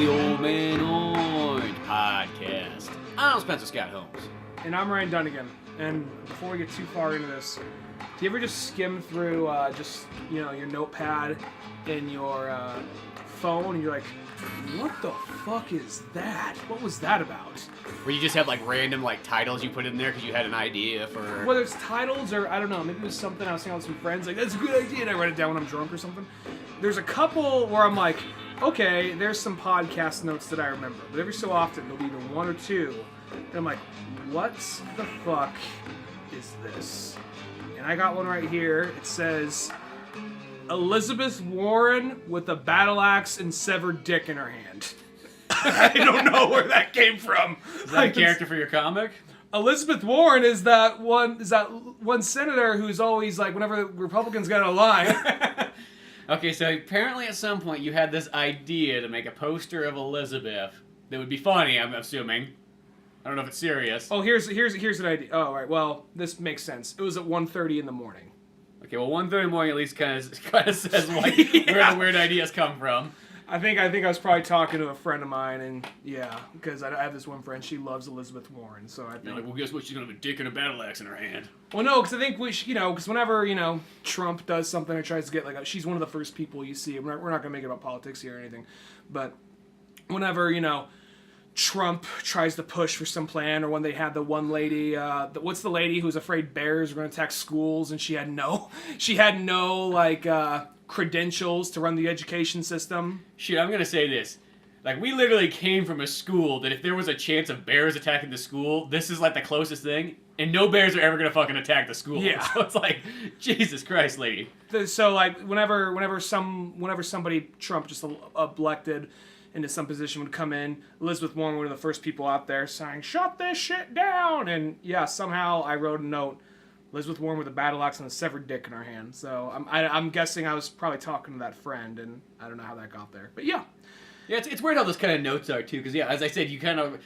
the Old Man Orange podcast. I'm Spencer Scott Holmes. And I'm Ryan Dunigan. And before we get too far into this, do you ever just skim through your notepad and your phone and you're like, what the fuck is that? What was that about? Where you just have like random like titles you put in there because you had an idea for... Whether it's titles or, I don't know, maybe it was something I was hanging out with some friends, like, that's a good idea, and I write it down when I'm drunk or something. There's a couple where I'm like, okay, there's some podcast notes that I remember, but every so often there'll be either one or two, and I'm like, what the fuck is this? And I got one right here. It says, Elizabeth Warren with a battle axe and severed dick in her hand. I don't know where that came from. Is that a character for your comic? Elizabeth Warren is that one senator who's always like, whenever the Republicans get a line. Okay, so apparently at some point you had this idea to make a poster of Elizabeth that would be funny, I'm assuming. I don't know if it's serious. Oh, here's an idea. Oh, all right. Well, this makes sense. It was at 1:30 in the morning. Okay, well, 1:30 in the morning at least kind of says like where the weird ideas come from. I think I was probably talking to a friend of mine, and yeah, because I have this one friend, she loves Elizabeth Warren, so I think... You're like, well, guess what? She's gonna have a dick and a battle axe in her hand. Well, no, because I think because whenever Trump does something or tries to get she's one of the first people you see. We're not gonna make it about politics here or anything, but whenever Trump tries to push for some plan, or when they had the one lady, what's the lady who's afraid bears are gonna attack schools, and she had no credentials to run the education system. Shit, I'm gonna say this. Like, we literally came from a school that if there was a chance of bears attacking the school, this is like the closest thing, and no bears are ever gonna fucking attack the school. Yeah. So it's like, Jesus Christ, lady. So like, whenever somebody Trump just elected into some position would come in, Elizabeth Warren was one of the first people out there saying, "Shut this shit down!" And yeah, somehow I wrote a note. Elizabeth Warren with a battle axe and a severed dick in her hand. So I'm guessing I was probably talking to that friend, and I don't know how that got there. But yeah. Yeah, it's weird how those kind of notes are, too, because, yeah, as I said, you kind of...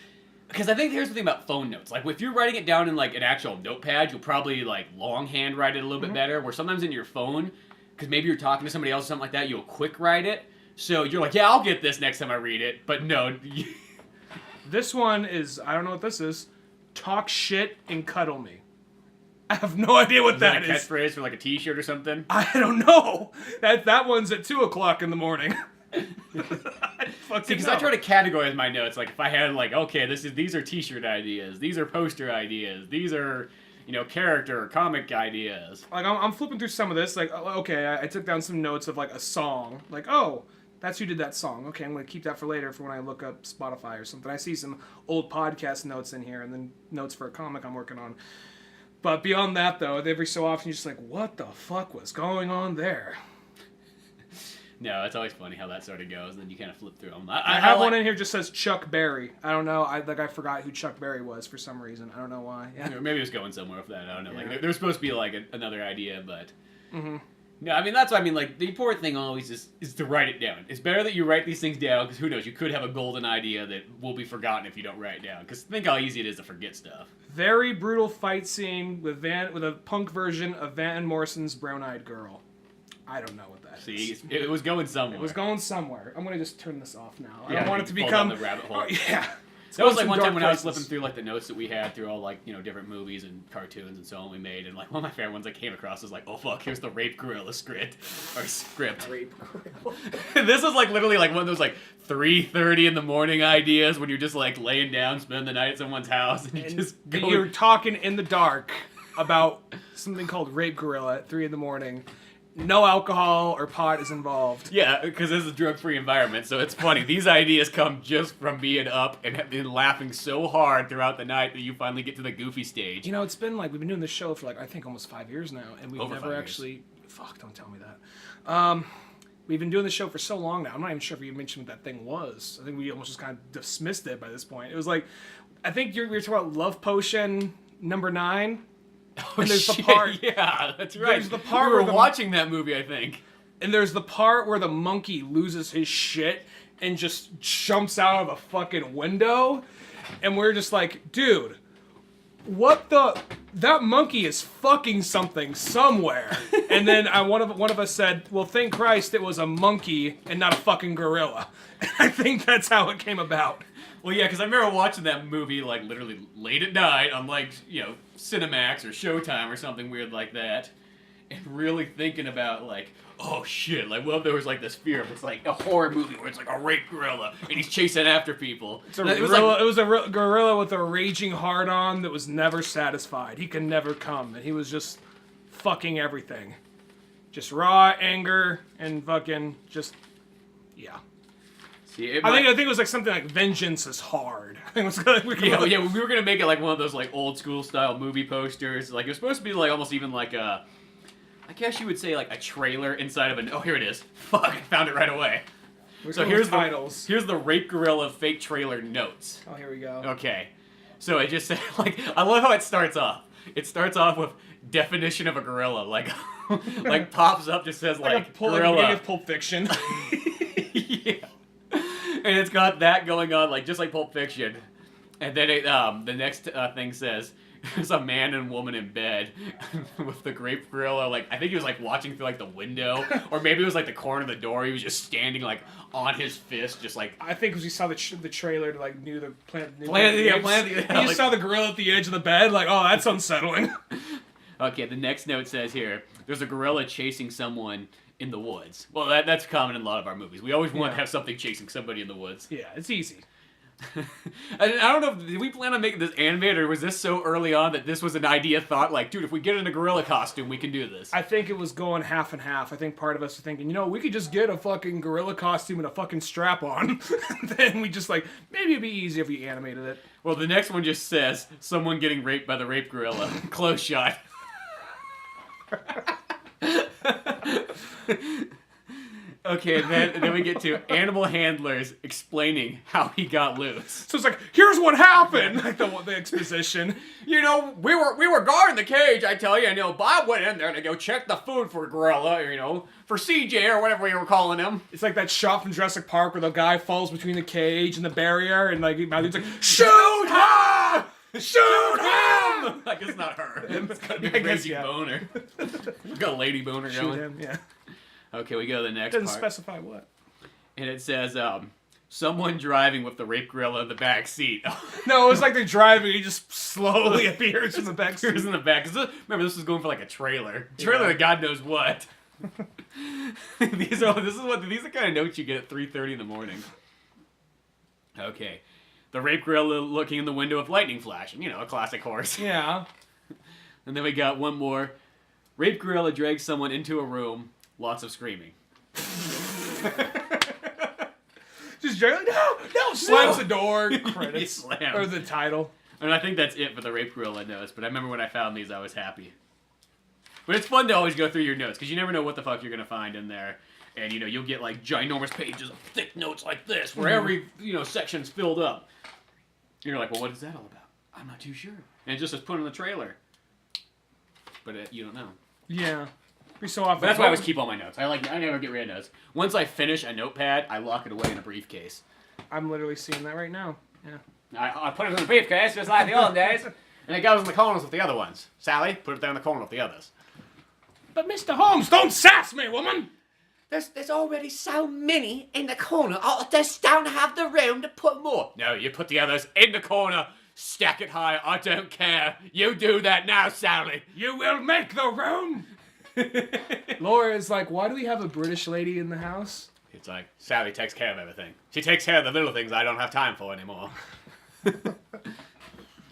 Because I think here's the thing about phone notes. Like, if you're writing it down in, like, an actual notepad, you'll probably, like, longhand write it a little bit better, where sometimes in your phone, because maybe you're talking to somebody else or something like that, you'll quick write it. So you're like, yeah, I'll get this next time I read it. But no. This one is, I don't know what this is, talk shit and cuddle me. I have no idea what that is. Is that a catchphrase for like a t-shirt or something? I don't know. That one's at 2 o'clock in the morning. Because I try to categorize my notes. Like if I had like, okay, these are t-shirt ideas, these are poster ideas, these are character or comic ideas. Like I'm flipping through some of this. Like okay, I took down some notes of like a song. Like oh, that's who did that song. Okay, I'm gonna keep that for later for when I look up Spotify or something. I see some old podcast notes in here and then notes for a comic I'm working on. But beyond that, though, every so often you're just like, what the fuck was going on there? No, it's always funny how that sort of goes, and then you kind of flip through them. I have one in here just says Chuck Berry. I don't know. I forgot who Chuck Berry was for some reason. I don't know why. Yeah. Maybe it was going somewhere with that. I don't know. Yeah. Like there's supposed to be like another idea, but... Mm-hmm. No, I mean, that's what I mean. Like, the important thing always is to write it down. It's better that you write these things down, because who knows, you could have a golden idea that will be forgotten if you don't write it down. Because think how easy it is to forget stuff. Very brutal fight scene with a punk version of Van Morrison's Brown Eyed Girl. I don't know what that is. See, it was going somewhere. It was going somewhere. I'm going to just turn this off now. Yeah, I don't want it to become... the rabbit hole. Oh, yeah. That was like one time when I was flipping through like the notes that we had through all like different movies and cartoons and so on we made, and like one of my favorite ones I came across was like, oh fuck, here's the Rape Guerilla script. Rape Guerilla. This is like literally like one of those like 3:30 in the morning ideas when you're just like laying down, spending the night at someone's house, and you're talking in the dark about something called Rape Guerilla at 3 in the morning. No alcohol or pot is involved. Yeah, because this is a drug-free environment, so it's funny. These ideas come just from being up and been laughing so hard throughout the night that you finally get to the goofy stage. It's been like, we've been doing this show for like, I think almost 5 years now, and we've never actually... Fuck, don't tell me that. We've been doing this show for so long now, I'm not even sure if you mentioned what that thing was. I think we almost just kind of dismissed it by this point. It was like, I think we were talking about Love Potion number 9. Oh, and there's shit, the part, yeah, that's right. There's the part we were where watching that movie, I think. And there's the part where the monkey loses his shit and just jumps out of the fucking window, and we're just like, dude, what the? That monkey is fucking something somewhere. And then one of us said, well, thank Christ it was a monkey and not a fucking gorilla. And I think that's how it came about. Well, yeah, because I remember watching that movie, like, literally late at night on, like, Cinemax or Showtime or something weird like that. And really thinking about, like, oh shit, like, what if there was, like, this fear of it's, like, a horror movie where it's, like, a rape gorilla and he's chasing after people. It was a gorilla with a raging hard-on that was never satisfied. He could never come, and he was just fucking everything. Just raw anger and fucking just, yeah. See, I think it was like something like vengeance is hard. I think it was like we were gonna make it like one of those like old school style movie posters. Like it was supposed to be like almost even like a, I guess you would say like a trailer inside of an. Oh, here it is. Fuck, I found it right away. So here's the titles. Here's the Rape Guerilla fake trailer notes. Oh, here we go. Okay, so it just said like I love how it starts off. It starts off with definition of a gorilla, like like pops up just says like gorilla. Like Pulp Fiction. Yeah. And it's got that going on, like just like Pulp Fiction. And then the next thing says, there's a man and woman in bed with the Rape Guerilla. Like I think he was like watching through like the window, or maybe it was like the corner of the door. He was just standing like on his fist, just like. I think because he saw the trailer to like knew the plant. He just saw the gorilla at the edge of the bed, like, oh, that's unsettling. Okay, the next note says here, there's a gorilla chasing someone in the woods. Well, that's common in a lot of our movies. We always want to have something chasing somebody in the woods. Yeah, it's easy. I don't know, did we plan on making this animated, or was this so early on that this was an idea thought, like, dude, if we get in a gorilla costume, we can do this? I think it was going half and half. I think part of us were thinking, we could just get a fucking gorilla costume and a fucking strap on. Then we just like, maybe it'd be easier if we animated it. Well, the next one just says, someone getting raped by the rape gorilla. Close shot. Okay, then we get to animal handlers explaining how he got loose. So it's like, here's what happened, like the exposition. We were guarding the cage, I tell you. Bob went in there to go check the food for gorilla, for CJ or whatever we were calling him. It's like that shot from Jurassic Park where the guy falls between the cage and the barrier, and like he's like, shoot him! Shoot him! Like it's not her. It's gotta be a crazy boner. We got a lady boner going. Shoot him, yeah. Okay, we go to the next Doesn't part. specify what. And it says, someone driving with the rape gorilla in the back seat. No, it was like they're driving, he just slowly appears in the back seat. Appears in the back. Remember, this was going for like a trailer. Trailer of God knows what. These are the kind of notes you get at 3:30 in the morning. Okay. The rape gorilla looking in the window with lightning flashing. A classic horse. Yeah. And then we got one more. Rape gorilla drags someone into a room. Lots of screaming. Just like, no, slams the door, credits, or the title. And I think that's it for the Rape Guerilla notes, but I remember when I found these, I was happy. But it's fun to always go through your notes, because you never know what the fuck you're going to find in there. And, you'll get, like, ginormous pages of thick notes like this, where every, section's filled up. You're like, well, what is that all about? I'm not too sure. And it just says put in the trailer. But you don't know. Yeah. So often. But that's why I always keep all my notes. I never get rid of notes. Once I finish a notepad, I lock it away in a briefcase. I'm literally seeing that right now. Yeah. I put it in the briefcase just like the old days, and it goes in the corners with the other ones. Sally, put it down in the corner with the others. But Mr. Holmes, don't sass me, woman! There's already so many in the corner. I just don't have the room to put more. No, you put the others in the corner. Stack it high. I don't care. You do that now, Sally. You will make the room. Laura is like, why do we have a British lady in the house? It's like, Sally takes care of everything. She takes care of the little things I don't have time for anymore.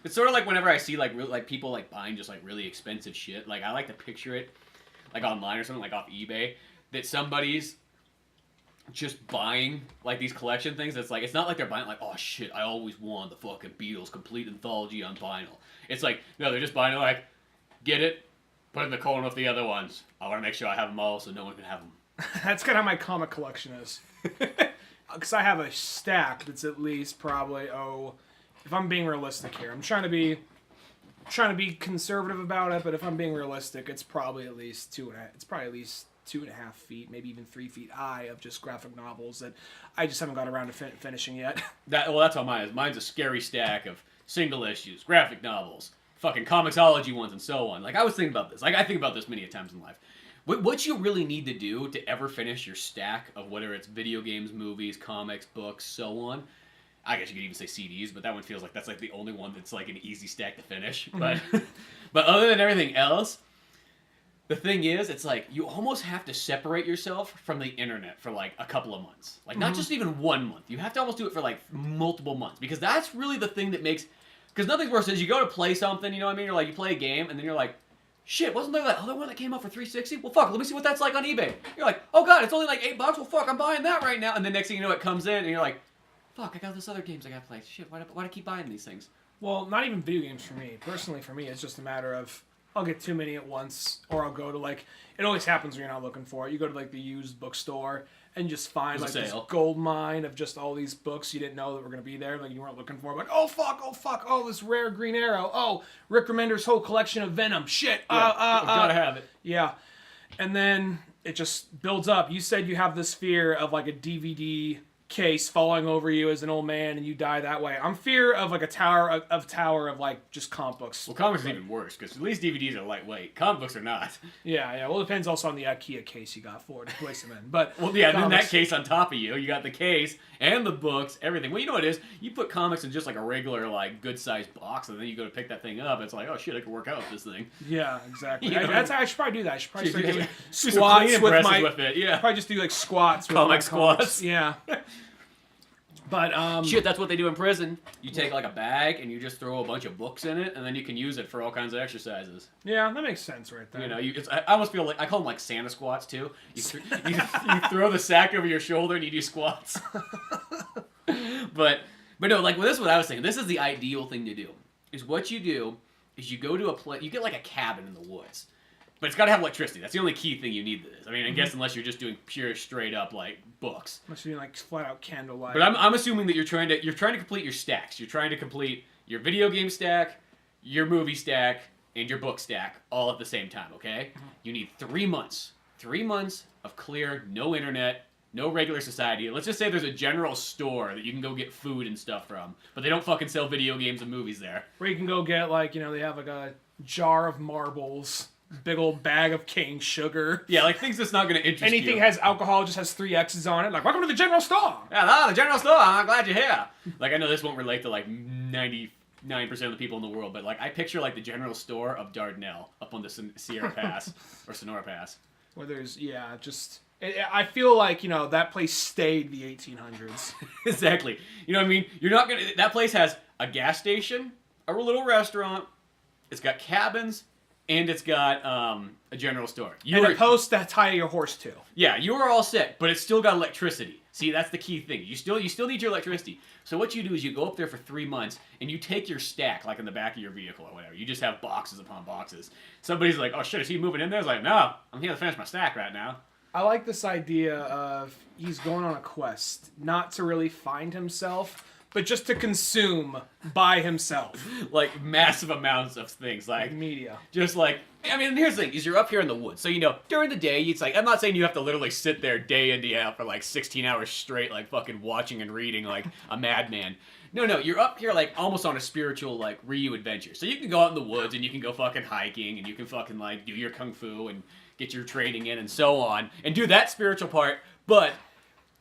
It's sort of like whenever I see like people like buying just like really expensive shit. Like I like to picture it like online or something, like off eBay, that somebody's just buying like these collection things. That's like, it's not like they're buying like, oh shit, I always wanted the fucking Beatles complete anthology on vinyl. It's like, no, they're just buying it like, get it, put it in the corner with the other ones. I want to make sure I have them all so no one can have them. That's kind of how my comic collection is. Because I have a stack that's at least probably, if I'm being realistic here, I'm trying to be conservative about it, but if I'm being realistic, it's probably at least 2.5 feet, maybe even 3 feet high of just graphic novels that I just haven't got around to finishing yet. That's how mine is. Mine's a scary stack of single issues, graphic novels, fucking Comixology ones and so on. Like, I was thinking about this. Like, I think about this many times in life. What you really need to do to ever finish your stack of whether it's video games, movies, comics, books, so on. I guess you could even say CDs, but that one feels like that's like the only one that's like an easy stack to finish. But but other than everything else, the thing is, it's like you almost have to separate yourself from the internet for like a couple of months. Like not just even 1 month. You have to almost do it for like multiple months because that's really the thing that makes. Because nothing's worse is you go to play something, you know what I mean? You're like you play a game and then you're like, shit, wasn't there that other one that came out for $360? Well, fuck, let me see what that's like on eBay. You're like, oh god, it's only like $8. Well, fuck, I'm buying that right now. And then next thing you know, it comes in and you're like, fuck, I got this other games I gotta play. Shit, why do I keep buying these things? Well, not even video games for me. Personally, for me, it's just a matter of I'll get too many at once, or I'll go to like it always happens when you're not looking for it. You go to like the used bookstore and just find like this gold mine of just all these books you didn't know that were gonna be there, like you weren't looking for. Like, oh fuck, oh this rare Green Arrow, oh Rick Remender's whole collection of Venom, shit, gotta have it. Yeah, and then it just builds up. You said you have this fear of like a DVD case falling over you as an old man and you die that way. I'm fear of like a tower of like just comic books. Well, comics is even worse because at least DVDs are lightweight. Comic books are not. Yeah. Well, it depends also on the IKEA case you got for it to place them in. But well, yeah, then that case on top of you got the case and the books, everything. Well, you know what it is? You put comics in just like a regular like good sized box, and then you go to pick that thing up. It's like, oh shit, I can work out with this thing. Yeah, exactly. You know? I should probably do that. I should probably start doing squats with it. Yeah, probably just do like squats. With comic squats. Yeah. But shit, that's what they do in prison. You take like a bag and you just throw a bunch of books in it, and then you can use it for all kinds of exercises. Yeah, that makes sense right there. You know, I almost feel like I call them like Santa squats too. You throw the sack over your shoulder and you do squats. but no, like this is what I was saying. This is the ideal thing to do. Is what you do is you go to a place. You get like a cabin in the woods. But it's got to have electricity. That's the only key thing you need to this. I mean, I guess unless you're just doing pure, straight up like books. Unless you're doing like flat out candlelight. But I'm assuming that you're trying to complete your stacks. You're trying to complete your video game stack, your movie stack, and your book stack all at the same time. Okay? You need 3 months. 3 months of clear, no internet, no regular society. Let's just say there's a general store that you can go get food and stuff from, but they don't fucking sell video games and movies there. Where you can go get like they have like a jar of marbles. Big old bag of cane sugar. Yeah, like things that's not going to interest you. Anything has alcohol just has 3 X's on it. Like, welcome to the general store. Yeah, the general store. I'm glad you're here. Like, I know this won't relate to like 99% of the people in the world, but like I picture like the general store of Dardanelle up on the Sierra Pass or Sonora Pass. Where there's I feel like that place stayed the 1800s. Exactly. You know what I mean? You're not gonna. That place has a gas station, a little restaurant. It's got cabins. And it's got a general store. A post to tie your horse to. Yeah, you are all set, but it's still got electricity. See, that's the key thing. You still need your electricity. So what you do is you go up there for 3 months, and you take your stack, like in the back of your vehicle or whatever. You just have boxes upon boxes. Somebody's like, oh shit, is he moving in there? It's like, no, I'm here to finish my stack right now. I like this idea of he's going on a quest, not to really find himself, but just to consume by himself. Like massive amounts of things. Like media. Just like, I mean, here's the thing, is you're up here in the woods. So, during the day, it's like, I'm not saying you have to literally sit there day in, day out for like 16 hours straight, like fucking watching and reading like a madman. No, you're up here like almost on a spiritual like Ryu adventure. So you can go out in the woods and you can go fucking hiking and you can fucking like do your kung fu and get your training in and so on. And do that spiritual part, but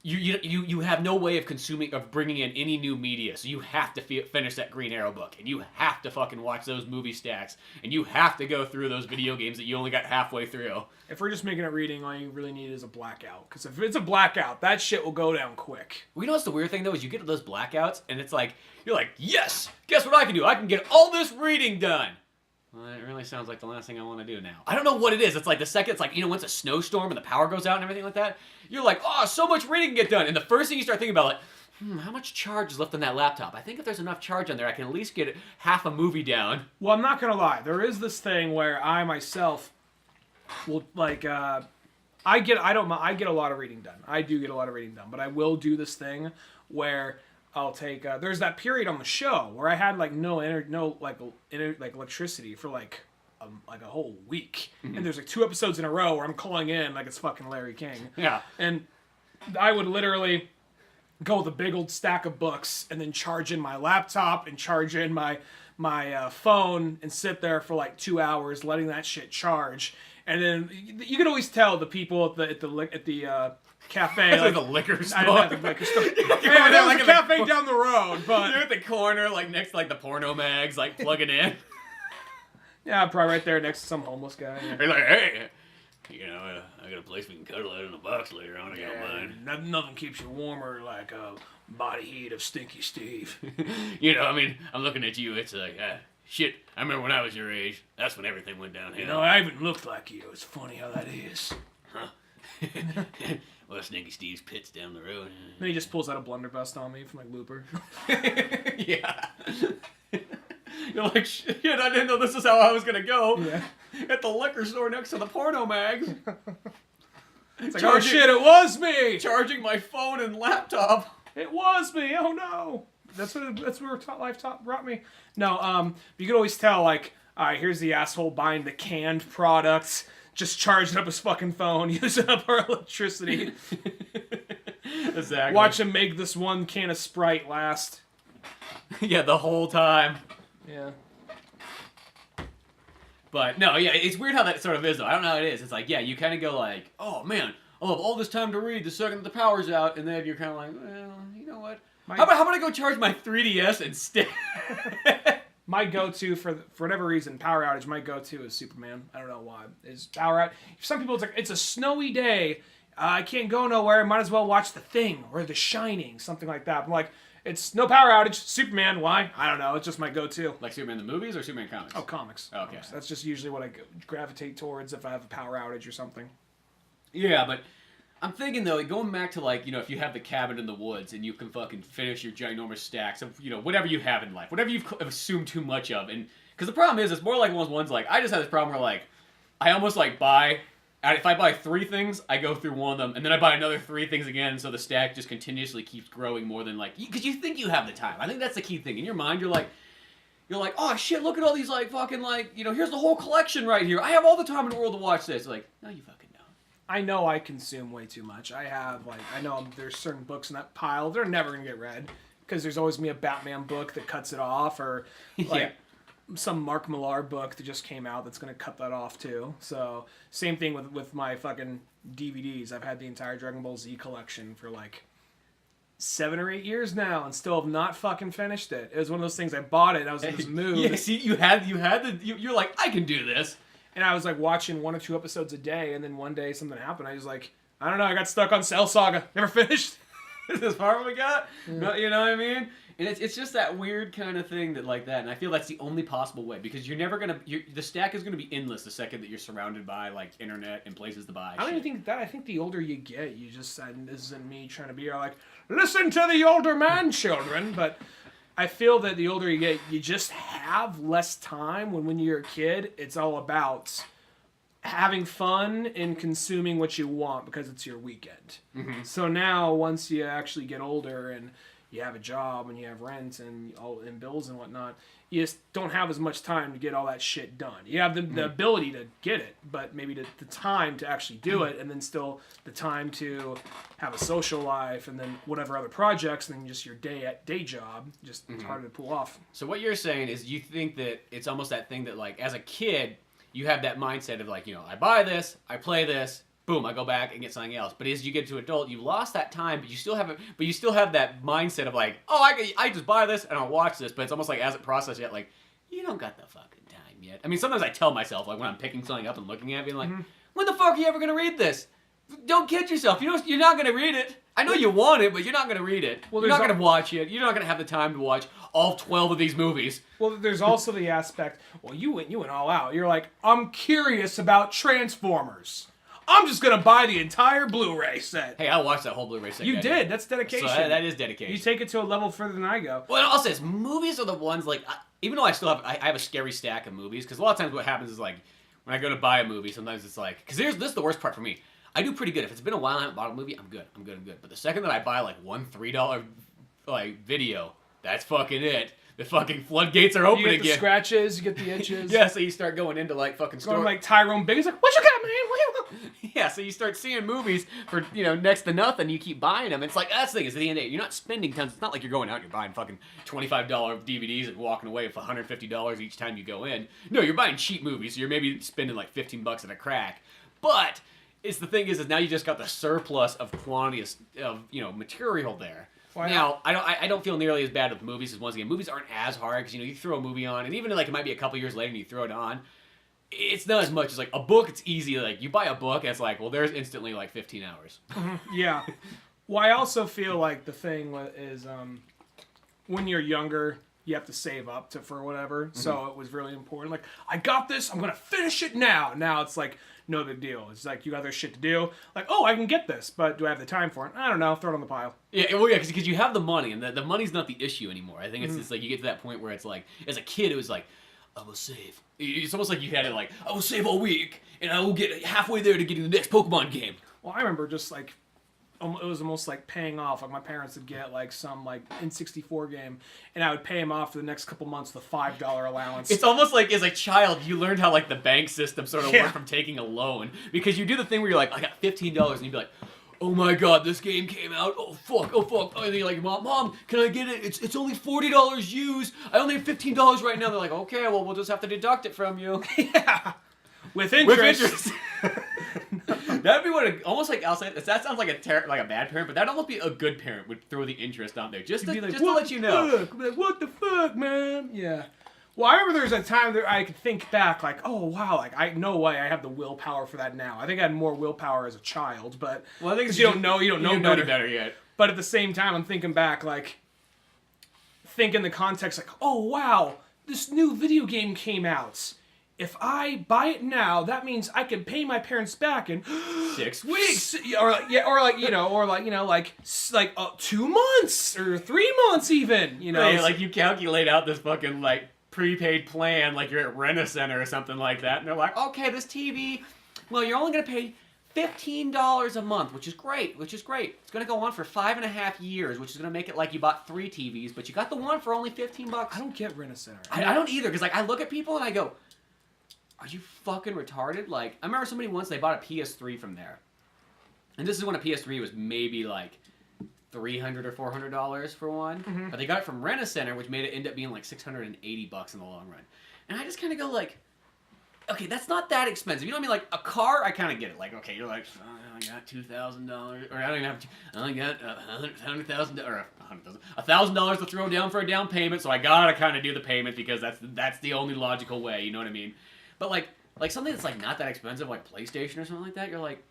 you have no way of bringing in any new media, so you have to finish that Green Arrow book, and you have to fucking watch those movie stacks, and you have to go through those video games that you only got halfway through. If we're just making it reading, all you really need is a blackout, because if it's a blackout, that shit will go down quick. Well, what's the weird thing though is you get those blackouts, and it's like you're like, yes, guess what I can do? I can get all this reading done. Well, it really sounds like the last thing I want to do now. I don't know what it is. It's like the second, it's like, once a snowstorm and the power goes out and everything like that, you're like, oh, so much reading can get done. And the first thing you start thinking about, like, how much charge is left on that laptop? I think if there's enough charge on there, I can at least get half a movie down. Well, I'm not going to lie. There is this thing where I myself will, like, I get a lot of reading done. I do get a lot of reading done. But I will do this thing where I'll take there's that period on the show where I had like no electricity for like a whole week, and there's like 2 episodes in a row where I'm calling in like it's fucking Larry King. Yeah, and I would literally go with a big old stack of books and then charge in my laptop and charge in my my phone and sit there for like 2 hours, letting that shit charge. And then you can always tell the people at the cafe. Like the liquor store. I don't have the liquor store. Yeah, there was a cafe down the road, but you're at the corner, like next to like the porno mags, like plugging in. Yeah, probably right there next to some homeless guy. Yeah. You're like, hey, you know, I got a place we can cuddle out in the box later on. I don't mind. Nothing keeps you warmer like a body heat of Stinky Steve. You know, I mean, I'm looking at you. It's like, shit. I remember when I was your age. That's when everything went downhill. You know, I even looked like you. It's funny how that is. Huh? Well, Stinky Steve's pit's down the road. Then he just pulls out a blunderbuss on me from like Looper. Yeah. You're like, shit, I didn't know this is how I was gonna go. Yeah. At the liquor store next to the porno mags. It's like, oh shit, it was me! Charging my phone and laptop. It was me, oh no! That's where life brought me. No, you can always tell, like, alright, here's the asshole buying the canned products, just charging up his fucking phone, using up our electricity. Exactly. Watch him make this one can of Sprite last. Yeah, the whole time. Yeah. But, no, yeah, it's weird how that sort of is, though. I don't know how it is. It's like, yeah, you kind of go like, oh, man, I'll have all this time to read the second that the power's out, and then you're kind of like, well, you know what? How about I go charge my 3DS instead? My go-to, for whatever reason, power outage, my go-to is Superman. I don't know why. Is power outage. For some people, it's like, it's a snowy day. I can't go nowhere. Might as well watch The Thing or The Shining, something like that. I'm like, it's no power outage. Superman, why? I don't know. It's just my go-to. Like Superman the movies or Superman comics? Oh, comics. Okay. Comics. That's just usually what I gravitate towards if I have a power outage or something. Yeah, but I'm thinking, though, going back to, like, you know, if you have the cabin in the woods and you can fucking finish your ginormous stacks of, you know, whatever you have in life, whatever you've assumed too much of. And because the problem is, it's more like one of those ones, like, I just have this problem where, like, I almost, like, if I buy 3 things, I go through one of them, and then I buy another 3 things again, so the stack just continuously keeps growing more than, like, because you think you have the time. I think that's the key thing. In your mind, you're like, oh, shit, look at all these, like, fucking, like, you know, here's the whole collection right here. I have all the time in the world to watch this. Like, no, you fucking don't. I know I consume way too much. I know there's certain books in that pile. They're never going to get read, because there's always me a Batman book that cuts it off, or, like, some Mark Millar book that just came out that's going to cut that off too. So same thing with my fucking DVDs. I've had the entire Dragon Ball Z collection for like 7 or 8 years now and still have not fucking finished it. It was one of those things, I bought it and I was in this mood. Yeah, see, you're like, I can do this. And I was like watching 1 or 2 episodes a day, and then one day something happened. I was like, I don't know, I got stuck on Cell Saga. Never finished. This is far we got. Yeah. You know what I mean? And it's just that weird kind of thing that like that, and I feel that's the only possible way, because you're never gonna the stack is gonna be endless the second that you're surrounded by like internet and places to buy. I don't even think that. I think the older you get, you just and this isn't me trying to be like, listen to the older man, children, but I feel that the older you get, you just have less time. When you're a kid, it's all about having fun and consuming what you want because it's your weekend. Mm-hmm. So now, once you actually get older and you have a job and you have rent and bills and whatnot, you just don't have as much time to get all that shit done. You have the ability to get it, but maybe the time to actually do it, and then still the time to have a social life, and then whatever other projects, and then just your day job. Just it's harder to pull off. So what you're saying is you think that it's almost that thing that like as a kid you have that mindset of like, you know, I buy this, I play this, boom, I go back and get something else. But as you get to adult, you lost that time, but you still have it. But you still have that mindset of like, oh, I just buy this and I'll watch this. But it's almost like as it processes yet, like you don't got the fucking time yet. I mean, sometimes I tell myself like when I'm picking something up and looking at it, being like, when the fuck are you ever gonna read this? Don't kid yourself. You know you're not gonna read it. I know you want it, but you're not gonna read it. Well, you're not gonna watch it. You're not gonna have the time to watch all 12 of these movies. Well, there's also the aspect. Well, you went all out. You're like, I'm curious about Transformers. I'm just gonna buy the entire Blu-ray set. Hey, I watched that whole Blu-ray set. You did. That's dedication. So that is dedication. You take it to a level further than I go. Well, also, is movies are the ones like, even though I have a scary stack of movies, because a lot of times what happens is like when I go to buy a movie, sometimes it's like, because this is the worst part for me. I do pretty good. If it's been a while and I haven't bought a movie, I'm good. But the second that I buy like one $3 like video, that's fucking it. the fucking floodgates are open You get the again. scratches, you get the itches. Yeah, so you start going into like fucking Going store. like Tyrone Biggins, like, what you got, man? What you got? Yeah, so you start seeing movies for, next to nothing. You keep buying them. It's like, that's the thing, is at the end of the day, you're not spending tons. It's not like you're going out and you're buying fucking $25 DVDs and walking away with $150 each time you go in. No, you're buying cheap movies, so you're maybe spending like $15 at a crack. But it's the thing is now you just got the surplus of quantity of material there. Why now, I don't feel nearly as bad with movies, because once again, movies aren't as hard, because, you throw a movie on, and even like it might be a couple years later and you throw it on, it's not as much as like a book. It's easy. Like you buy a book, and it's like, well, there's instantly like 15 hours. Yeah. Well, I also feel like the thing is when you're younger, you have to save up for whatever. Mm-hmm. So it was really important. Like, I got this. I'm going to finish it now. Now it's like, no big deal. It's like, you got other shit to do. Like, oh, I can get this, but do I have the time for it? I don't know. Throw it on the pile. Yeah, well, yeah, because you have the money, and the money's not the issue anymore. I think it's just like you get to that point where it's like, as a kid, it was like, I will save. It's almost like you had it like, I will save all week, and I will get halfway there to get the next Pokemon game. Well, I remember just like, it was almost like paying off. Like my parents would get like some like N64 game, and I would pay them off for the next couple months with a $5 allowance. It's almost like as a child you learned how like the bank system sort of worked from taking a loan, because you do the thing where you're like, I got $15, and you'd be like, oh my god, this game came out. Oh fuck. And you're like, Mom, can I get it? It's only $40 used. I only have $15 right now. They're like, okay, well we'll just have to deduct it from you. Yeah. With interest. That'd be what almost like I'll say. That sounds like a bad parent, but that'd almost be a good parent would throw the interest on there just to let you know. Like, what the fuck, man? Yeah. Well, I remember there was a time that I could think back, like, oh wow, like no way I have the willpower for that now. I think I had more willpower as a child, but well, I think you don't know better yet. But at the same time, I'm thinking back, like, in the context, like, oh wow, this new video game came out. If I buy it now, that means I can pay my parents back in 6 weeks, or 2 months or 3 months, even. Yeah, like you calculate out this fucking like prepaid plan, like you're at Rent-A-Center or something like that, and they're like, okay, this TV, well, you're only gonna pay $15 a month, which is great. It's gonna go on for 5.5 years, which is gonna make it like you bought 3 TVs, but you got the one for only $15. I don't get Rent-A-Center. I don't either, because like I look at people and I go, are you fucking retarded? Like, I remember somebody once, they bought a PS3 from there. And this is when a PS3 was maybe like $300 or $400 for one. Mm-hmm. But they got it from Rent-A-Center, which made it end up being like $680 in the long run. And I just kind of go like, okay, that's not that expensive. You know what I mean? Like, a car, I kind of get it. Like, okay, you're like, oh, I got $2,000, or I don't even have, I only got $100,000, or $1,000 to throw down for a down payment, so I gotta kind of do the payment because that's the only logical way, you know what I mean? But like something that's like not that expensive, like PlayStation or something like that, you're like,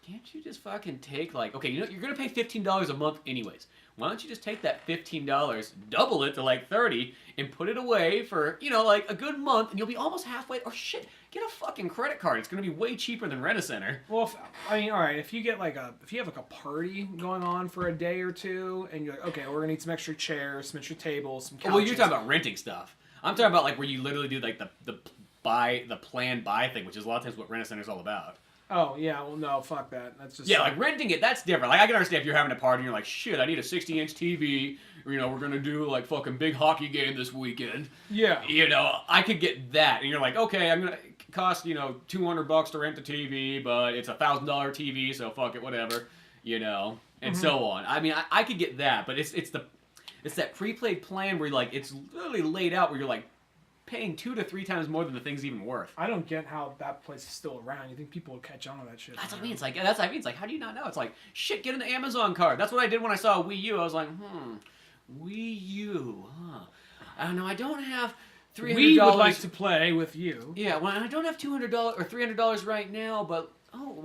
can't you just fucking take like, okay, you're gonna pay $15 a month anyways. Why don't you just take that $15, double it to like $30, and put it away for like a good month, and you'll be almost halfway. Or shit, get a fucking credit card. It's gonna be way cheaper than Rent-A-Center. Well, all right, if you have like a party going on for a day or two, and you're like, okay, we're gonna need some extra chairs, some extra tables, some couches. Well, you're talking about renting stuff. I'm talking about like where you literally do like the plan buy thing, which is a lot of times what Rent-A-Center's all about. Oh, yeah, well, no, fuck that. That's just... Yeah, like renting it, that's different. Like, I can understand if you're having a party and you're like, shit, I need a 60-inch TV, or, we're gonna do, like, fucking big hockey game this weekend. Yeah. I could get that. And you're like, okay, I'm gonna cost, $200 to rent the TV, but it's a $1,000 TV, so fuck it, whatever, and so on. I mean, I could get that, but it's that pre-played plan where, like, it's literally laid out where you're, like, paying 2 to 3 times more than the thing's even worth. I don't get how that place is still around. You think people would catch on to that shit? That's what I mean. It's like It's like, how do you not know? It's like, shit, get an Amazon card. That's what I did when I saw a Wii U. I was like, Wii U, huh? I don't know. I don't have $300. We would like to play with you. Yeah, well, I don't have $200 or $300 right now, but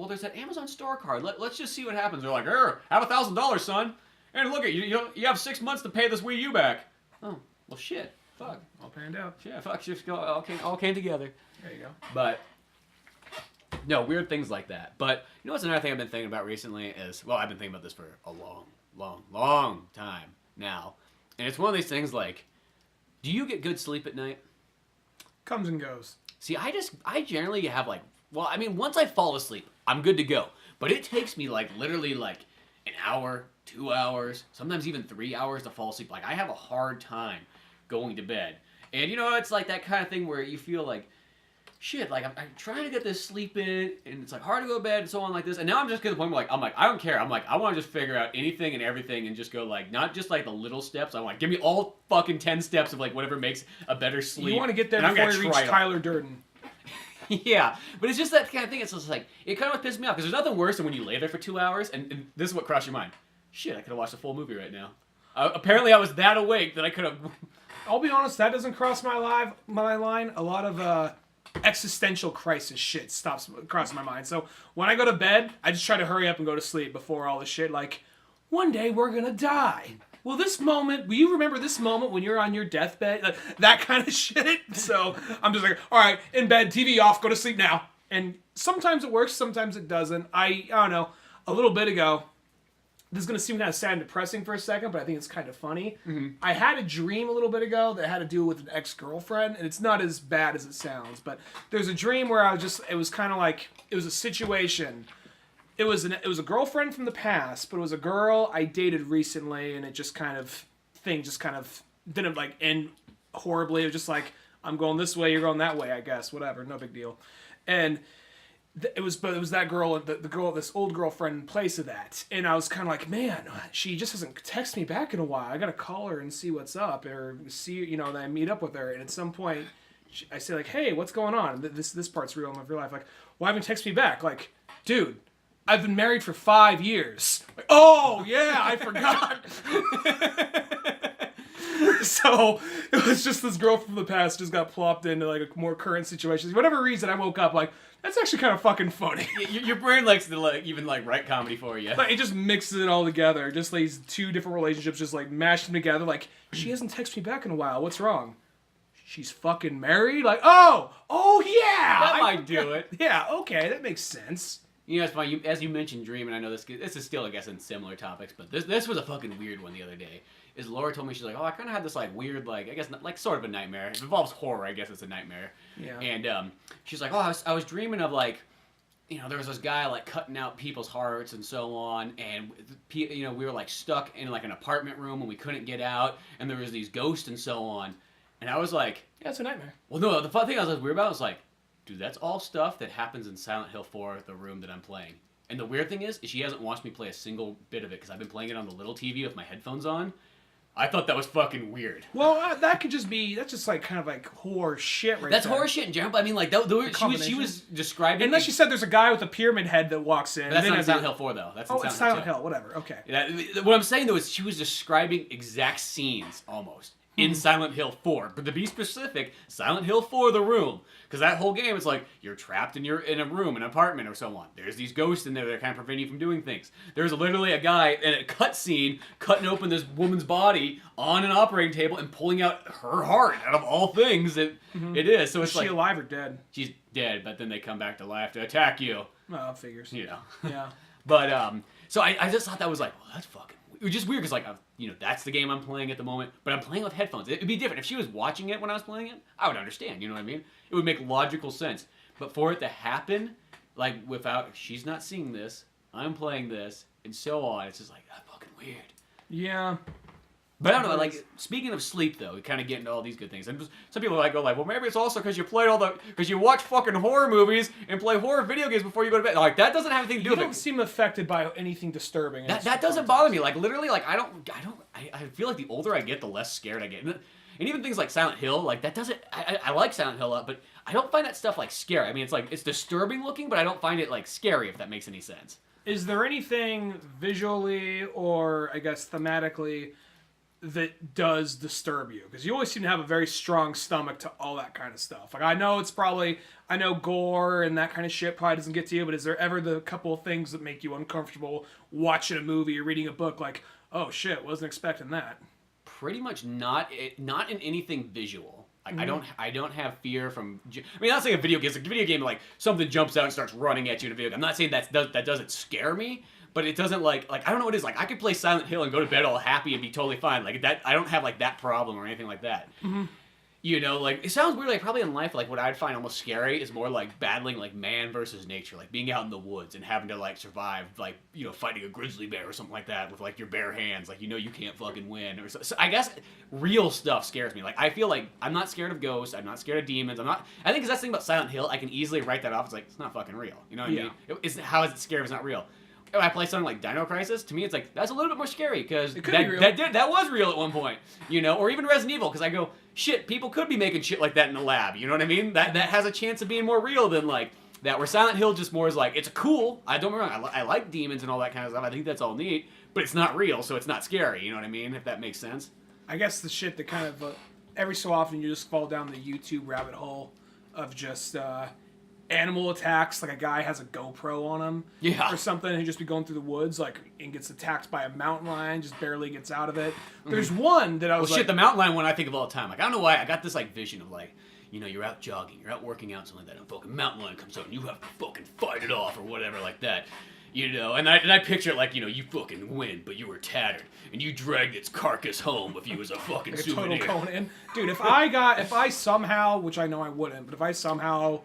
there's that Amazon store card. Let's just see what happens. They're like, have $1,000, son, and look at you have 6 months to pay this Wii U back. Oh, well, shit. Fuck. All panned out. Yeah, fuck. Just all came together. There you go. But no, weird things like that. But what's another thing I've been thinking about recently is, well, I've been thinking about this for a long time now, and it's one of these things like, do you get good sleep at night? Comes and goes. See, I generally have like, well, I mean, once I fall asleep, I'm good to go. But it takes me like literally like an hour, 2 hours, sometimes even 3 hours to fall asleep. Like, I have a hard time going to bed. And it's like that kind of thing where you feel like, shit, like I'm trying to get this sleep in, and it's like hard to go to bed and so on like this. And now I'm just to the point where I'm like, I don't care. I'm like, I want to just figure out anything and everything and just go like, not just like the little steps. I'm like, give me all fucking 10 steps of like whatever makes a better sleep. You want to get there before you reach Tyler Durden. Yeah, but it's just that kind of thing. It's just like, it kind of pisses me off because there's nothing worse than when you lay there for 2 hours and this is what crossed your mind. Shit, I could have watched a full movie right now. Apparently I was that awake that I could have... I'll be honest, that doesn't cross my line. A lot of existential crisis shit stops crossing my mind. So when I go to bed, I just try to hurry up and go to sleep before all the shit. Like, one day we're gonna die. Will you remember this moment when you're on your deathbed? Like, that kind of shit. So I'm just like, all right, in bed, TV off, go to sleep now. And sometimes it works, sometimes it doesn't. I don't know. A little bit ago, this is going to seem kind of sad and depressing for a second, but I think it's kind of funny. Mm-hmm. I had a dream a little bit ago that had to do with an ex-girlfriend, and it's not as bad as it sounds, but there's a dream where it was kind of like, it was a situation. It was a girlfriend from the past, but it was a girl I dated recently, and it just kind of didn't like end horribly. It was just like, I'm going this way, you're going that way, I guess, whatever, no big deal. And it was that girl, this old girlfriend in place of that. And I was kind of like, man, she just hasn't texted me back in a while. I got to call her and see what's up, or see, then I meet up with her. And at some point, I say like, hey, what's going on? This part's real in my real life. Like, why haven't you texted me back? Like, dude, I've been married for 5 years. Like, oh, yeah, I forgot. So it was just this girl from the past just got plopped into like a more current situation. For whatever reason, I woke up like, that's actually kind of fucking funny. Your brain likes to even write comedy for you. Like, it just mixes it all together. Just like these two different relationships, just like mashed them together. Like, she hasn't texted me back in a while. What's wrong? She's fucking married? Like, oh yeah! That might do it. Yeah, okay, that makes sense. It's funny, as you mentioned Dream, and I know this is still, I guess, in similar topics, but this was a fucking weird one the other day. Is Laura told me, she's like, I kind of had this like weird, like, I guess, like sort of a nightmare. It involves horror, I guess it's a nightmare. Yeah. And she's like, I was dreaming of like, there was this guy like cutting out people's hearts and so on, and we were like stuck in like an apartment room and we couldn't get out, and there was these ghosts and so on. And I was like, yeah, it's a nightmare. Well, no, the fun thing I was weird about was like, dude, that's all stuff that happens in Silent Hill 4, the room that I'm playing. And the weird thing is she hasn't watched me play a single bit of it because I've been playing it on the little TV with my headphones on. I thought that was fucking weird. Well, that's just like kind of like horror shit right That's there. horror shit in general, but I mean, like, she was describing... Unless you said there's a guy with a pyramid head that walks in. But that's not in Silent Hill 4, though. That's it's Silent Hill, whatever, okay. What I'm saying, though, is she was describing exact scenes, almost, in Silent Hill 4. But to be specific, Silent Hill 4, the room. Because that whole game is like, you're trapped in a room, an apartment, or so on. There's these ghosts in there that kind of prevent you from doing things. There's literally a guy in a cutscene cutting open this woman's body on an operating table and pulling out her heart out of all things. It is. So it's like, is she alive or dead? She's dead, but then they come back to life to attack you. Well, figures. Yeah. But, so I just thought that was like, well, that's fucking... It was just weird because, like, that's the game I'm playing at the moment, but I'm playing with headphones. It'd be different. If she was watching it when I was playing it, I would understand, you know what I mean? It would make logical sense. But for it to happen, like, if she's not seeing this, I'm playing this, and so on, it's just like, that's fucking weird. Yeah. But I don't know, like, speaking of sleep, though, we kind of get into all these good things. And some people go like, well, maybe it's also because because you watch fucking horror movies and play horror video games before you go to bed. Like, that doesn't have anything to do with it. You don't seem affected by anything disturbing. That doesn't bother me. Like, literally, like, I feel like the older I get, the less scared I get. And even things like Silent Hill, like, that doesn't, I like Silent Hill a lot, but I don't find that stuff, like, scary. I mean, it's like, it's disturbing looking, but I don't find it, like, scary, if that makes any sense. Is there anything visually or, I guess, thematically that does disturb you? Because you always seem to have a very strong stomach to all that kind of stuff. Like, I know gore and that kind of shit probably doesn't get to you, but is there ever the couple of things that make you uncomfortable watching a movie or reading a book, like, oh shit, wasn't expecting that? Pretty much not in anything visual. Like, I don't have fear from... I mean, not saying a video game. It's like a video game, like, something jumps out and starts running at you in a video game. I'm not saying that doesn't scare me, but it doesn't, like, I don't know what it is. Like, I could play Silent Hill and go to bed all happy and be totally fine. Like, that, I don't have, like, that problem or anything like that. Mm-hmm. You know, like, it sounds weird, like, probably in life, like, what I'd find almost scary is more, like, battling, like, man versus nature. Like, being out in the woods and having to, like, survive, like, you know, fighting a grizzly bear or something like that with, like, your bare hands. Like, you know you can't fucking win. Or so I guess real stuff scares me. Like, I feel like I'm not scared of ghosts. I'm not scared of demons. I think because that's the thing about Silent Hill, I can easily write that off. It's like, it's not fucking real. You know what I mean? How is it scary if it's not real? When I play something like Dino Crisis, to me it's like, that's a little bit more scary, because that was real at one point, you know? Or even Resident Evil, because I go, shit, people could be making shit like that in the lab, you know what I mean? That has a chance of being more real than, like, that. Where Silent Hill just more is like, it's cool, I don't get me wrong, I like demons and all that kind of stuff, I think that's all neat, but it's not real, so it's not scary, you know what I mean? If that makes sense. I guess the shit that kind of, every so often you just fall down the YouTube rabbit hole of just, animal attacks, like a guy has a GoPro on him, or something, and he'd just be going through the woods, like, and gets attacked by a mountain lion, just barely gets out of it. There's one that I was shit, the mountain lion one I think of all the time. Like, I don't know why, I got this, like, vision of, like, you know, you're out jogging, you're out working out, something like that, and a fucking mountain lion comes out, and you have to fucking fight it off, or whatever, like that. You know, and I picture it like, you know, you fucking win, but you were tattered, and you dragged its carcass home with you as a fucking like souvenir. A total Conan. Dude, if I somehow, which I know I wouldn't, but if I somehow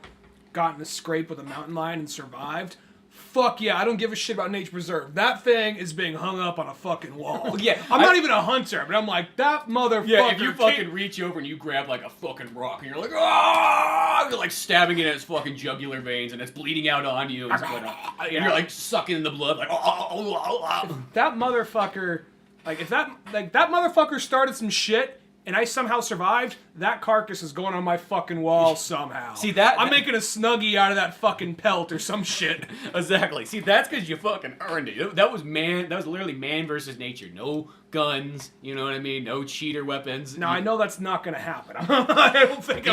got in a scrape with a mountain lion and survived, fuck yeah, I don't give a shit about nature preserve. That thing is being hung up on a fucking wall. Yeah, I'm not even a hunter, but I'm like, that motherfucker. Yeah, if you fucking reach over and you grab like a fucking rock and you're like, ah, you're like stabbing it in its fucking jugular veins and it's bleeding out on you and and you're like sucking in the blood like, that motherfucker, like if that motherfucker started some shit and I somehow survived, that carcass is going on my fucking wall somehow. See that? I'm making a Snuggie out of that fucking pelt or some shit. Exactly. See, that's because you fucking earned it. That was literally man versus nature. No guns, you know what I mean? No cheater weapons. Now, I know that's not going to happen. I don't think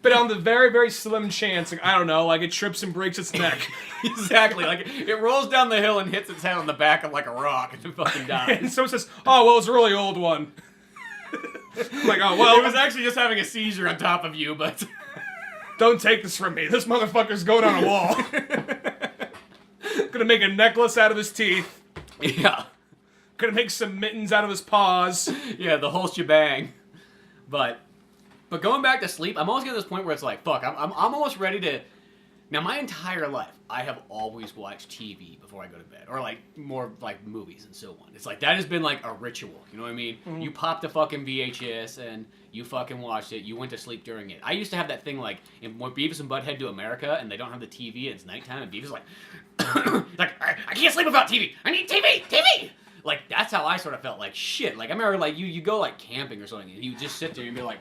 but on the very, very slim chance, like, I don't know, like it trips and breaks its neck. Exactly. Like it rolls down the hill and hits its head on the back of like a rock and it fucking dies. And someone says, oh, well, it's a really old one. Like, oh, well, it was actually just having a seizure on top of you, but don't take this from me. This motherfucker's going on a wall. Gonna make a necklace out of his teeth. Yeah. Gonna make some mittens out of his paws. Yeah, the whole shebang. But going back to sleep, I'm almost getting to this point where it's like, fuck, I'm almost ready to. Now, my entire life, I have always watched TV before I go to bed. Or, like, more, like, movies and so on. It's like, that has been, like, a ritual. You know what I mean? Mm-hmm. You popped a fucking VHS, and you fucking watched it. You went to sleep during it. I used to have that thing, like, when Beavis and Butthead do America, and they don't have the TV, and it's nighttime, and Beavis is like, I can't sleep without TV! I need TV! TV! Like, that's how I sort of felt. Like, shit. Like, I remember, like, you go, like, camping or something, and you would just sit there and be like,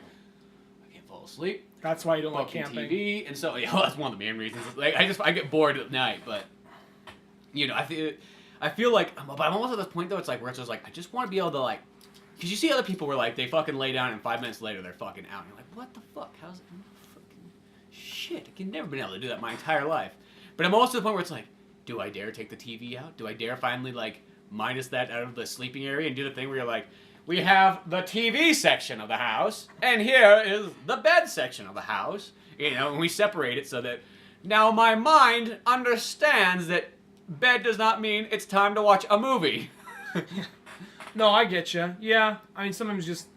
I can't fall asleep. That's why you don't like camping. TV, and so yeah, well, that's one of the main reasons. Like I get bored at night, but you know, I feel like, but I'm almost at this point though. It's like where it's just like I just want to be able to like, because you see other people where like they fucking lay down and 5 minutes later they're fucking out. And you're like, what the fuck? How's it? Fucking shit! I've never been able to do that my entire life. But I'm also to the point where it's like, do I dare take the TV out? Do I dare finally like minus that out of the sleeping area and do the thing where you're like, we have the TV section of the house, and here is the bed section of the house. You know, and we separate it so that now my mind understands that bed does not mean it's time to watch a movie. No, I get you. Yeah, I mean, sometimes just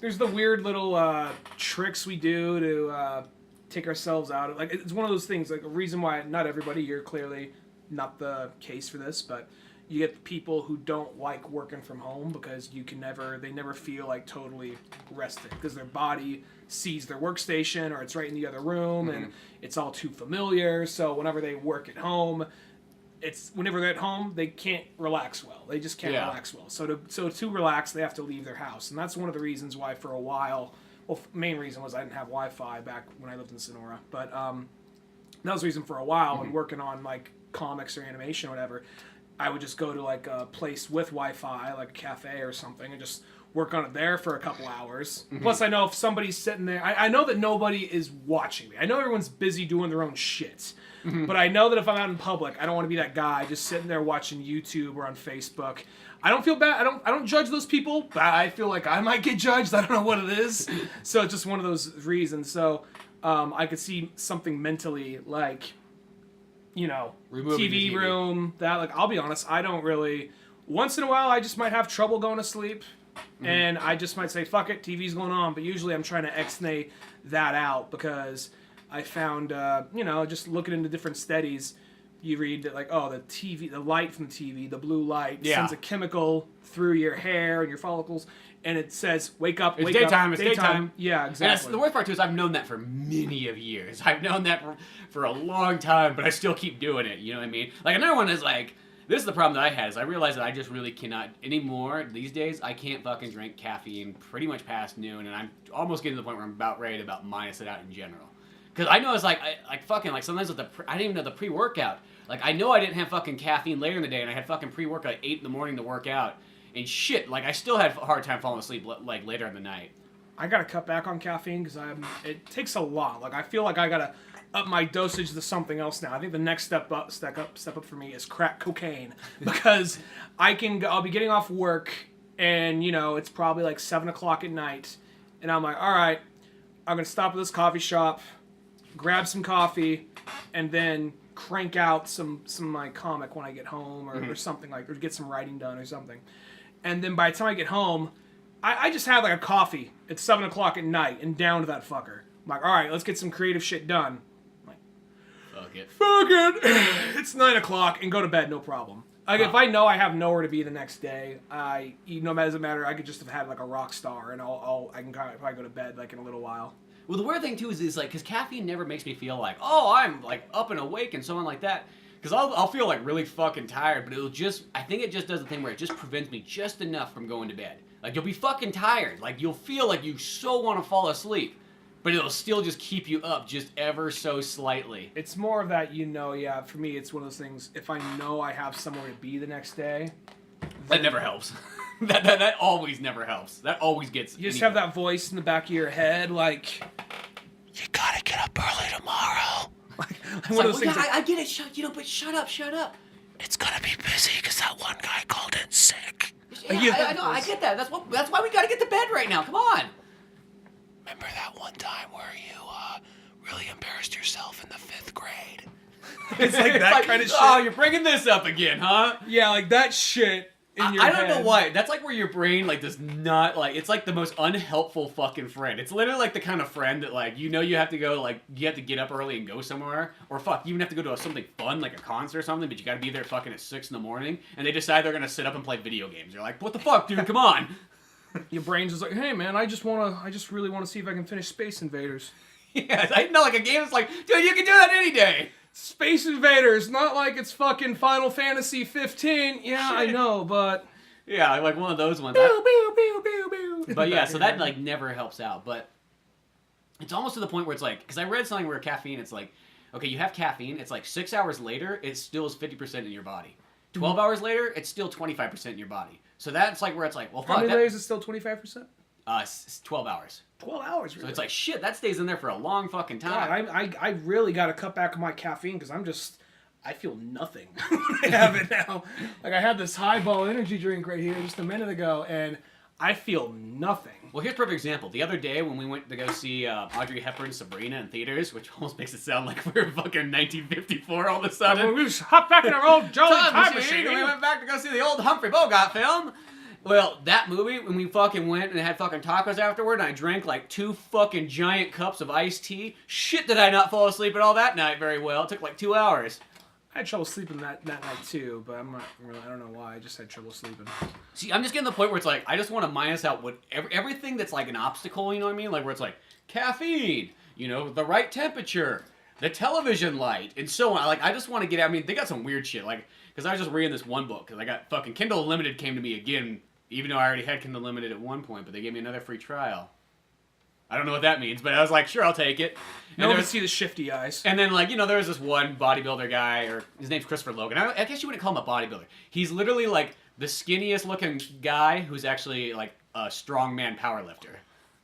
there's the weird little tricks we do to take ourselves out of. Like, it's one of those things. Like, a reason why not everybody, you're clearly not the case for this, but you get people who don't like working from home because they never feel like totally rested because their body sees their workstation or it's right in the other room and it's all too familiar. So whenever they work at home, whenever they're at home, they can't relax well. They just can't relax well. So to relax, they have to leave their house. And that's one of the reasons why for a while, main reason was I didn't have Wi-Fi back when I lived in Sonora. But that was the reason for a while when working on like comics or animation or whatever, I would just go to like a place with Wi-Fi, like a cafe or something, and just work on it there for a couple hours. Mm-hmm. Plus, I know if somebody's sitting there, I know that nobody is watching me. I know everyone's busy doing their own shit. Mm-hmm. But I know that if I'm out in public, I don't want to be that guy just sitting there watching YouTube or on Facebook. I don't feel bad. I don't judge those people, but I feel like I might get judged. I don't know what it is. So it's just one of those reasons. So I could see something mentally like, you know, TV room, that, like, I'll be honest, I don't really, once in a while, I just might have trouble going to sleep. And I just might say, fuck it, TV's going on. But usually I'm trying to ex-nay that out because I found, just looking into different studies, you read that, like, oh, the light from the TV, the blue light, sends a chemical through your hair and your follicles, and it says, wake up, it's wake daytime, up. It's daytime. Yeah, exactly. And the worst part, too, is I've known that for many of years. I've known that for a long time, but I still keep doing it, you know what I mean? Like, another one is, like, this is the problem that I had, is I realized that I just really cannot, anymore, these days, I can't fucking drink caffeine pretty much past noon, and I'm almost getting to the point where I'm about ready to about minus it out in general. Because I know it's like, sometimes with I didn't even know the pre-workout. Like, I know I didn't have fucking caffeine later in the day, and I had fucking pre-workout at 8 in the morning to work out. And shit, like, I still had a hard time falling asleep, like, later in the night. I gotta cut back on caffeine because it takes a lot. Like, I feel like I gotta up my dosage to something else now. I think the next step up for me is crack cocaine. Because I'll be getting off work, and, it's probably like 7 o'clock at night. And I'm like, all right, I'm gonna stop at this coffee shop, grab some coffee, and then crank out some my comic when I get home or something like, or get some writing done or something. And then by the time I get home, I just have like a coffee at 7 o'clock at night and down to that fucker. I'm like, all right, let's get some creative shit done. I'm like, fuck it. It's 9 o'clock and go to bed, no problem. Like, if I know I have nowhere to be the next day, doesn't matter. I could just have had like a rock star, and I can probably go to bed like in a little while. Well, the weird thing, too, is like, because caffeine never makes me feel like, oh, I'm, like, up and awake and so on like that. Because I'll feel, like, really fucking tired, but I think it just does the thing where it just prevents me just enough from going to bed. Like, you'll be fucking tired. Like, you'll feel like you so want to fall asleep, but it'll still just keep you up just ever so slightly. It's more of that, for me, it's one of those things, if I know I have somewhere to be the next day. That never helps. That always never helps. That always gets... You just have that voice in the back of your head, like, you gotta get up early tomorrow. One of those things. I get it, but shut up. It's gonna be busy because that one guy called in sick. Yeah, I know, I get that. That's why we gotta get to bed right now. Come on. Remember that one time where you really embarrassed yourself in the 5th grade? It's like that kind of shit. Oh, you're bringing this up again, huh? Yeah, like that shit. I don't know why. That's like where your brain like does not like. It's like the most unhelpful fucking friend. It's literally like the kind of friend that like you have to go like you have to get up early and go somewhere, or fuck you even have to go to something fun like a concert or something, but you got to be there fucking at 6 in the morning, and they decide they're gonna sit up and play video games. You're like, what the fuck, dude? Come on. Your brain's just like, hey man, I just really wanna see if I can finish Space Invaders. Yeah, I know, like a game that's like, dude, you can do that any day. Space Invaders, not like it's fucking Final Fantasy 15. Yeah, shit. I know, but... Yeah, like one of those ones. But yeah, so that like never helps out. But it's almost to the point where it's like, because I read something where caffeine, it's like, okay, you have caffeine, it's like 6 hours later, it still is 50% in your body. 12 hours later, it's still 25% in your body. So that's like where it's like, well, fuck. How many days is still 25%? 12 hours. 12 hours, really? So it's like, shit, that stays in there for a long fucking time. God, I really got to cut back on my caffeine because I feel nothing when I have it now. Like, I had this highball energy drink right here just a minute ago, and I feel nothing. Well, here's a perfect example. The other day when we went to go see Audrey Hepburn's Sabrina in theaters, which almost makes it sound like we're fucking 1954 all of a sudden. We just hopped back in our old jolly time machine. And we went back to go see the old Humphrey Bogart film. Well, that movie, when we fucking went and had fucking tacos afterward, and I drank like 2 fucking giant cups of iced tea, shit did I not fall asleep at all that night very well. It took like 2 hours. I had trouble sleeping that night too, but I don't know why. I just had trouble sleeping. See, I'm just getting to the point where it's like, I just want to minus out everything that's like an obstacle, you know what I mean? Like where it's like, caffeine, the right temperature, the television light, and so on. Like, I just want to get out. I mean, they got some weird shit, like, because I was just reading this one book, because I got fucking Kindle Unlimited came to me again, even though I already had Kindle Unlimited at one point, but they gave me another free trial. I don't know what that means, but I was like, sure, I'll take it. No one can see the shifty eyes. And then, like, there was this one bodybuilder guy, or his name's Christopher Logan. I guess you wouldn't call him a bodybuilder. He's literally, like, the skinniest looking guy who's actually, like, a strongman powerlifter.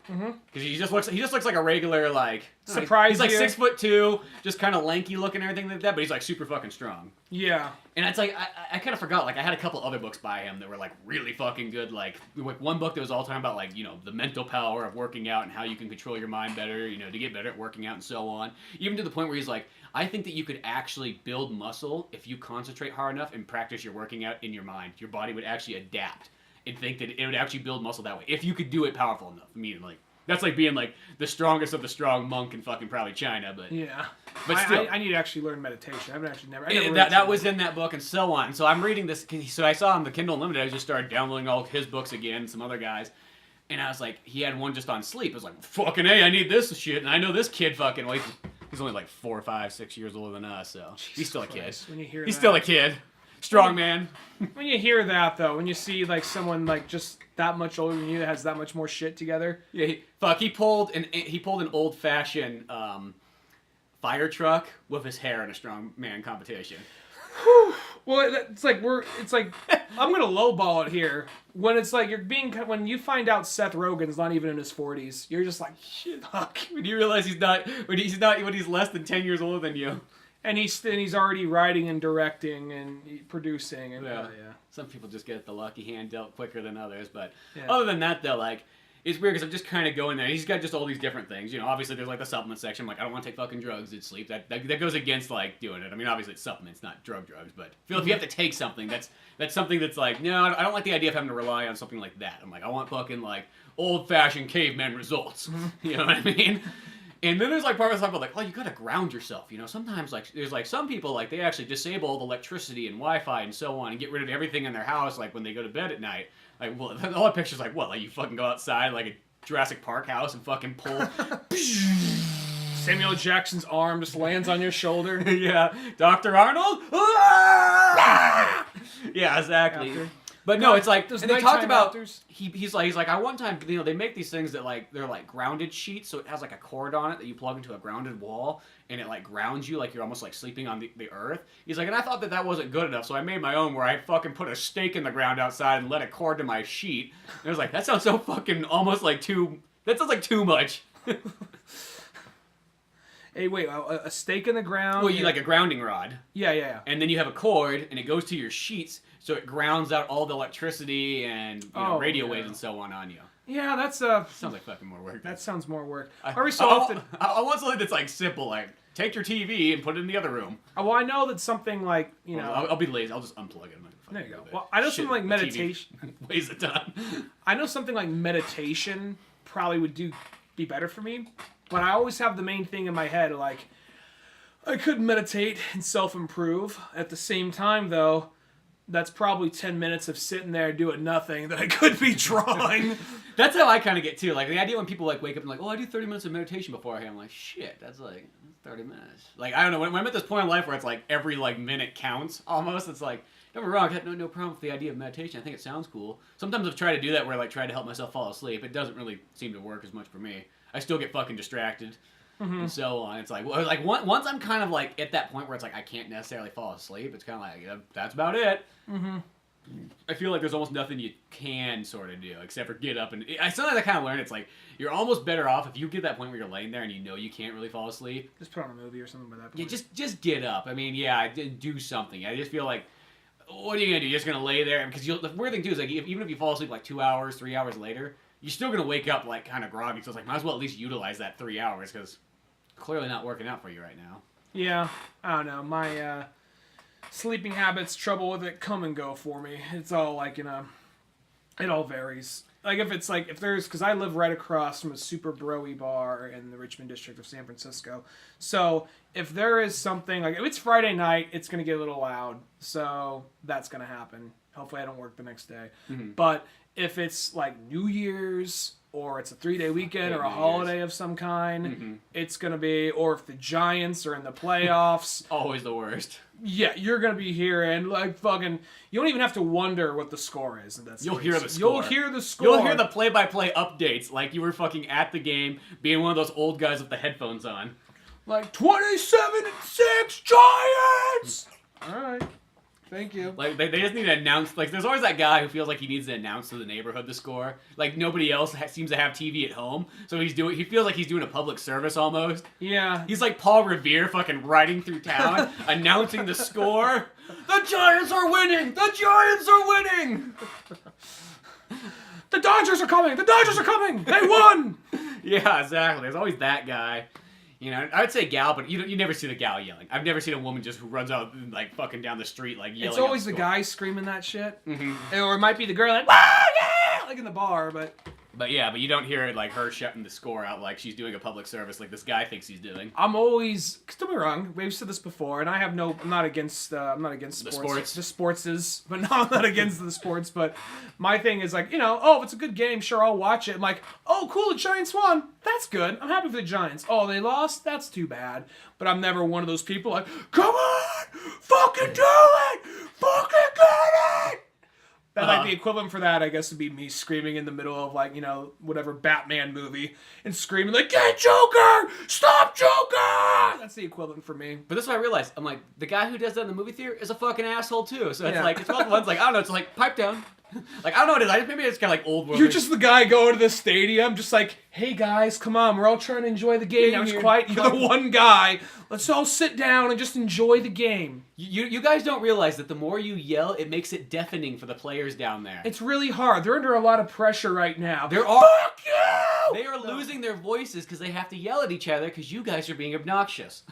Because he just looks like a regular, like... Surprise! He's like 6'2", just kind of lanky looking and everything like that, but he's like super fucking strong. Yeah. And it's like, I kind of forgot, like I had a couple other books by him that were like really fucking good, like one book that was all talking about like, the mental power of working out and how you can control your mind better, to get better at working out and so on. Even to the point where he's like, I think that you could actually build muscle if you concentrate hard enough and practice your working out in your mind. Your body would actually adapt. and think that it would actually build muscle that way if you could do it powerful enough. I mean, like that's like being like the strongest of the strong monk in fucking probably China, but yeah. But still, I need to actually learn meditation. I haven't actually never. that was in that book and so on. So I'm reading this. So I saw on the Kindle Unlimited. I just started downloading all his books again, some other guys. And I was like, he had one just on sleep. I was like, fucking A, I need this shit. And I know this kid fucking, well, he's only like 4, 5, 6 years older than us, so he's still a kid. When you hear he's that. still a kid. Strong man. When you hear that, though, when you see like someone like just that much older than you that has that much more shit together. Yeah, he pulled an old-fashioned fire truck with his hair in a strong man competition. Well, it's like I'm gonna lowball it here. When it's like when you find out Seth Rogen's not even in his 40s, you're just like, shit. Fuck. When you realize he's less than 10 years older than you, and he's already writing and directing and producing and yeah. yeah. Some people just get the lucky hand dealt quicker than others, but Yeah. other than that, though, like. It's weird because I'm just kind of going there. He's got just all these different things. You know, obviously there's like the supplement section. I'm like, I don't want to take fucking drugs to sleep. That goes against like doing it. I mean, obviously it's supplements, not drugs. But I feel if you have to take something, that's something that's like, no, I don't like the idea of having to rely on something like that. I'm like, I want fucking like old-fashioned caveman results. You know what I mean? And then there's like part of the stuff like, oh, you gotta ground yourself. You know, sometimes like there's like some people like they actually disable all the electricity and Wi-Fi and so on and get rid of everything in their house like when they go to bed at night. Like, well, all the pictures like what? Like you fucking go outside like a Jurassic Park house and fucking pull. Samuel Jackson's arm just lands on your shoulder. Yeah, Dr. Arnold. Yeah, exactly. After. But no, it's like Those and they talked nighttime about. actors. He's like I one time they make these things that like they're like grounded sheets, so it has like a cord on it that you plug into a grounded wall, and it like grounds you like you're almost like sleeping on the earth. He's like, and I thought that wasn't good enough, so I made my own where I fucking put a stake in the ground outside and let it cord to my sheet. And I was like, that sounds so fucking almost like too. That sounds like too much. Hey, wait, a stake in the ground? Well, you like a grounding rod. Yeah. And then you have a cord, and it goes to your sheets, so it grounds out all the electricity and radio waves and so on you. Yeah, that's Sounds like fucking more work. that sounds more work. I want something that's like simple, like take your TV and put it in the other room. Well, I know that something like I'll be lazy. I'll just unplug it. There you go. Well, I know something like meditation weighs a ton. I know something like meditation probably would be better for me, but I always have the main thing in my head like I could meditate and self-improve. At the same time, though, that's probably 10 minutes of sitting there doing nothing that I could be drawing. That's how I kind of get too. Like the idea when people like wake up and like, oh, I do 30 minutes of meditation beforehand. I'm like, shit, that's like 30 minutes. Like I don't know. When I'm at this point in life where it's like every like minute counts almost, it's like. Don't get me wrong, I have no problem with the idea of meditation. I think it sounds cool. Sometimes I've tried to do that where I like try to help myself fall asleep. It doesn't really seem to work as much for me. I still get fucking distracted and so on. It's like once I'm kind of like at that point where it's like I can't necessarily fall asleep. It's kind of like that's about it. Mm-hmm. I feel like there's almost nothing you can sort of do except for get up and sometimes I kind of learned it's like you're almost better off if you get that point where you're laying there and you know you can't really fall asleep. Just put on a movie or something by that point. Yeah, just get up. I mean, yeah, do something. I just feel like. What are you going to do? You're just going to lay there? Because the weird thing, too, is like even if you fall asleep like 2 hours, 3 hours later, you're still going to wake up like kind of groggy. So it's like, might as well at least utilize that 3 hours because clearly not working out for you right now. Yeah, I don't know. My sleeping habits, trouble with it, come and go for me. It's all like, it all varies. Like because I live right across from a super bro-y bar in the Richmond district of San Francisco. So if there is something, like if it's Friday night, it's going to get a little loud. So that's going to happen. Hopefully I don't work the next day. Mm-hmm. But if it's like New Year's or it's a 3-day weekend or a holiday of some kind, it's going to be, or if the Giants are in the playoffs. Always the worst. Yeah, you're going to be hearing, like, fucking... You don't even have to wonder what the score is. You'll hear the score. You'll hear the score. You'll hear the play-by-play updates like you were fucking at the game, being one of those old guys with the headphones on. Like, 27-6 Giants! All right. Thank you. Like, they just need to announce... Like, there's always that guy who feels like he needs to announce to the neighborhood the score. Like, nobody else seems to have TV at home. So he feels like he's doing a public service almost. Yeah. He's like Paul Revere fucking riding through town, announcing the score. The Giants are winning! The Giants are winning! The Dodgers are coming! The Dodgers are coming! They won! Yeah, exactly. There's always that guy. You know, I'd say gal, but you never see the gal yelling. I've never seen a woman just who runs out like fucking down the street like yelling. It's always the guy screaming that shit, Mm-hmm. or it might be the girl like, "Wow, yeah!" like in the bar. But you don't hear it like her shouting the score out like she's doing a public service like this guy thinks he's doing. I'm always, don't be wrong, we've said this before, and I'm not against sports. The sports is, but no, I'm not against the sports. But my thing is like, if it's a good game, sure, I'll watch it. I'm like, oh, cool, the Giants won. That's good. I'm happy for the Giants. Oh, they lost. That's too bad. But I'm never one of those people like, come on, fucking do it, fucking get it. That like the equivalent for that, I guess, would be me screaming in the middle of like, whatever Batman movie and screaming like, "Get Joker! Stop Joker!" That's the equivalent for me. But this is what I realized. I'm like, the guy who does that in the movie theater is a fucking asshole too. So it's like, it's one of the ones like, I don't know, it's like, pipe down. Like, I don't know what it is. Maybe it's kind of like old world. You're just the guy going to the stadium, just like, hey guys, come on, we're all trying to enjoy the game. You're the one guy. Let's all sit down and just enjoy the game. You guys don't realize that the more you yell, it makes it deafening for the players down there. It's really hard. They're under a lot of pressure right now. Fuck you! They are losing their voices because they have to yell at each other because you guys are being obnoxious.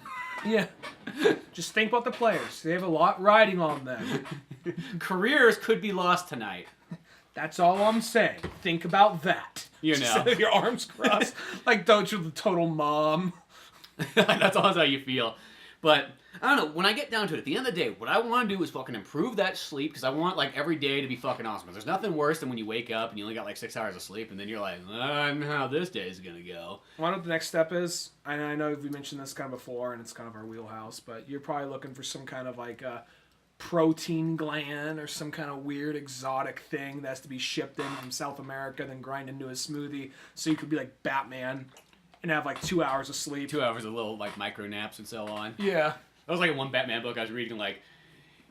Yeah. Just think about the players. They have a lot riding on them. Careers could be lost tonight. That's all I'm saying. Think about that. Just your arms crossed. Like, don't you, the total mom. That's always how you feel. But, I don't know, when I get down to it, at the end of the day, what I want to do is fucking improve that sleep, because I want, like, every day to be fucking awesome. There's nothing worse than when you wake up and you only got, like, 6 hours of sleep, and then you're like, I don't know how this day is going to go. I know what the next step is. I know we mentioned this kind of before, and it's kind of our wheelhouse, but you're probably looking for some kind of, like, protein gland or some kind of weird exotic thing that has to be shipped in from South America, then grind into a smoothie, so you could be like Batman and have like 2 hours of sleep. 2 hours of little like micro naps and so on. Yeah. That was like in one Batman book I was reading, like,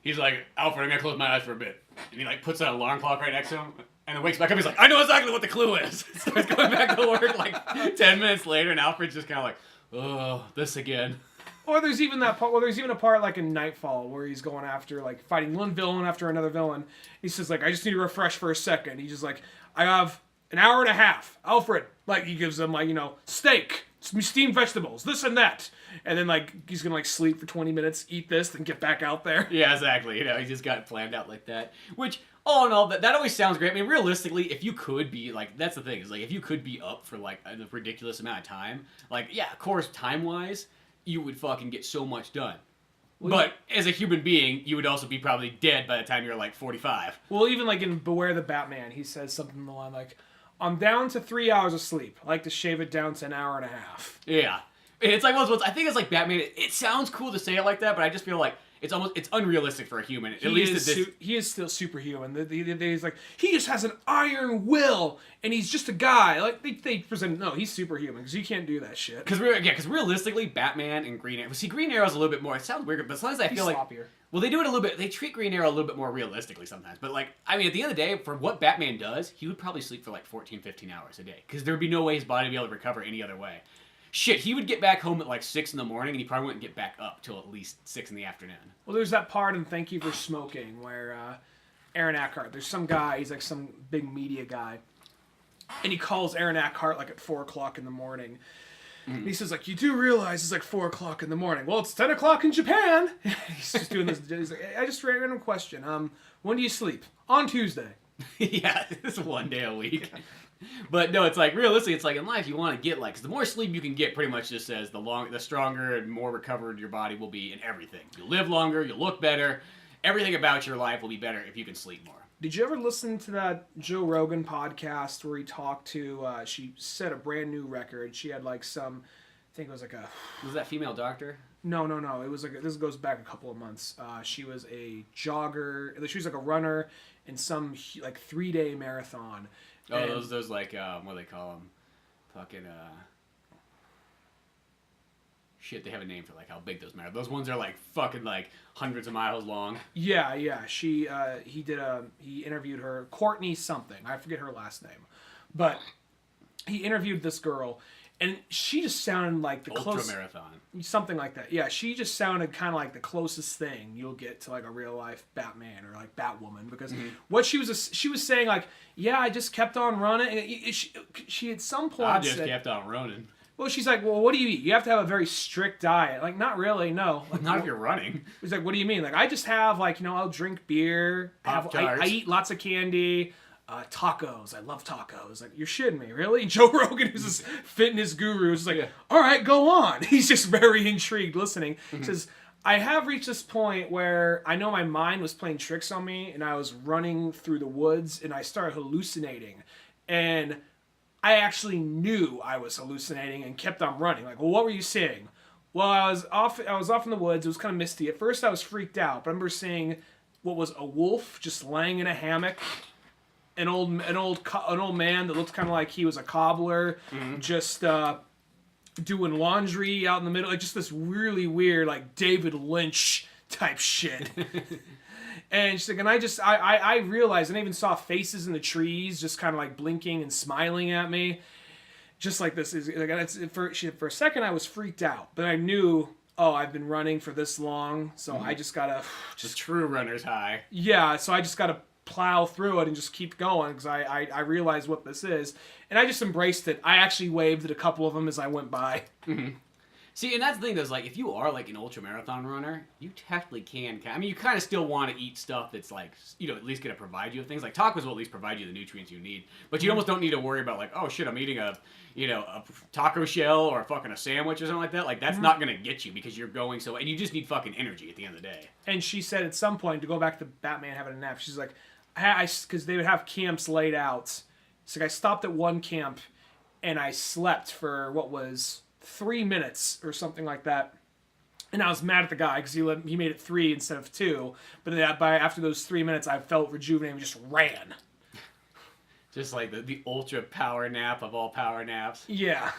he's like, Alfred, I'm gonna close my eyes for a bit. And he like puts an alarm clock right next to him and then wakes back up, he's like, I know exactly what the clue is. So he's going back to work like 10 minutes later and Alfred's just kinda like, oh, this again. Or there's even that part. Well, there's even a part like in Nightfall where he's going after like fighting one villain after another villain. He says like, I just need to refresh for a second. He's just like, I have an hour and a half, Alfred. Like he gives them like steak, some steamed vegetables, this and that, and then like he's gonna like sleep for 20 minutes, eat this, then get back out there. Yeah, exactly. He just got it planned out like that. Which all in all, that always sounds great. I mean, realistically, if you could be like, that's the thing is like if you could be up for like a ridiculous amount of time, like yeah, of course, time wise. You would fucking get so much done. But as a human being, you would also be probably dead by the time you're like 45. Well, even like in Beware the Batman, he says something in the line like, I'm down to 3 hours of sleep. I like to shave it down to an hour and a half. Yeah. It's like one of those ones, I think it's like Batman, it sounds cool to say it like that, but I just feel like it's unrealistic for a human. At least he is still superhuman. He's like, he just has an iron will, and he's just a guy. Like they present, no, he's superhuman because he can't do that shit. Because realistically, Batman and Green Arrow. See, Green Arrow's a little bit more. It sounds weird, but sometimes I feel like sloppier. Well, they do it a little bit. They treat Green Arrow a little bit more realistically sometimes. But like, I mean, at the end of the day, for what Batman does, he would probably sleep for like 14, 15 hours a day because there'd be no way his body would be able to recover any other way. Shit, he would get back home at like 6 in the morning, and he probably wouldn't get back up till at least 6 in the afternoon. Well, there's that part in Thank You for Smoking where Aaron Eckhart, there's some guy, he's like some big media guy, and he calls Aaron Eckhart like at 4 o'clock in the morning. Mm-hmm. And he says like, you do realize it's like 4 o'clock in the morning. Well, it's 10 o'clock in Japan. He's just doing this. He's like, I just ran a random question. When do you sleep? On Tuesday. Yeah, it's 1 day a week. But no, it's like realistically, it's like in life you want to get like, cause the more sleep you can get, pretty much just says the stronger and more recovered your body will be in everything. You'll live longer, you'll look better, everything about your life will be better if you can sleep more. Did you ever listen to that Joe Rogan podcast where he talked to? She set a brand new record. She had like some, I think it was like a. Was that female doctor? No. It was like this goes back a couple of months. She was a jogger. She was like a runner in some like 3-day marathon. Oh, those like, what do they call them? Fucking, shit, they have a name for like how big those matter. Those ones are like fucking like hundreds of miles long. Yeah. He interviewed her, Courtney something. I forget her last name. But he interviewed this girl, and she just sounded like the closest... Ultra-marathon. Something like that. Yeah, she just sounded kind of like the closest thing you'll get to like a real-life Batman or like Batwoman. Because what she was saying like, yeah, I just kept on running. And she at some point kept on running. Well, she's like, well, what do you eat? You have to have a very strict diet. Like, not really, no. Like, Not if you're running. He's like, what do you mean? Like, I just have, like, I'll drink beer. I eat lots of candy. Tacos. I love tacos. Like, you're shitting me, really? Joe Rogan, who's this fitness guru, is like, all right, go on. He's just very intrigued listening. He says, I have reached this point where I know my mind was playing tricks on me, and I was running through the woods, and I started hallucinating. And I actually knew I was hallucinating and kept on running. Like, well, what were you seeing? Well, I was off in the woods. It was kind of misty. At first, I was freaked out. But I remember seeing what was a wolf just laying in a hammock. An old man that looked kind of like he was a cobbler, just doing laundry out in the middle. Like, just this really weird, like, David Lynch type shit. And she's like, and I realized, and I even saw faces in the trees just kind of like blinking and smiling at me. Just like this. For a second, I was freaked out. But I knew, I've been running for this long, so I just gotta... Just true runner's high. Yeah, so I just gotta plow through it and just keep going, because I realized what this is. And I just embraced it. I actually waved at a couple of them as I went by. See, and that's the thing, though, is like, if you are, like, an ultra-marathon runner, you technically can... I mean, you kind of still want to eat stuff that's, like, at least going to provide you with things. Like, tacos will at least provide you the nutrients you need. But you almost don't need to worry about, like, oh, shit, I'm eating a taco shell or a sandwich or something like that. Like, that's not going to get you because you're going so... And you just need fucking energy at the end of the day. And she said at some point, to go back to Batman having a nap, she's like, because they would have camps laid out. So I stopped at one camp, and I slept for, 3 minutes or something like that. And I was mad at the guy because he made it 3 instead of 2. But then after those 3 minutes, I felt rejuvenated and just ran. Just like the ultra power nap of all power naps. Yeah.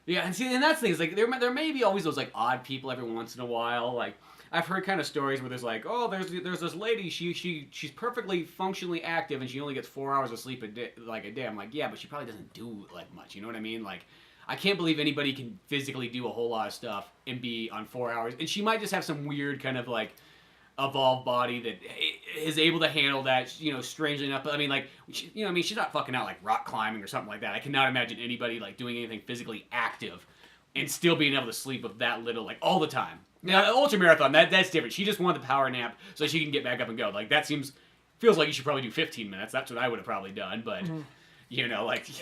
Yeah, and see, and that's the thing. Is like there may be always those like odd people every once in a while. Like I've heard kind of stories where there's like, oh, there's this lady. She's perfectly functionally active and she only gets 4 hours of sleep a day. I'm like, yeah, but she probably doesn't do like much. You know what I mean? Like. I can't believe anybody can physically do a whole lot of stuff and be on 4 hours. And she might just have some weird kind of like evolved body that is able to handle that, strangely enough. But I mean, like, she's not fucking out like rock climbing or something like that. I cannot imagine anybody like doing anything physically active and still being able to sleep with that little, like, all the time. Now, the ultra marathon, that's different. She just wanted the power nap so she can get back up and go. Like, that feels like you should probably do 15 minutes. That's what I would have probably done, but... Mm-hmm.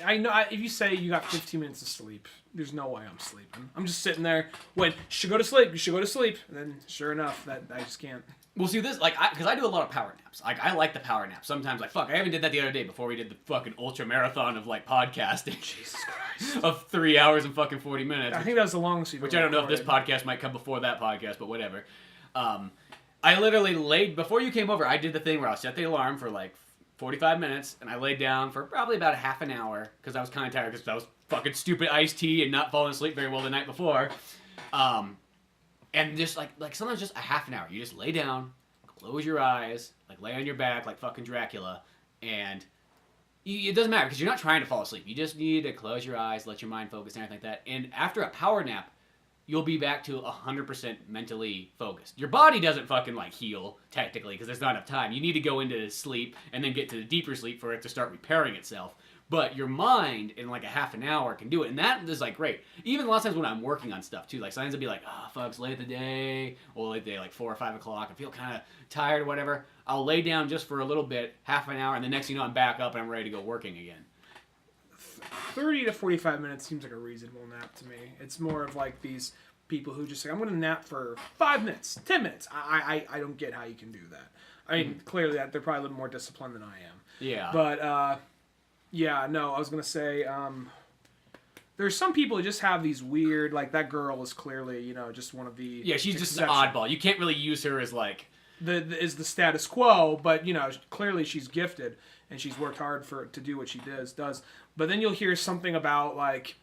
I know, if you say you got 15 minutes of sleep, there's no way I'm sleeping. I'm just sitting there, you should go to sleep, and then, sure enough, that I just can't. Well, see, this, like, because I do a lot of power naps. Like, I like the power nap. Sometimes, like, I even did that the other day before we did the fucking ultra marathon of, like, podcasting. Jesus Christ. Of 3 hours and fucking 40 minutes. I think that was the longest you've Which I don't know if this podcast might come before that podcast, but whatever. I literally before you came over, I did the thing where I'll set the alarm for, like, 45 minutes, and I laid down for probably about a half an hour, because I was kind of tired, because I was fucking stupid iced tea and not falling asleep very well the night before. And just, like sometimes just a half an hour. You just lay down, close your eyes, like, lay on your back like fucking Dracula, and it doesn't matter, because you're not trying to fall asleep. You just need to close your eyes, let your mind focus, and everything like that. And after a power nap, you'll be back to 100% mentally focused. Your body doesn't fucking, like, heal, technically, because there's not enough time. You need to go into sleep and then get to the deeper sleep for it to start repairing itself. But your mind, in, like, a half an hour, can do it. And that is, like, great. Even a lot of times when I'm working on stuff, too. Like, sometimes I'll be like, fuck, it's late in the day. Or late day, like, 4 or 5 o'clock. I feel kind of tired or whatever. I'll lay down just for a little bit, half an hour, and the next thing you know, I'm back up and I'm ready to go working again. 30 to 45 minutes seems like a reasonable nap to me. It's more of like these people who just say, I'm going to nap for 5 minutes, 10 minutes. I don't get how you can do that. I mean, clearly they're probably a little more disciplined than I am. Yeah. But, I was going to say, there's some people who just have these weird, like, that girl is clearly, just one of the... Yeah, she's just an oddball. You can't really use her as, like... is the status quo, but, clearly she's gifted, and she's worked hard to do what she does. But then you'll hear something about, like,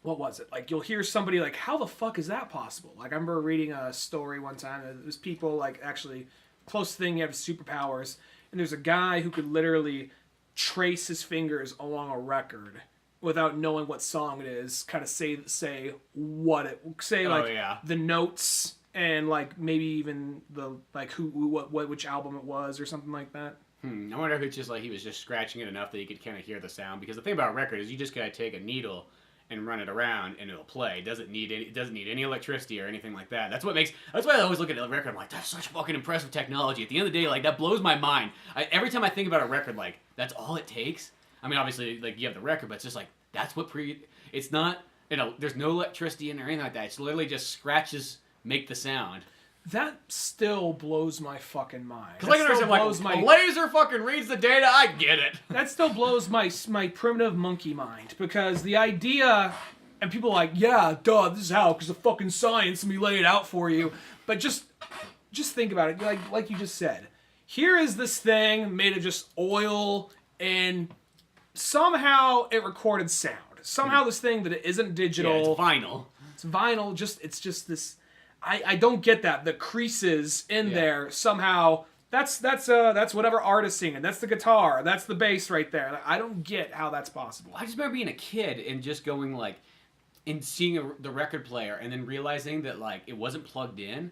what was it? Like, you'll hear somebody like, how the fuck is that possible? Like, I remember reading a story one time, and there's people, like, actually, close thing, you have superpowers, and there's a guy who could literally trace his fingers along a record without knowing what song it is, kind of say the notes, and, like, maybe even the, like, which album it was, or something like that. I wonder if it's just like he was just scratching it enough that he could kind of hear the sound. Because the thing about a record is you just gotta take a needle and run it around and it'll play. It doesn't need any electricity or anything like that. That's why I always look at a record. I'm like, that's such fucking impressive technology. At the end of the day, like that blows my mind. Every time I think about a record, like that's all it takes. I mean, obviously, like you have the record, but it's just like that's what It's not there's no electricity in there or anything like that. It's literally just scratches make the sound. That still blows my fucking mind. Because a laser fucking reads the data, I get it. That still blows my primitive monkey mind. Because the idea, and people are like, yeah, duh, this is how, because of fucking science, and we lay it out for you. But just think about it, like you just said. Here is this thing made of just oil, and somehow it recorded sound. Somehow this thing that it isn't digital. Yeah, it's vinyl. It's vinyl, it's just this... I don't get that. The creases in there somehow. That's whatever artist singing. That's the guitar. That's the bass right there. Like, I don't get how that's possible. I just remember being a kid and just going like, and seeing the record player and then realizing that like it wasn't plugged in,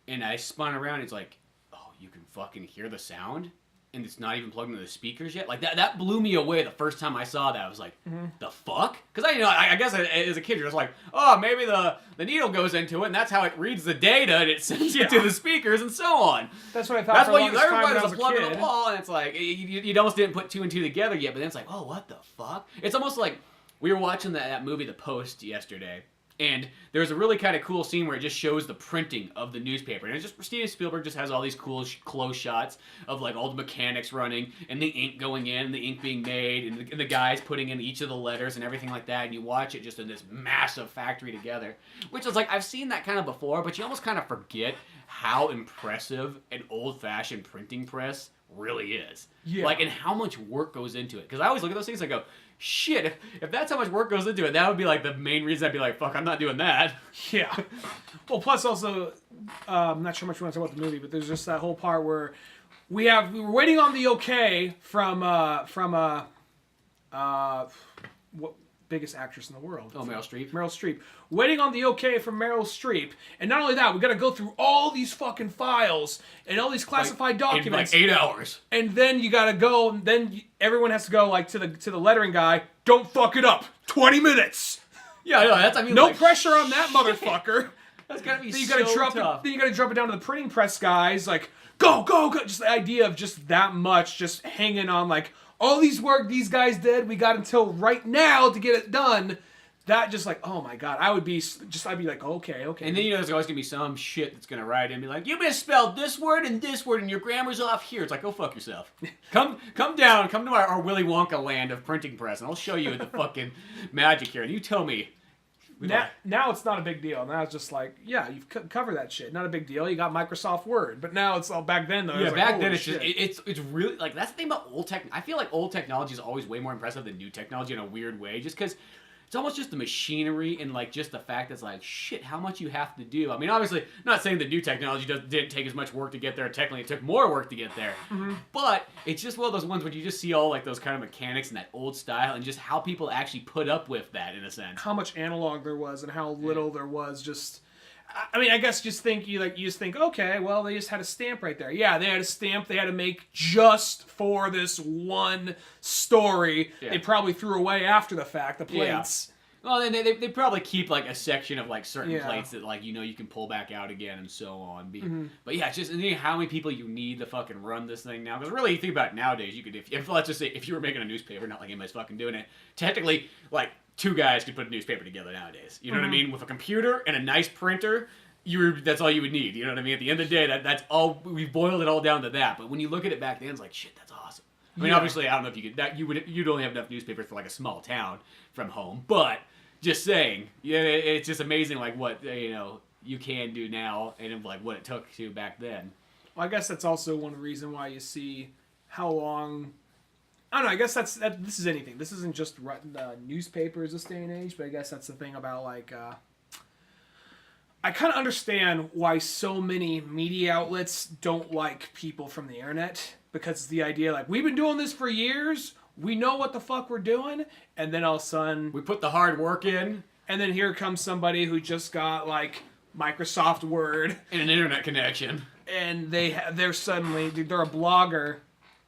and I spun around. It's like, oh, you can fucking hear the sound, and it's not even plugged into the speakers yet. Like that blew me away the first time I saw that. I was like, the fuck? Because I guess as a kid you're just like, oh, maybe the needle goes into it and that's how it reads the data and it sends it to the speakers and so on. That's what I thought. That's for why everybody was a plug in the wall, and it's like you almost didn't put two and two together yet. But then it's like, oh, what the fuck? It's almost like we were watching that movie The Post yesterday. And there's a really kind of cool scene where it just shows the printing of the newspaper. And it's just Steven Spielberg just has all these cool close shots of like all the mechanics running and the ink going in, the ink being made, and the guys putting in each of the letters and everything like that. And you watch it just in this massive factory together. Which is like, I've seen that kind of before, but you almost kind of forget how impressive an old-fashioned printing press really is. Yeah. Like, and how much work goes into it. Because I always look at those things and I go, shit, if that's how much work goes into it, that would be like the main reason I'd be like, fuck, I'm not doing that. Yeah. Well, plus also, I'm not sure much you want to talk about the movie, but there's just that whole part where we were waiting on the okay from what biggest actress in the world? Oh, Meryl Streep. Meryl Streep. Waiting on the okay from Meryl Streep. And not only that, we got to go through all these fucking files and all these classified documents. In like 8 hours. And then you got to go, and then everyone has to go like to the lettering guy, don't fuck it up. 20 minutes. Yeah, I know. That's, I mean, no like, pressure on that motherfucker. That's got to be then you so tough. Then you got to drop it down to the printing press guys, like, go, go, go. Just the idea of just that much just hanging on, like, all these work these guys did, we got until right now to get it done. That just like, oh my god, I'd be like, okay. And then there's always gonna be some shit that's gonna write in and be like, you misspelled this word and your grammar's off here. It's like, go fuck yourself. Come down, come to our Willy Wonka land of printing press, and I'll show you the fucking magic here. And you tell me. Now it's not a big deal. Now it's just like, yeah, you've covered that shit. Not a big deal. You got Microsoft Word. But now it's all back then though. Yeah, back then it's really like that's the thing about old tech. I feel like old technology is always way more impressive than new technology in a weird way, just because it's almost just the machinery and like just the fact that's like shit, how much you have to do. I mean, obviously, I'm not saying the new technology didn't take as much work to get there. Technically, it took more work to get there. Mm-hmm. But it's just one of those ones where you just see all like those kind of mechanics and that old style and just how people actually put up with that in a sense. How much analog there was and how little there was just. I mean, I guess you just think, okay, well, they just had a stamp right there. Yeah, they had a stamp they had to make just for this one story. Yeah. They probably threw away after the fact, the plates. Yeah. Well, they probably keep like a section of like certain plates that like, you can pull back out again and so on. But yeah, it's just how many people you need to fucking run this thing now. Because really, you think about it nowadays, you could, if let's just say, if you were making a newspaper, not like anybody's fucking doing it, technically, like, 2 guys could put a newspaper together nowadays. You know what I mean? With a computer and a nice printer, that's all you would need. You know what I mean? At the end of the day, that's all. We've boiled it all down to that. But when you look at it back then, it's like, shit, that's awesome. I mean, obviously, I don't know if you could. You'd only have enough newspapers for like a small town from home. But just saying, it's just amazing, like what you can do now, and like what it took to back then. Well, I guess that's also one reason why you see how long. I don't know, I guess this is anything. This isn't just newspapers this day and age, but I guess that's the thing about, like, I kind of understand why so many media outlets don't like people from the internet, because it's the idea, like, we've been doing this for years, we know what the fuck we're doing, and then all of a sudden... we put the hard work in. And then here comes somebody who just got, like, Microsoft Word. And an internet connection. And they're a blogger,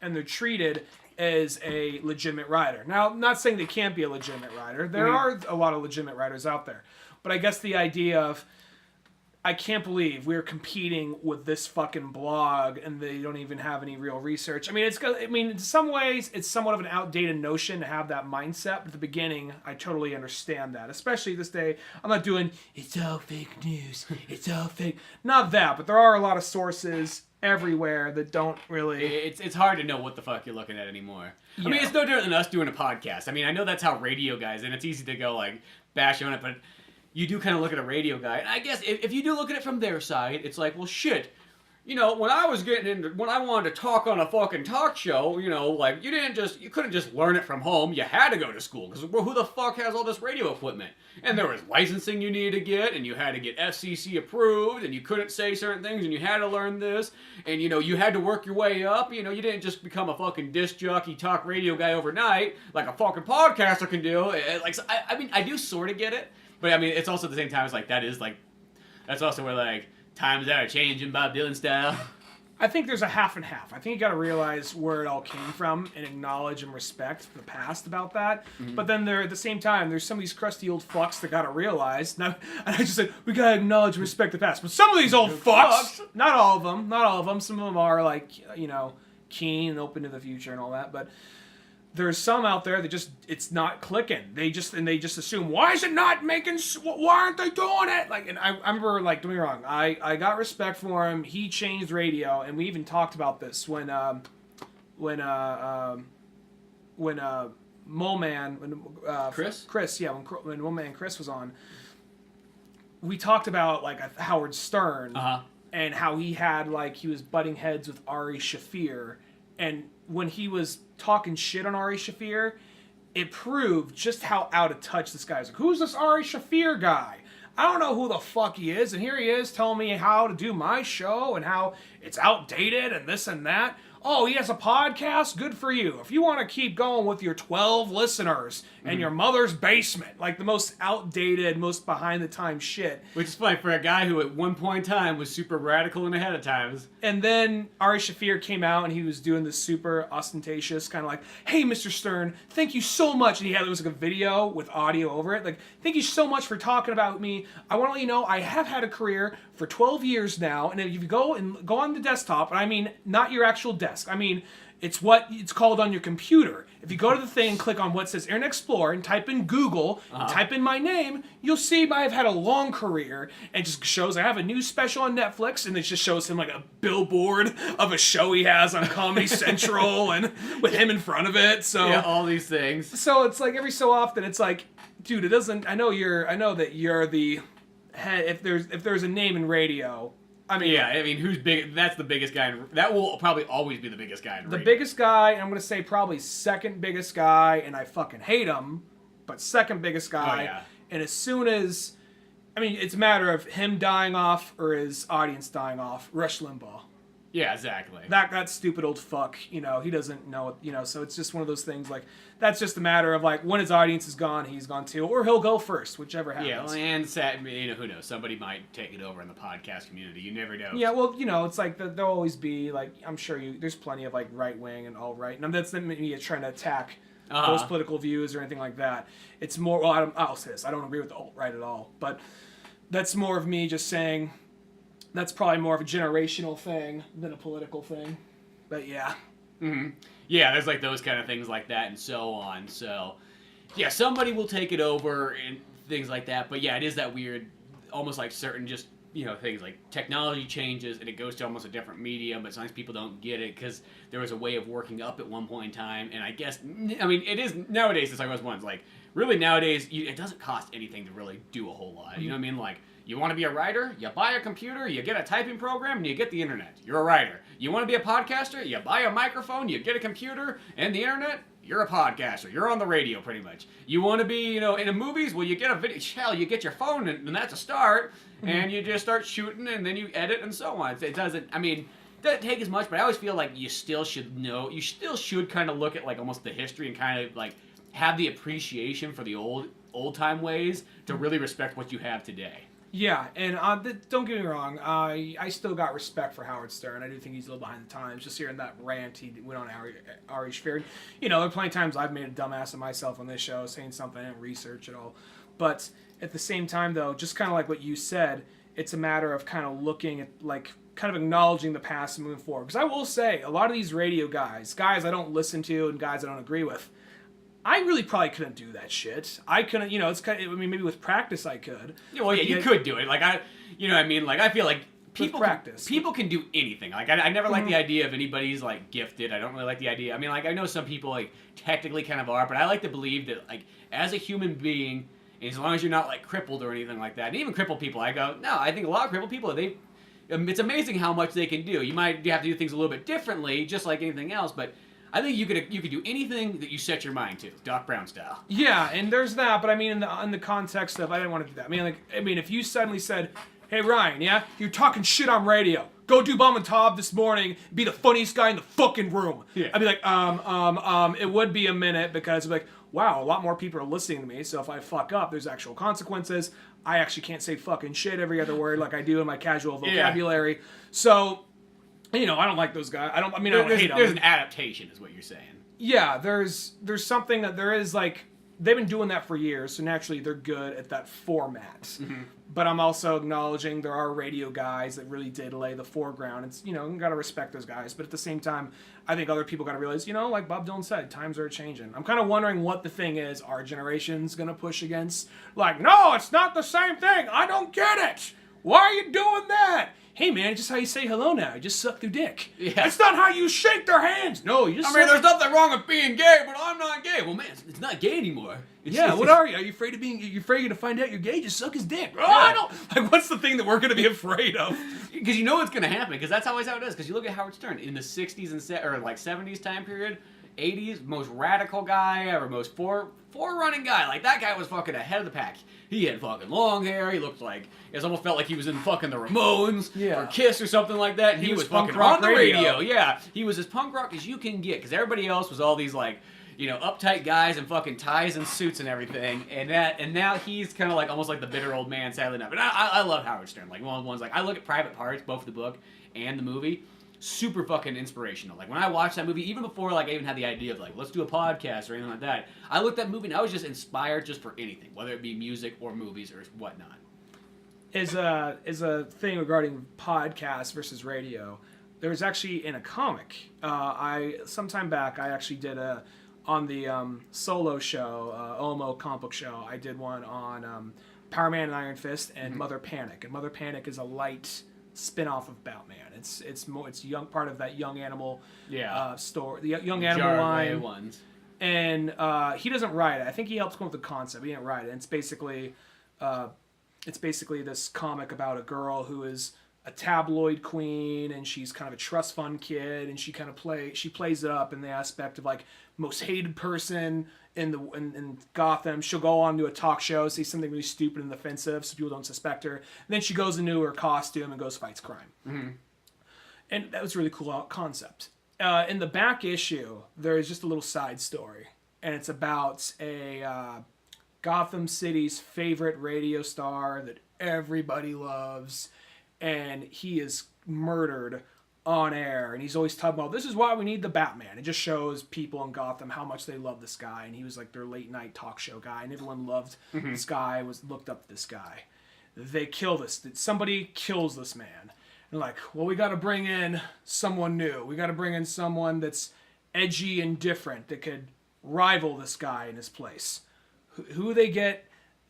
and they're treated... as a legitimate writer. Now, I'm not saying they can't be a legitimate writer. There are a lot of legitimate writers out there. But I guess the idea of, I can't believe we're competing with this fucking blog and they don't even have any real research. I mean, in some ways, it's somewhat of an outdated notion to have that mindset. But at the beginning, I totally understand that. Especially this day, I'm not doing, it's all fake news. It's all fake. Not that, but there are a lot of sources everywhere that don't really... It's hard to know what the fuck you're looking at anymore. Yeah. I mean, it's no different than us doing a podcast. I mean, I know that's how radio guys, and it's easy to go, like, bash on it, but... You do kind of look at a radio guy, and I guess if you do look at it from their side, it's like, well, shit. You know, when I wanted to talk on a fucking talk show, you know, like, you couldn't just learn it from home. You had to go to school, because who the fuck has all this radio equipment? And there was licensing you needed to get, and you had to get FCC approved, and you couldn't say certain things, and you had to learn this, and, you know, you had to work your way up. You know, you didn't just become a fucking disc jockey talk radio guy overnight, like a fucking podcaster can do. Like, so I mean, I do sort of get it. But, I mean, it's also at the same time, it's like, that's also where, like, times are changing Bob Dylan style. I think there's a half and half. I think you gotta realize where it all came from and acknowledge and respect the past about that. Mm-hmm. But then at the same time, there's some of these crusty old fucks that gotta realize, and I just said, we gotta acknowledge and respect the past. But some of these old fucks, not all of them, some of them are, like, you know, keen and open to the future and all that, but... There's some out there that just, it's not clicking. They just assume, why is it not making, why aren't they doing it? Like, and I remember, like, don't get me wrong, I got respect for him. He changed radio, and we even talked about this when Mole Man, Chris, yeah, when Mole Man Chris was on, we talked about, like, Howard Stern, and how he had, like, he was butting heads with Ari Shaffir, and when he was talking shit on Ari Shaffir, it proved just how out of touch this guy is. Like, who's this Ari Shaffir guy? I don't know who the fuck he is, and here he is telling me how to do my show and how it's outdated and this and that. Oh, he has a podcast? Good for you. If you want to keep going with your 12 listeners and your mother's basement, like the most outdated, most behind-the-times shit. Which is funny for a guy who at one point in time was super radical and ahead of times. And then Ari Shaffir came out and he was doing this super ostentatious kind of like, hey, Mr. Stern, thank you so much. And it was like a video with audio over it. Like, thank you so much for talking about me. I want to let you know I have had a career for 12 years now. And if you go on the desktop, and I mean not your actual desk, I mean, it's what it's called on your computer. If you go to the thing and click on what says Internet Explorer and type in Google, and type in my name, you'll see I've had a long career. And it just shows I have a new special on Netflix, and it just shows him like a billboard of a show he has on Comedy Central and with him in front of it. So yeah, all these things. So it's like every so often it's like, dude, it doesn't. I know that you're the head. If there's a name in radio. I mean, yeah, I mean, who's big? That's the biggest guy. That will probably always be the biggest guy in radio. The biggest guy, and I'm going to say probably second biggest guy, and I fucking hate him, but second biggest guy. Oh, yeah. And as soon as, I mean, it's a matter of him dying off or his audience dying off. Rush Limbaugh. Yeah, exactly. That stupid old fuck, you know, he doesn't know, you know, so it's just one of those things, like, that's just a matter of, like, when his audience is gone, he's gone too, or he'll go first, whichever happens. Yeah, and, you know, who knows, somebody might take it over in the podcast community, you never know. Yeah, well, you know, it's like, there'll always be, like, I'm sure there's plenty of, like, right-wing and alt-right, and that's not me trying to attack those political views or anything like that. It's more, well, I'll say this, I don't agree with the alt-right at all, but that's more of me just saying, that's probably more of a generational thing than a political thing. But yeah. Mm-hmm. Yeah, there's like those kind of things like that and so on. So, yeah, somebody will take it over and things like that. But yeah, it is that weird, almost like certain just, you know, things like technology changes and it goes to almost a different medium, but sometimes people don't get it because there was a way of working up at one point in time. And I guess, I mean, it is, nowadays, it's like those ones, like, really nowadays, it doesn't cost anything to really do a whole lot. You know what I mean? Like, you want to be a writer? You buy a computer, you get a typing program, and you get the internet. You're a writer. You want to be a podcaster? You buy a microphone, you get a computer, and the internet? You're a podcaster. You're on the radio, pretty much. You want to be, you know, in the movies? Well, you get a video. Hell, you get your phone, and that's a start. And you just start shooting, and then you edit, and so on. It doesn't, I mean, it doesn't take as much, but I always feel like you still should know, you still should kind of look at, like, almost the history and kind of, like, have the appreciation for the old-time ways to really respect what you have today. Yeah, and don't get me wrong, I still got respect for Howard Stern. I do think he's a little behind the times. Just hearing that rant he went on Ari Shaffir. You know, there are plenty of times I've made a dumbass of myself on this show, saying something I didn't research at all. But at the same time, though, just kind of like what you said, it's a matter of kind of looking at, like, kind of acknowledging the past and moving forward. Because I will say, a lot of these radio guys I don't listen to and guys I don't agree with, I really probably couldn't do that shit. I couldn't, you know, it's kind of, I mean, maybe with practice I could. Yeah, well, yeah, you could do it. Like, you know what I mean? Like, I feel like people can do anything. Like, I never like the idea of anybody's, like, gifted. I don't really like the idea. I mean, like, I know some people, like, technically kind of are, but I like to believe that, like, as a human being, as long as you're not, like, crippled or anything like that, and even crippled people, I go, no, I think a lot of crippled people, it's amazing how much they can do. You might have to do things a little bit differently, just like anything else, but I think you could do anything that you set your mind to, Doc Brown style. Yeah, and there's that, but I mean, in the context of, I didn't want to do that. I mean, if you suddenly said, hey, Ryan, yeah, you're talking shit on radio. Go do Bomb and Tob this morning, be the funniest guy in the fucking room. Yeah. I'd be like, it would be a minute, because it'd be like, wow, a lot more people are listening to me, so if I fuck up, there's actual consequences. I actually can't say fucking shit every other word like I do in my casual vocabulary. Yeah. So, you know, I don't like those guys. I don't hate them. There's an adaptation, is what you're saying. Yeah, there's something that there is, like, they've been doing that for years, so naturally they're good at that format. Mm-hmm. But I'm also acknowledging there are radio guys that really did lay the foreground. It's, you know, you gotta respect those guys. But at the same time, I think other people gotta realize, you know, like Bob Dylan said, times are changing. I'm kind of wondering what the thing is our generation's gonna push against. Like, no, it's not the same thing. I don't get it. Why are you doing that? Hey, man, it's just how you say hello now. You just suck their dick. Yeah. It's not how you shake their hands. No, you just there's nothing wrong with being gay, but I'm not gay. Well, man, it's not gay anymore. What are you? Are you afraid of being... You're afraid to find out you're gay? Just suck his dick. Oh, I don't... Like, what's the thing that we're going to be afraid of? Because you know what's going to happen, because that's always how it is. Because you look at Howard Stern in the 60s and or like 70s time period, 80s, most radical guy ever, most forerunning guy. Like, that guy was fucking ahead of the pack. He had fucking long hair. He looked like... It almost felt like he was in fucking the Ramones or Kiss or something like that. And he was fucking on the radio. Yeah. He was as punk rock as you can get. Because everybody else was all these, like, you know, uptight guys in fucking ties and suits and everything. And now he's kind of like almost like the bitter old man, sadly enough. And I love Howard Stern. Like, one of the ones, like, I look at Private Parts, both the book and the movie. Super fucking inspirational. Like, when I watched that movie, even before, like, I even had the idea of, like, let's do a podcast or anything like that, I looked at that movie and I was just inspired just for anything, whether it be music or movies or whatnot. Is a thing regarding podcast versus radio. There was actually in a comic. Sometime back, I actually did on the solo show, Omo comic book show. I did one on Power Man and Iron Fist and Mother Panic. And Mother Panic is a light spin-off of Batman. It's young part of that Young Animal story, the Young Animal line. Ones. And he doesn't write it. I think he helps come up with the concept. He didn't write it. And it's basically this comic about a girl who is a tabloid queen, and she's kind of a trust fund kid, and she plays it up in the aspect of, like, most hated person in Gotham. She'll go on to a talk show, say something really stupid and offensive so people don't suspect her. And then she goes into her costume and goes fights crime. Mm-hmm. And that was a really cool concept. In the back issue, there is just a little side story, and it's about a Gotham City's favorite radio star that everybody loves, and he is murdered on air, and he's always talking about, this is why we need the Batman. It just shows people in Gotham how much they love this guy, and he was like their late night talk show guy, and everyone loved this guy, looked up to this guy. They kill somebody kills this man. And like, well, we got to bring in someone new. We got to bring in someone that's edgy and different that could rival this guy in his place. Who they get?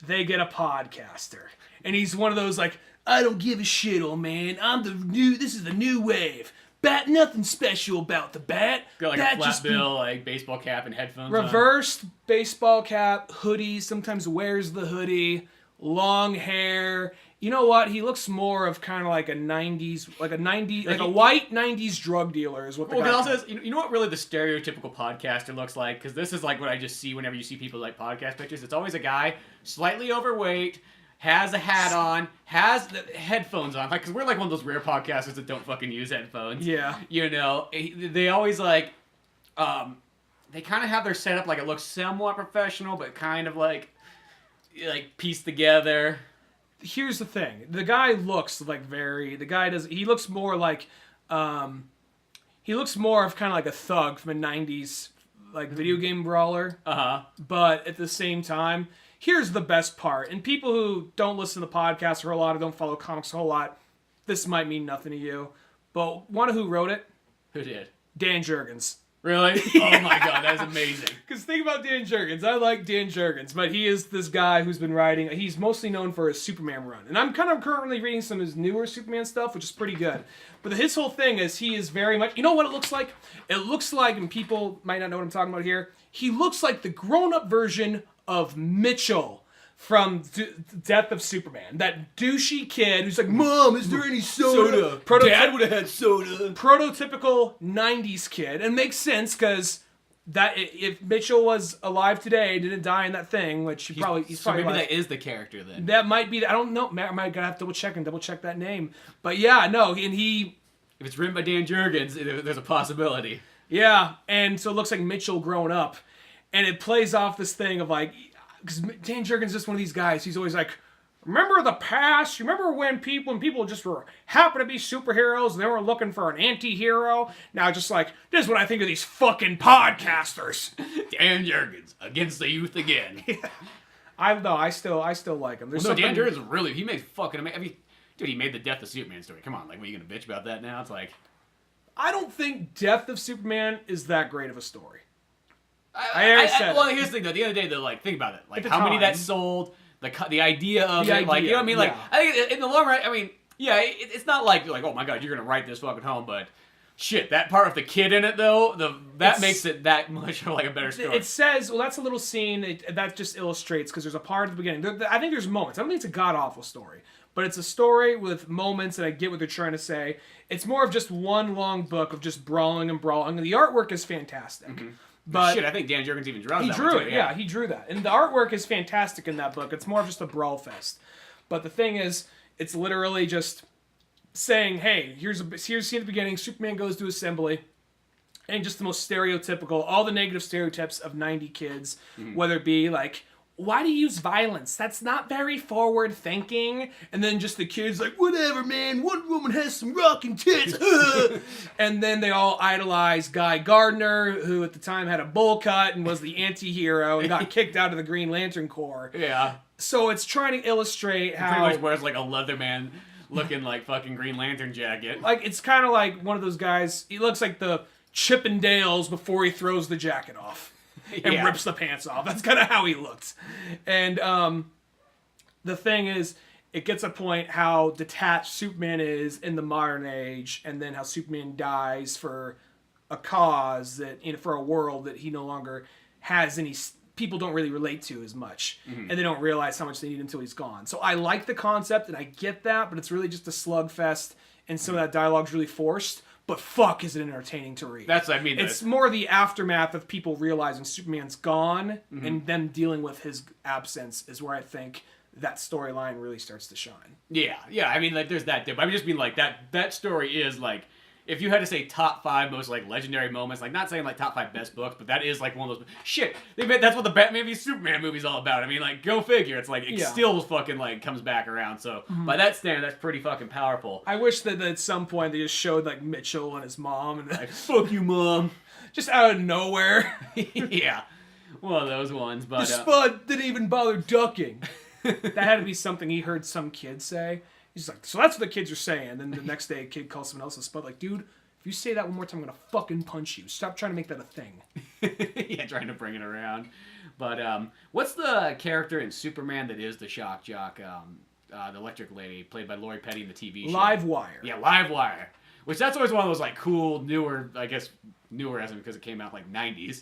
They get a podcaster. And he's one of those, like, I don't give a shit, old man. This is the new wave. Bat, nothing special about the bat. Got like a flat bill, like baseball cap and headphones reversed on. Baseball cap, hoodie, sometimes wears the hoodie, long hair. You know what? He looks more of kind of like a white 90s drug dealer is what the guy also you know what really the stereotypical podcaster looks like? Because this is like what I just see whenever you see people like podcast pictures. It's always a guy, slightly overweight, has a hat on, has the headphones on. Like, because we're like one of those rare podcasters that don't fucking use headphones. Yeah. You know, they always like, they kind of have their setup like it looks somewhat professional, but kind of like pieced together. here's the thing. The guy looks like he looks more like, he looks more of kind of like a thug from a 90s, like, video game brawler. Uh-huh. But at the same time, here's the best part. And people who don't listen to the podcast a whole lot or don't follow comics a whole lot, this might mean nothing to you. But want to know who wrote it? Who did? Dan Jurgens. Really? Oh my god, that is amazing. Because think about Dan Jurgens. I like Dan Jurgens, but he is this guy who's been writing. He's mostly known for his Superman run. And I'm kind of currently reading some of his newer Superman stuff, which is pretty good. But his whole thing is he is very much... You know what it looks like? It looks like, and people might not know what I'm talking about here, he looks like the grown-up version of Mitchell from Death of Superman. That douchey kid who's like, Mom, is there any soda? Dad would have had soda. Prototypical 90s kid. And makes sense because that if Mitchell was alive today, didn't die in that thing, which he's probably maybe alive. that is the character then. That might be. I don't know. I might gotta have to double check that name. But yeah, no, and he. If it's written by Dan Jurgens, there's a possibility. Yeah, and so it looks like Mitchell grown up, and it plays off this thing of like, because Dan Jurgens is just one of these guys. He's always like, remember the past? Remember when people just were happen to be superheroes and they were looking for an anti-hero? Now just like, this is what I think of these fucking podcasters. Dan Jurgens against the youth again. Yeah. I still like him. Dan Jurgens really, he makes fucking amazing. I mean, dude, he made the Death of Superman story. Come on, like, what are you gonna bitch about that now? It's like, I don't think Death of Superman is that great of a story. Well, here's the thing though. At the end of the day, though, like, think about it. Like, how many that sold, the idea of it, like, you know what I mean? Like, yeah. I think in the long run, I mean, yeah, it's not like, oh my god, you're gonna write this fucking home, but shit, that part with the kid in it though, that makes it that much like a better story. It says, well, that's a little scene that just illustrates, because there's a part at the beginning. I think there's moments. I don't think it's a god-awful story, but it's a story with moments, and I get what they're trying to say. It's more of just one long book of just brawling and brawling, and the artwork is fantastic. Mm-hmm. But shit, I think Dan Jurgens even drew that. He drew it, yeah, he drew that. And the artwork is fantastic in that book. It's more of just a brawl fest. But the thing is, it's literally just saying, hey, here's the scene at the beginning, Superman goes to assembly, and just the most stereotypical, all the negative stereotypes of 90 kids, whether it be like, why do you use violence? That's not very forward thinking. And then just the kids like, whatever, man. One woman has some rocking tits. And then they all idolize Guy Gardner, who at the time had a bowl cut and was the anti-hero and got kicked out of the Green Lantern Corps. Yeah. So it's trying to illustrate how... Pretty much wears like a Leatherman looking like fucking Green Lantern jacket. Like, it's kind of like one of those guys... He looks like the Chippendales before he throws the jacket off. And rips the pants off. That's kind of how he looks. And the thing is, it gets a point how detached Superman is in the modern age, and then how Superman dies for a cause that, for a world that he no longer has any... People don't really relate to as much, and they don't realize how much they need until he's gone. So I like the concept, and I get that, but it's really just a slugfest, and some of that dialogue's really forced. But fuck, is it entertaining to read. That's what I mean. It's more the aftermath of people realizing Superman's gone and them dealing with his absence is where I think that storyline really starts to shine. Yeah. I mean, like, there's that dip. I mean, just being like, that story is, like, if you had to say top 5 most, like, legendary moments, like, not saying, like, top 5 best books, but that is, like, one of those... Shit! That's what the Batman v Superman movie's all about. I mean, like, go figure. It's, like, it still fucking, like, comes back around. So, by that standard, that's pretty fucking powerful. I wish that at some point they just showed, like, Mitchell and his mom, and like, fuck you, Mom! Just out of nowhere. Yeah. One of those ones, but... The Spud didn't even bother ducking. That had to be something he heard some kid say. He's like, so that's what the kids are saying. And then the next day, a kid calls someone else a Spud. Like, dude, if you say that one more time, I'm going to fucking punch you. Stop trying to make that a thing. Yeah, trying to bring it around. But what's the character in Superman that is the shock jock? The electric lady, played by Lori Petty in the TV show. Livewire. Yeah, Livewire. Which that's always one of those, like, cool, newer, I guess, newer as in because it came out, like, 90s.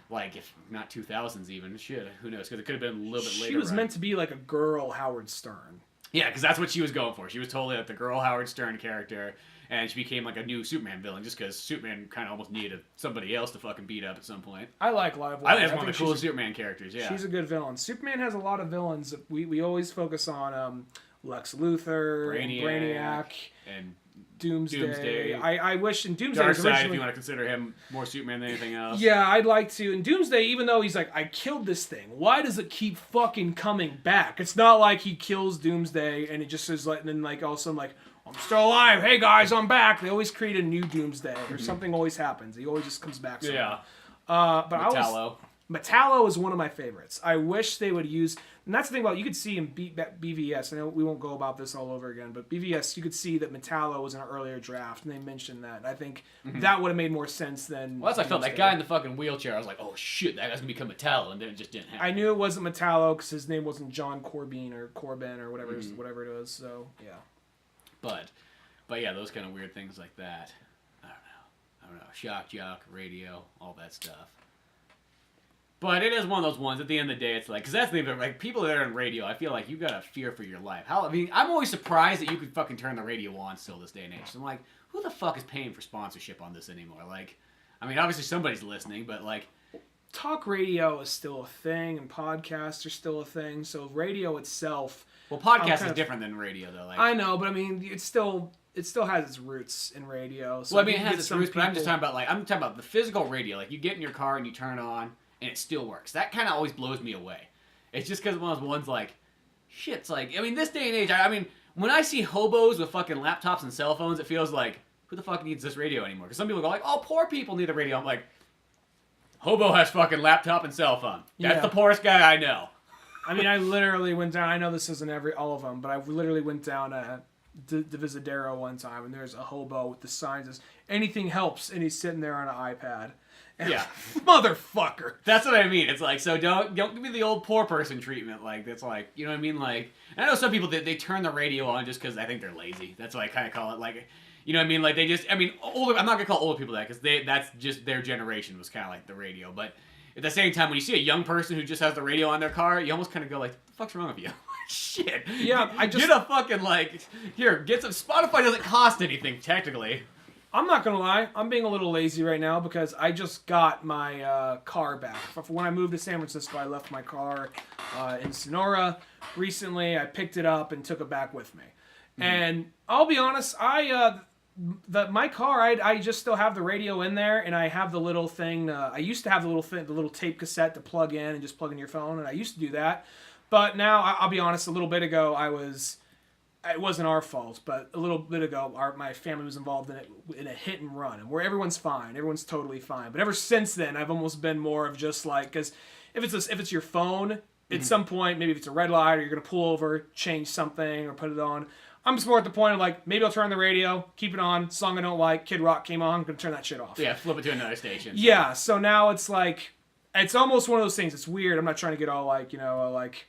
Like, if not 2000s even. Shit, who knows? Because it could have been a little bit later. She was meant to be, like, a girl Howard Stern. Yeah, because that's what she was going for. She was totally like the girl Howard Stern character, and she became like a new Superman villain just because Superman kind of almost needed somebody else to fucking beat up at some point. I like Livewire. I think it's one of the coolest Superman characters, yeah. She's a good villain. Superman has a lot of villains. We always focus on Lex Luthor, Brainiac. And Doomsday. I wish in Doomsday Darkseid, originally, if you want to consider him more Superman than anything else. Yeah, I'd like to. In Doomsday, even though he's like, I killed this thing, why does it keep fucking coming back? It's not like he kills Doomsday and it just is like, and then like all of a sudden like, I'm still alive. Hey guys, I'm back. They always create a new Doomsday or something always happens. He always just comes back. Somehow. Yeah. But Metallo. Metallo is one of my favorites. I wish they would use, and that's the thing about, you could see in BVS, I know we won't go about this all over again, but BVS, you could see that Metallo was in an earlier draft, and they mentioned that. I think that would have made more sense than... Well, that's I felt. That guy in the fucking wheelchair, I was like, oh shit, that guy's going to become Metallo, and then it just didn't happen. I knew it wasn't Metallo, because his name wasn't John Corbin or Corbin or whatever, whatever it was, so, yeah. But yeah, those kind of weird things like that. I don't know. Shock jock, radio, all that stuff. But it is one of those ones, at the end of the day, it's like, because that's the thing, like, people that are in radio, I feel like you got to fear for your life. I mean, I'm always surprised that you could fucking turn the radio on still this day and age. So I'm like, who the fuck is paying for sponsorship on this anymore? Like, I mean, obviously somebody's listening, but like... Talk radio is still a thing, and podcasts are still a thing, so radio itself... Well, podcast is different than radio, though. Like, I know, but I mean, it still has its roots in radio. So well, I mean, it has its roots, but I'm just talking about, like, I'm talking about the physical radio. Like, you get in your car and you turn it on, and it still works. That kind of always blows me away. It's just because one of those ones, like, shit's like, I mean, this day and age, I mean, when I see hobos with fucking laptops and cell phones, it feels like, who the fuck needs this radio anymore? Because some people go like, oh, poor people need a radio. I'm like, hobo has fucking laptop and cell phone. That's the poorest guy I know. I mean, I literally went down, I know this isn't all of them, but I literally went down to Visadero one time, and there's a hobo with the signs that says, anything helps, and he's sitting there on an iPad. Yeah. Motherfucker. That's what I mean. It's like, so don't give me the old poor person treatment. Like, that's like, you know what I mean? Like, I know some people, they turn the radio on just because I think they're lazy. That's what I kind of call it. Like, you know what I mean? Like, they just, I mean, older, I'm not going to call older people that because that's just their generation was kind of like the radio. But at the same time, when you see a young person who just has the radio on their car, you almost kind of go like, what the fuck's wrong with you? Shit. Yeah, Get a fucking, like, here, get some, Spotify doesn't cost anything, technically. I'm not gonna lie, I'm being a little lazy right now because I just got my car back. When I moved to San Francisco, I left my car in Sonora. Recently, I picked it up and took it back with me. And I'll be honest, my car, I just still have the radio in there, and I have the little thing. I used to have the little tape cassette to plug in and just plug in your phone, and I used to do that. But now, I'll be honest, a little bit ago, it wasn't our fault, but a little bit ago, my family was involved in a hit and run, and where everyone's fine, everyone's totally fine. But ever since then, I've almost been more of just like, because if it's your phone, at some point, maybe if it's a red light or you're gonna pull over, change something or put it on. I'm just more at the point of like, maybe I'll turn on the radio, keep it on, song I don't like, Kid Rock came on, I'm gonna turn that shit off. Yeah, flip it to another station. Yeah, so now it's like, it's almost one of those things. It's weird. I'm not trying to get all like, like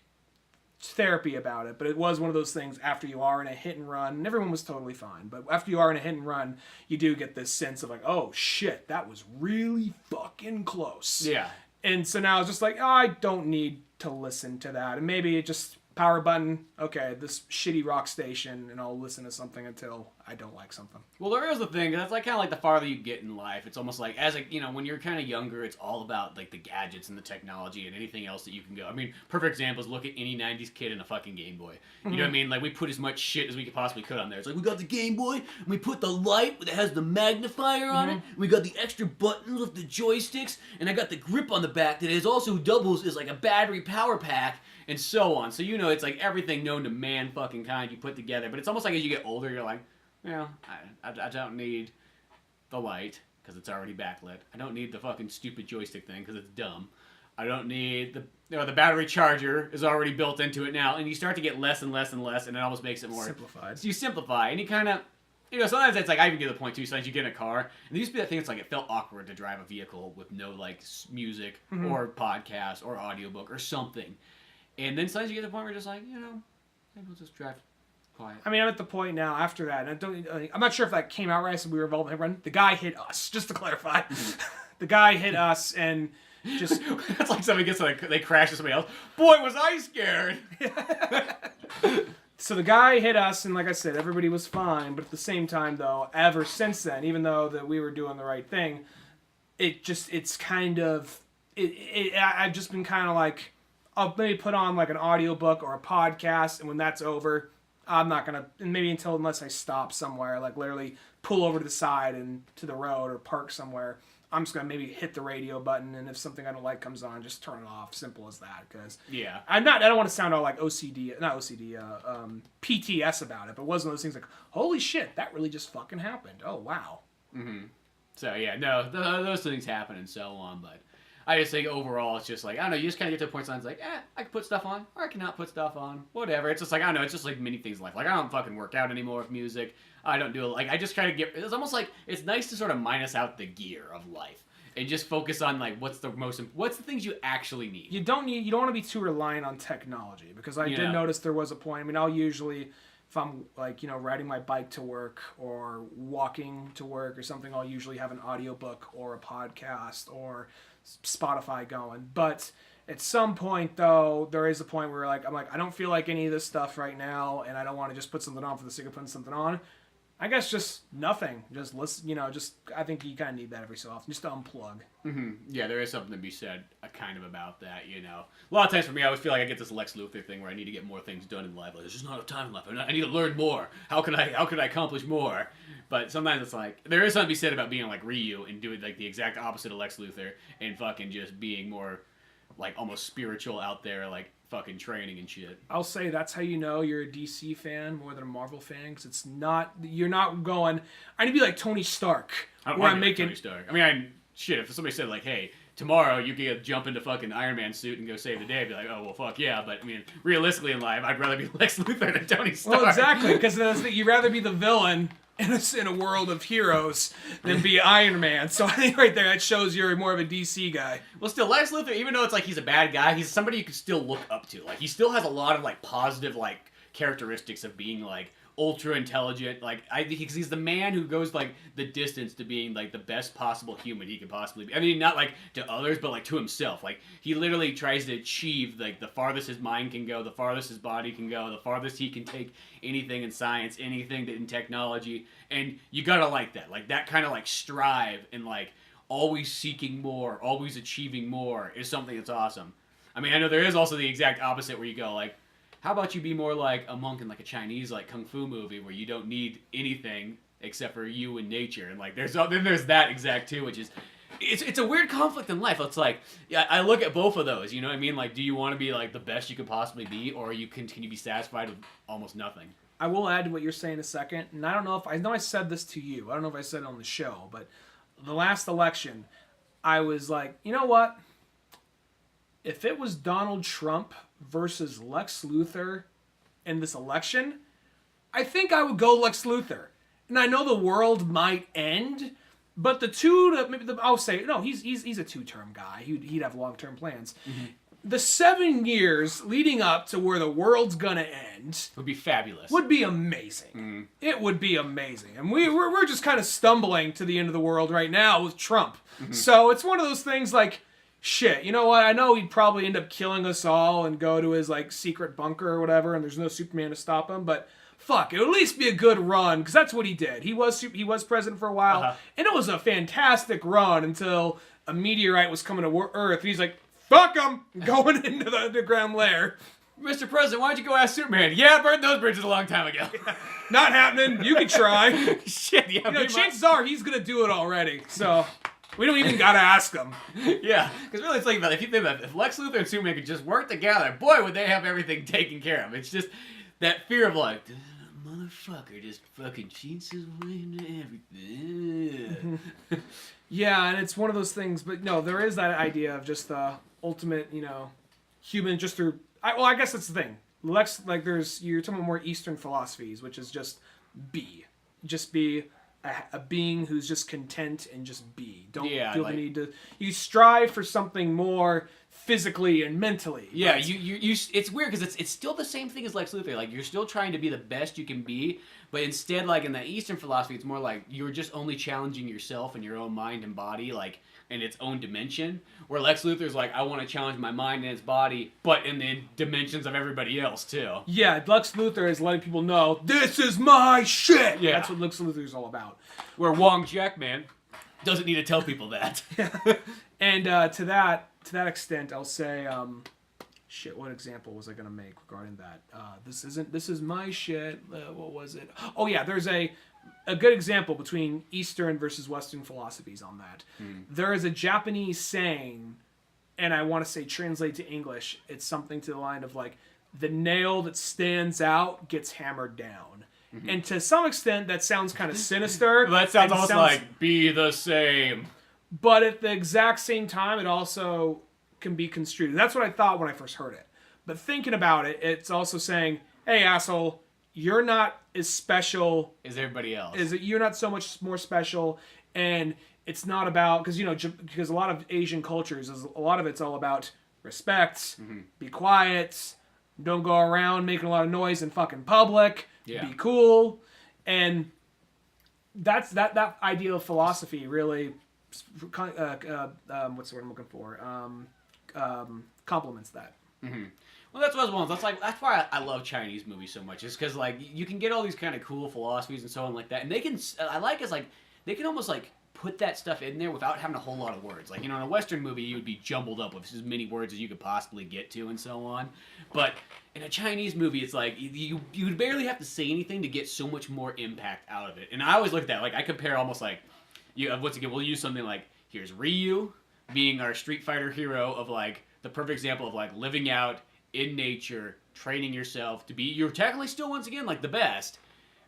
therapy about it, but it was one of those things after you are in a hit and run, and everyone was totally fine, but after you are in a hit and run, you do get this sense of like, oh shit, that was really fucking close. Yeah. And so now it's just like, oh, I don't need to listen to that, and maybe it just power button, okay, this shitty rock station, and I'll listen to something until I don't like something. Well, there is the thing, that's like kind of like the farther you get in life, it's almost like, as a, when you're kind of younger, it's all about like the gadgets and the technology and anything else that you can go. I mean, perfect example is look at any 90s kid in a fucking Game Boy. You know what I mean? Like, we put as much shit as we could possibly could on there. It's like, we got the Game Boy, and we put the light that has the magnifier on it, and we got the extra buttons with the joysticks, and I got the grip on the back that is also doubles as like a battery power pack, and so on. So, it's like everything known to man fucking kind you put together. But it's almost like as you get older, you're like, I don't need the light, because it's already backlit. I don't need the fucking stupid joystick thing, because it's dumb. I don't need the battery charger is already built into it now. And you start to get less and less and less, and it almost makes it more simplified. So you simplify, and you kind of, sometimes it's like, I even get to the point too, sometimes you get in a car, and there used to be that thing, it's like, it felt awkward to drive a vehicle with no, like, music, or podcast, or audiobook, or something. And then sometimes you get to the point where you're just like, maybe we'll just drive quiet. I mean, I'm at the point now after that, and I'm not sure if that came out right, so we were involved in a run. The guy hit us, just to clarify. The guy hit us, and just... It's like somebody gets, like, they crash into somebody else. Boy, was I scared! So the guy hit us, and like I said, everybody was fine, but at the same time, though, ever since then, even though that we were doing the right thing, I've just been kind of like, I'll maybe put on like an audiobook or a podcast, and when that's over, I'm not gonna, and maybe unless I stop somewhere, like literally pull over to the side and to the road or park somewhere, I'm just gonna maybe hit the radio button, and if something I don't like comes on, just turn it off. Simple as that. Because I don't want to sound all like PTS about it, but it was one of those things like, holy shit, that really just fucking happened. Oh wow. Mm-hmm. So yeah, no, those things happen and so on, but I just think overall it's just like, I don't know, you just kind of get to a point where it's like, I can put stuff on, or I cannot put stuff on, whatever. It's just like, I don't know, it's just like many things in life. Like, I don't fucking work out anymore with music. I don't do it. Like, I just try to it's almost like, it's nice to sort of minus out the gear of life and just focus on like, what's the things you actually need. You don't want to be too reliant on technology, because I did notice there was a point. I mean, I'll usually, if I'm like, riding my bike to work or walking to work or something, I'll usually have an audiobook or a podcast or Spotify going. But at some point, though, there is a point where I'm like, I don't feel like any of this stuff right now, and I don't want to just put something on for the sake of putting something on. I guess just nothing. Just listen, I think you kind of need that every so often, just to unplug. Mm-hmm. Yeah, there is something to be said kind of about that, A lot of times for me, I always feel like I get this Lex Luthor thing where I need to get more things done in life. Like, there's just not enough time left. I need to learn more. How can I accomplish more? But sometimes it's like, there is something to be said about being like Ryu and doing like the exact opposite of Lex Luthor and fucking just being more like almost spiritual out there, like fucking training and shit. I'll say that's how you know you're a DC fan more than a Marvel fan, because it's not, you're not going, I need to be like Tony Stark. I don't want to be like Tony Stark. I mean, if somebody said like, hey, tomorrow you could jump into fucking Iron Man suit and go save the day, I'd be like, oh, well, fuck yeah. But I mean, realistically in life, I'd rather be Lex Luthor than Tony Stark. Well, exactly, because you'd rather be the villain in a world of heroes than be Iron Man. So I think right there, that shows you're more of a DC guy. Well, still, Lex Luthor, even though it's like he's a bad guy, he's somebody you can still look up to. Like, he still has a lot of like positive like characteristics of being like ultra intelligent. Like, because he's the man who goes like the distance to being like the best possible human he could possibly be. I mean, not like to others, but like to himself. Like, he literally tries to achieve like the farthest his mind can go, the farthest his body can go, the farthest he can take anything in science, anything in technology. And you gotta like that. Like, that kind of like strive and like always seeking more, always achieving more is something that's awesome. I mean, I know there is also the exact opposite where you go like, how about you be more like a monk in like a Chinese like kung fu movie where you don't need anything except for you and nature, and like there's that exact too, which is it's a weird conflict in life. It's like, yeah, I look at both of those, you know what I mean? Like, do you want to be like the best you could possibly be, or can you be satisfied with almost nothing? I will add to what you're saying in a second, and I know I said this to you. I don't know if I said it on the show, but the last election, I was like, you know what? If it was Donald Trump versus Lex Luthor in this election, I think I would go Lex Luthor. And I know the world might end, but I'll say, no, he's a two-term guy. He'd have long-term plans. Mm-hmm. The 7 years leading up to where the world's gonna end would be fabulous. Would be amazing. Mm. It would be amazing. And we're just kind of stumbling to the end of the world right now with Trump. Mm-hmm. So it's one of those things like, shit, you know what? I know he'd probably end up killing us all and go to his like secret bunker or whatever, and there's no Superman to stop him, but fuck, it would at least be a good run, because that's what he did. He was president for a while, and it was a fantastic run until a meteorite was coming to Earth, and he's like, fuck him, going into the underground lair. Mr. President, why don't you go ask Superman? Yeah, I burned those bridges a long time ago. Not happening. You can try. Shit, yeah. Chances are he's gonna do it already, so we don't even gotta ask him. Yeah, because really, it's like, if you think about it, if Lex Luthor and Superman could just work together, boy, would they have everything taken care of. It's just that fear of like, this motherfucker just fucking cheats his way into everything. Yeah, and it's one of those things, but no, there is that idea of just the ultimate, human just through. I guess that's the thing. Lex, like, you're talking about more Eastern philosophies, which is just be a being who's just content and just be. Don't feel the need to. You strive for something more physically and mentally. Yeah, you it's weird because it's still the same thing as Lex Luthor. Like, you're still trying to be the best you can be, but instead, like in the Eastern philosophy, it's more like you're just only challenging yourself and your own mind and body, like in its own dimension. Where Lex Luthor's like, I want to challenge my mind and its body, but in the dimensions of everybody else too. Yeah, Lex Luthor is letting people know, this is my shit. Yeah, that's what Lex Luthor is all about. Where Wong Jackman doesn't need to tell people that. And to that extent, I'll say, shit, what example was I gonna make regarding that? This is my shit. What was it? Oh yeah, there's a good example between Eastern versus Western philosophies on that. There is a Japanese saying, and I want to say translate to English, it's something to the line of like, the nail that stands out gets hammered down. And to some extent, that sounds kind of sinister. That sounds almost like, be the same. But at the exact same time, it also can be construed. That's what I thought when I first heard it. But thinking about it, it's also saying, hey, asshole, you're not as special as everybody else. You're not so much more special, and it's not about, because a lot of Asian cultures, a lot of it's all about respect, be quiet, don't go around making a lot of noise in fucking public, be cool, and that's that idea of philosophy really, what's the word I'm looking for? Complements that. Well, that's what I was. That's why I love Chinese movies so much. Is because like you can get all these kind of cool philosophies and so on like that, and they can. They can almost like put that stuff in there without having a whole lot of words. Like in a Western movie, you would be jumbled up with as many words as you could possibly get to and so on. But in a Chinese movie, it's like you would barely have to say anything to get so much more impact out of it. And I always look at that. Like I compare almost like we'll use something like here's Ryu being our Street Fighter hero of like the perfect example of like living out in nature, training yourself to be, you're technically still once again like the best,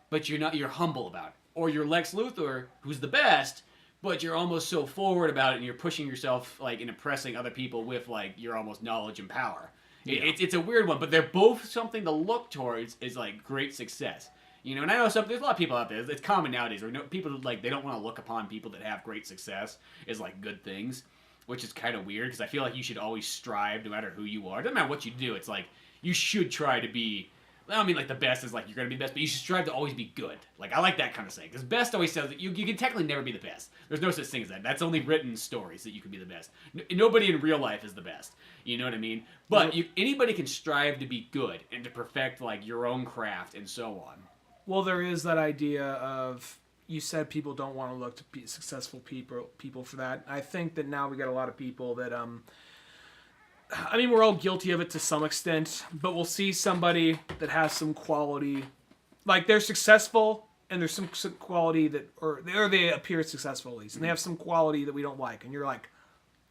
but you're humble about it. Or you're Lex Luthor, who's the best, but you're almost so forward about it and you're pushing yourself like and impressing other people with like your almost knowledge and power. Yeah. It's a weird one, but they're both something to look towards is like great success. And I know there's a lot of people out there, it's common nowadays, where people like, they don't want to look upon people that have great success as like good things. Which is kind of weird, because I feel like you should always strive, no matter who you are. It doesn't matter what you do. It's like, you should try to be, I don't mean like the best is like you're going to be the best, but you should strive to always be good. Like, I like that kind of saying. Because best always says that you can technically never be the best. There's no such thing as that. That's only written stories that you can be the best. Nobody in real life is the best. You know what I mean? But anybody can strive to be good and to perfect like your own craft and so on. Well, there is that idea of, you said people don't want to look to be successful people for that. I think that now we got a lot of people that, I mean, we're all guilty of it to some extent, but we'll see somebody that has some quality, like they're successful and there's some quality that, or they appear successful at least, and they have some quality that we don't like, and you're like,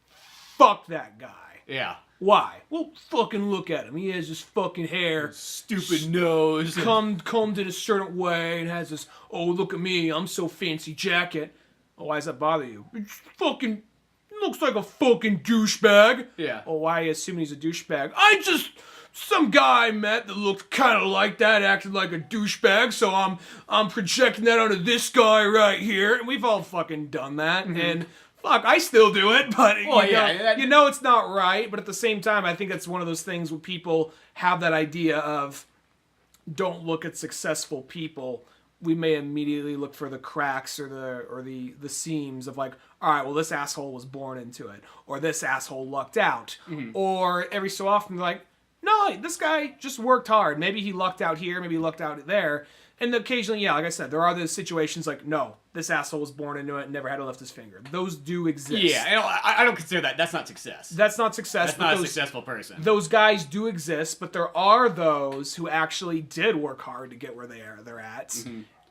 fuck that guy. Yeah. Why? Well, fucking look at him. He has this fucking hair. Stupid nose. Combed in a certain way and has this, oh, look at me, I'm so fancy jacket. Oh, why does that bother you? It fucking looks like a fucking douchebag. Yeah. Oh, why are you assuming he's a douchebag? Some guy I met that looked kind of like that, acted like a douchebag, so I'm projecting that onto this guy right here. And we've all fucking done that, and... Fuck, I still do it, but you know it's not right. But at the same time, I think that's one of those things where people have that idea of don't look at successful people. We may immediately look for the cracks or the seams of like, all right, well, this asshole was born into it, or this asshole lucked out, or every so often like, no, this guy just worked hard. Maybe he lucked out here, maybe he lucked out there. And occasionally, yeah, like I said, there are those situations like, no, this asshole was born into it and never had to lift his finger. Those do exist. Yeah, I don't consider that. That's not success. That's not success. That's not a successful person. Those guys do exist, but there are those who actually did work hard to get where they're at.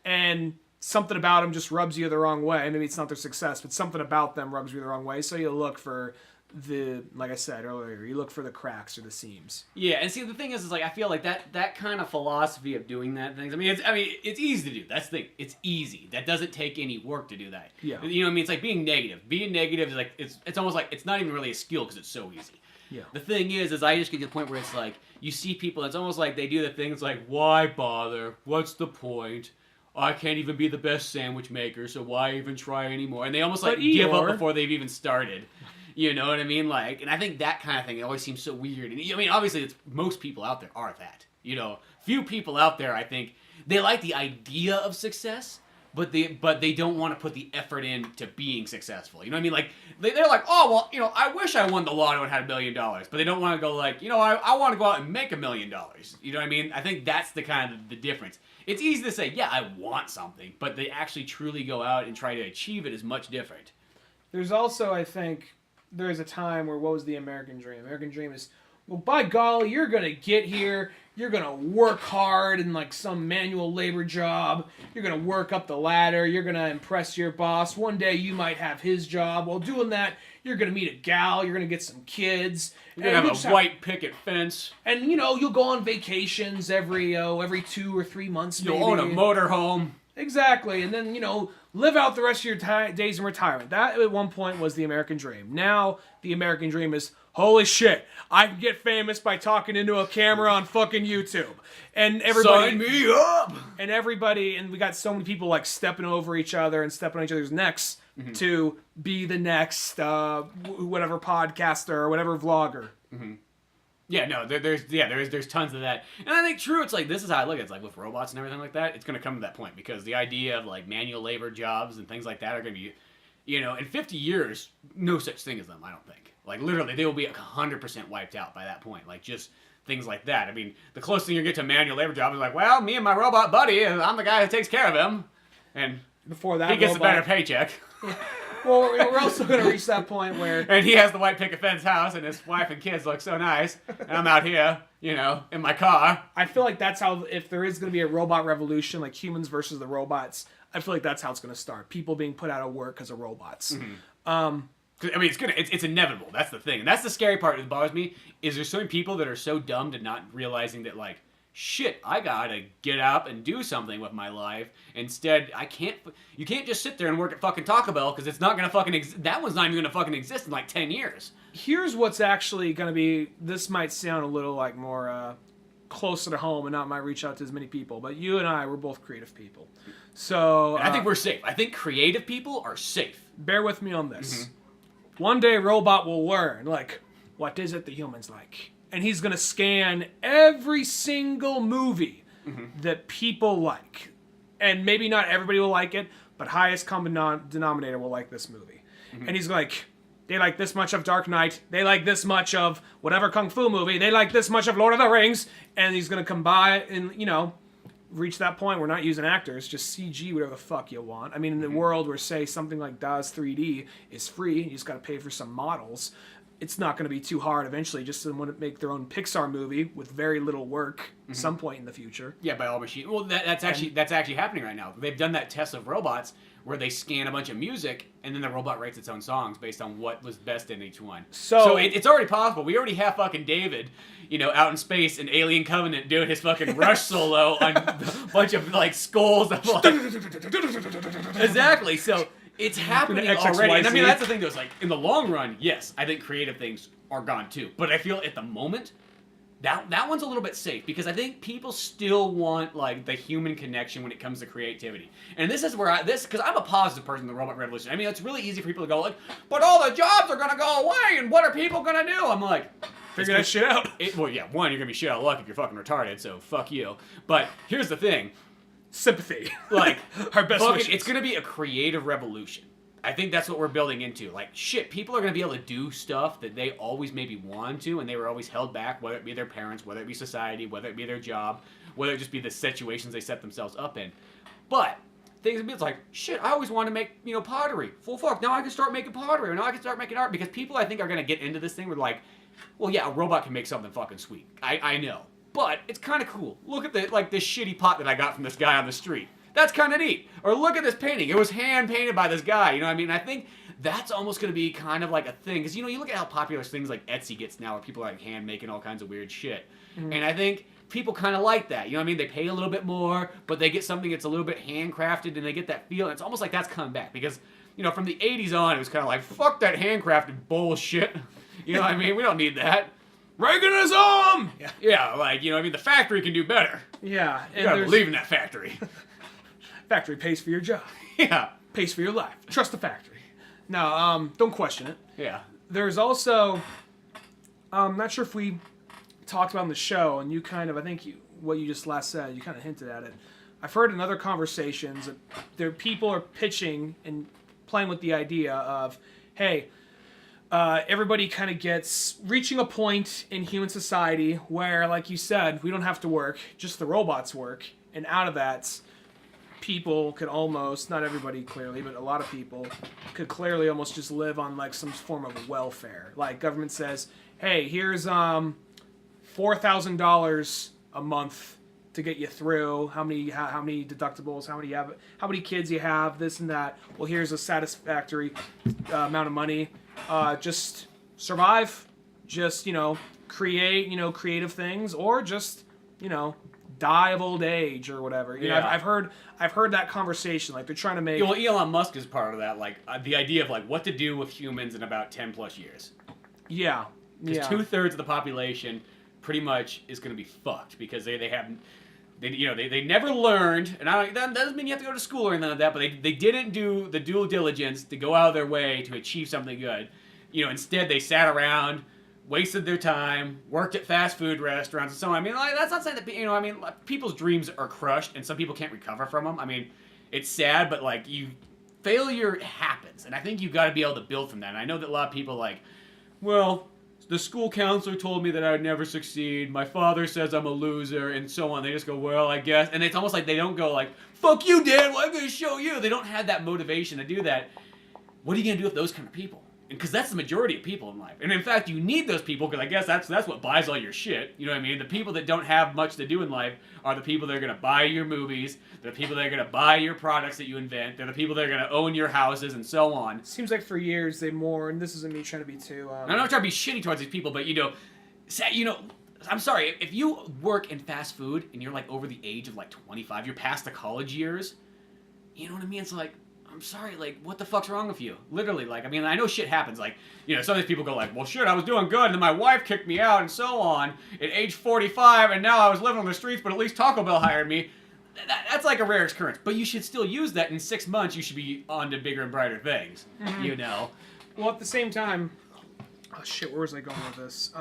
And something about them just rubs you the wrong way. Maybe it's not their success, but something about them rubs you the wrong way. So you look for like I said earlier, you look for the cracks or the seams. Yeah, and see the thing is like I feel like that kind of philosophy of doing that things. I mean it's easy to do. That's the thing. It's easy. That doesn't take any work to do that. Yeah. You know what I mean? It's like being negative. Being negative is like it's almost like it's not even really a skill because it's so easy. Yeah. The thing is I just get to the point where it's like you see people. It's almost like they do the things like why bother? What's the point? I can't even be the best sandwich maker, so why even try anymore? And they almost like give up before they've even started. You know what I mean? Like, and I think that kind of thing always seems so weird. And I mean, obviously, most people out there are that. Few people out there, I think, they like the idea of success, but they don't want to put the effort into being successful. You know what I mean? Like, they're like, oh, well, I wish I won the lotto and had $1 million. But they don't want to go like, I want to go out and make $1 million. You know what I mean? I think that's the kind of the difference. It's easy to say, yeah, I want something, but they actually truly go out and try to achieve it is much different. There's also, I think... There's a time where what was the American dream? American dream is well, by golly, you're going to get here. You're going to work hard in like some manual labor job. You're going to work up the ladder. You're going to impress your boss. One day you might have his job. While doing that, you're going to meet a gal. You're going to get some kids. You're going to have a white picket fence. And, you know, you'll go on vacations every 2 or 3 months maybe. You'll own a motorhome. Exactly. And then, you know, live out the rest of your days in retirement. That, at one point, was the American dream. Now, the American dream is, holy shit, I can get famous by talking into a camera on fucking YouTube. And everybody... Sign me up! And we got so many people, like, stepping over each other and stepping on each other's necks to be the next, whatever podcaster or whatever vlogger. Mm-hmm. Yeah, no, there's tons of that. And I think, true, it's like, this is how I look at it. It's like, with robots and everything like that, it's going to come to that point. Because the idea of, like, manual labor jobs and things like that are going to be, you know, in 50 years, no such thing as them, I don't think. Like, literally, they will be 100% wiped out by that point. Like, just things like that. I mean, the closest thing you get to a manual labor job is like, well, me and my robot buddy, and I'm the guy that takes care of him. And before that, he gets a better paycheck. Yeah. Well, we're also going to reach that point where... And he has the white picket fence house, and his wife and kids look so nice. And I'm out here, you know, in my car. I feel like that's how, if there is going to be a robot revolution, like humans versus the robots, I feel like that's how it's going to start. People being put out of work because of robots. Mm-hmm. I mean, it's inevitable. That's the thing. And that's the scary part that bothers me, is there's so many people that are so dumb to not realizing that, like, shit, I gotta get up and do something with my life. Instead, you can't just sit there and work at fucking Taco Bell, because it's not gonna fucking that one's not even gonna fucking exist in like 10 years. Here's what's actually gonna be, this might sound a little like more closer to home and not might reach out to as many people, but you and I, we're both creative people. So... I think we're safe. I think creative people are safe. Bear with me on this. Mm-hmm. One day, robot will learn, like, what is it the humans like? And he's going to scan every single movie that people like. And maybe not everybody will like it, but highest common denominator will like this movie. Mm-hmm. And he's like, they like this much of Dark Knight. They like this much of whatever Kung Fu movie. They like this much of Lord of the Rings. And he's going to combine and, you know, reach that point. We're not using actors, just CG, whatever the fuck you want. I mean, in the world where, say, something like DAZ 3D is free, you just got to pay for some models. It's not going to be too hard eventually just to want to make their own Pixar movie with very little work at some point in the future. Yeah, by all machine. Well, that's actually happening right now. They've done that test of robots where they scan a bunch of music and then the robot writes its own songs based on what was best in each one. So it's already possible. We already have fucking David, you know, out in space in Alien Covenant doing his fucking Rush solo on a bunch of like skulls. Of, like... Exactly. So it's happening already. And I mean, that's the thing though. It's like, in the long run, yes, I think creative things are gone too. But I feel at the moment, that one's a little bit safe, because I think people still want like the human connection when it comes to creativity. And this is where because I'm a positive person in the robot revolution. I mean, it's really easy for people to go like, but all the jobs are gonna go away, and what are people gonna do? I'm like, figure that shit out. Well, yeah, one, you're gonna be shit out of luck if you're fucking retarded, so fuck you. But here's the thing. Sympathy. Like, our best wishes. It's gonna be a creative revolution. I think that's what we're building into. Like, shit, people are going to be able to do stuff that they always maybe wanted to, and they were always held back, whether it be their parents, whether it be society, whether it be their job, whether it just be the situations they set themselves up in. But things it's like, shit, I always wanted to make, you know, pottery. Well, fuck, now I can start making pottery, or now I can start making art, because people, I think, are going to get into this thing where like, well, yeah, a robot can make something fucking sweet. I know. But it's kind of cool. Look at this shitty pot that I got from this guy on the street. That's kind of neat. Or look at this painting. It was hand-painted by this guy. You know what I mean? I think that's almost going to be kind of like a thing. Because, you know, you look at how popular things like Etsy gets now, where people are like hand-making all kinds of weird shit. Mm-hmm. And I think people kind of like that. You know what I mean? They pay a little bit more, but they get something that's a little bit handcrafted, and they get that feel. And it's almost like that's coming back. Because, you know, from the 80s on, it was kind of like, fuck that handcrafted bullshit. You know what I mean? We don't need that. Reaganism! Yeah, like, you know what I mean? The factory can do better. Yeah. You gotta believe in that factory. Factory pays for your job. Yeah. Pays for your life. Trust the factory. No, don't question it. Yeah. There's also, I'm not sure if we talked about on the show, and you kind of, I think what you just last said, you kind of hinted at it. I've heard in other conversations that people are pitching and playing with the idea of, hey, everybody kind of gets reaching a point in human society where, like you said, we don't have to work, just the robots work, and out of that, people could almost, not everybody clearly, but a lot of people could clearly almost just live on like some form of welfare. Like government says, hey, here's $4,000 a month to get you through. How many deductibles? How many kids you have? This and that. Well, here's a satisfactory amount of money. Just survive. Just create creative things, or just die of old age or whatever. I've heard that conversation. Like they're trying to make. Well, Elon Musk is part of that. Like the idea of like what to do with humans in about 10+ years. Yeah. Because 2/3 of the population pretty much is going to be fucked because they never learned, and that doesn't mean you have to go to school or anything like that, but they didn't do the due diligence to go out of their way to achieve something good. Instead they sat around, wasted their time, worked at fast food restaurants and so on. I mean, like, that's not saying that, people's dreams are crushed and some people can't recover from them. I mean, it's sad, but like failure happens, and I think you've got to be able to build from that. And I know that a lot of people well, the school counselor told me that I would never succeed. My father says I'm a loser, and so on. They just go, well, I guess. And it's almost like they don't go like, fuck you, Dad, well, I'm going to show you. They don't have that motivation to do that. What are you going to do with those kind of people? Because that's the majority of people in life. And in fact, you need those people, because I guess that's what buys all your shit. You know what I mean? The people that don't have much to do in life are the people that are going to buy your movies. They're the people that are going to buy your products that you invent. They're the people that are going to own your houses and so on. Seems like for years and this isn't me trying to be too... I'm not trying to be shitty towards these people, but, I'm sorry, if you work in fast food and you're, like, over the age of, like, 25, you're past the college years, you know what I mean? It's like... I'm sorry, like, what the fuck's wrong with you? Literally, like, I mean, I know shit happens. Like, some of these people go like, well, shit, I was doing good, and then my wife kicked me out, and so on, at age 45, and now I was living on the streets, but at least Taco Bell hired me. That's like a rare occurrence. But you should still use that. In 6 months, you should be on to bigger and brighter things, Well, at the same time... Oh, shit, where was I going with this?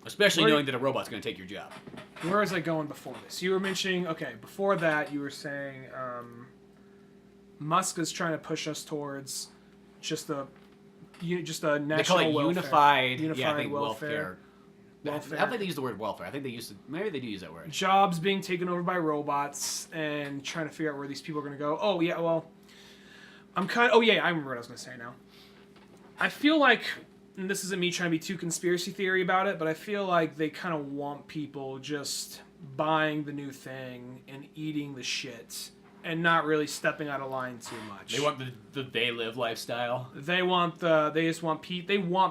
Especially knowing that a robot's going to take your job. Where was I going before this? You were mentioning... Okay, before that, you were saying... Musk is trying to push us towards just a national they call it welfare. unified welfare. I don't think they use the word welfare. I think maybe they do use that word. Jobs being taken over by robots and trying to figure out where these people are going to go. Oh, yeah, well, I remember what I was going to say now. I feel like, and this isn't me trying to be too conspiracy theory about it, but I feel like they kind of want people just buying the new thing and eating the shit and not really stepping out of line too much. They want the they live lifestyle. They want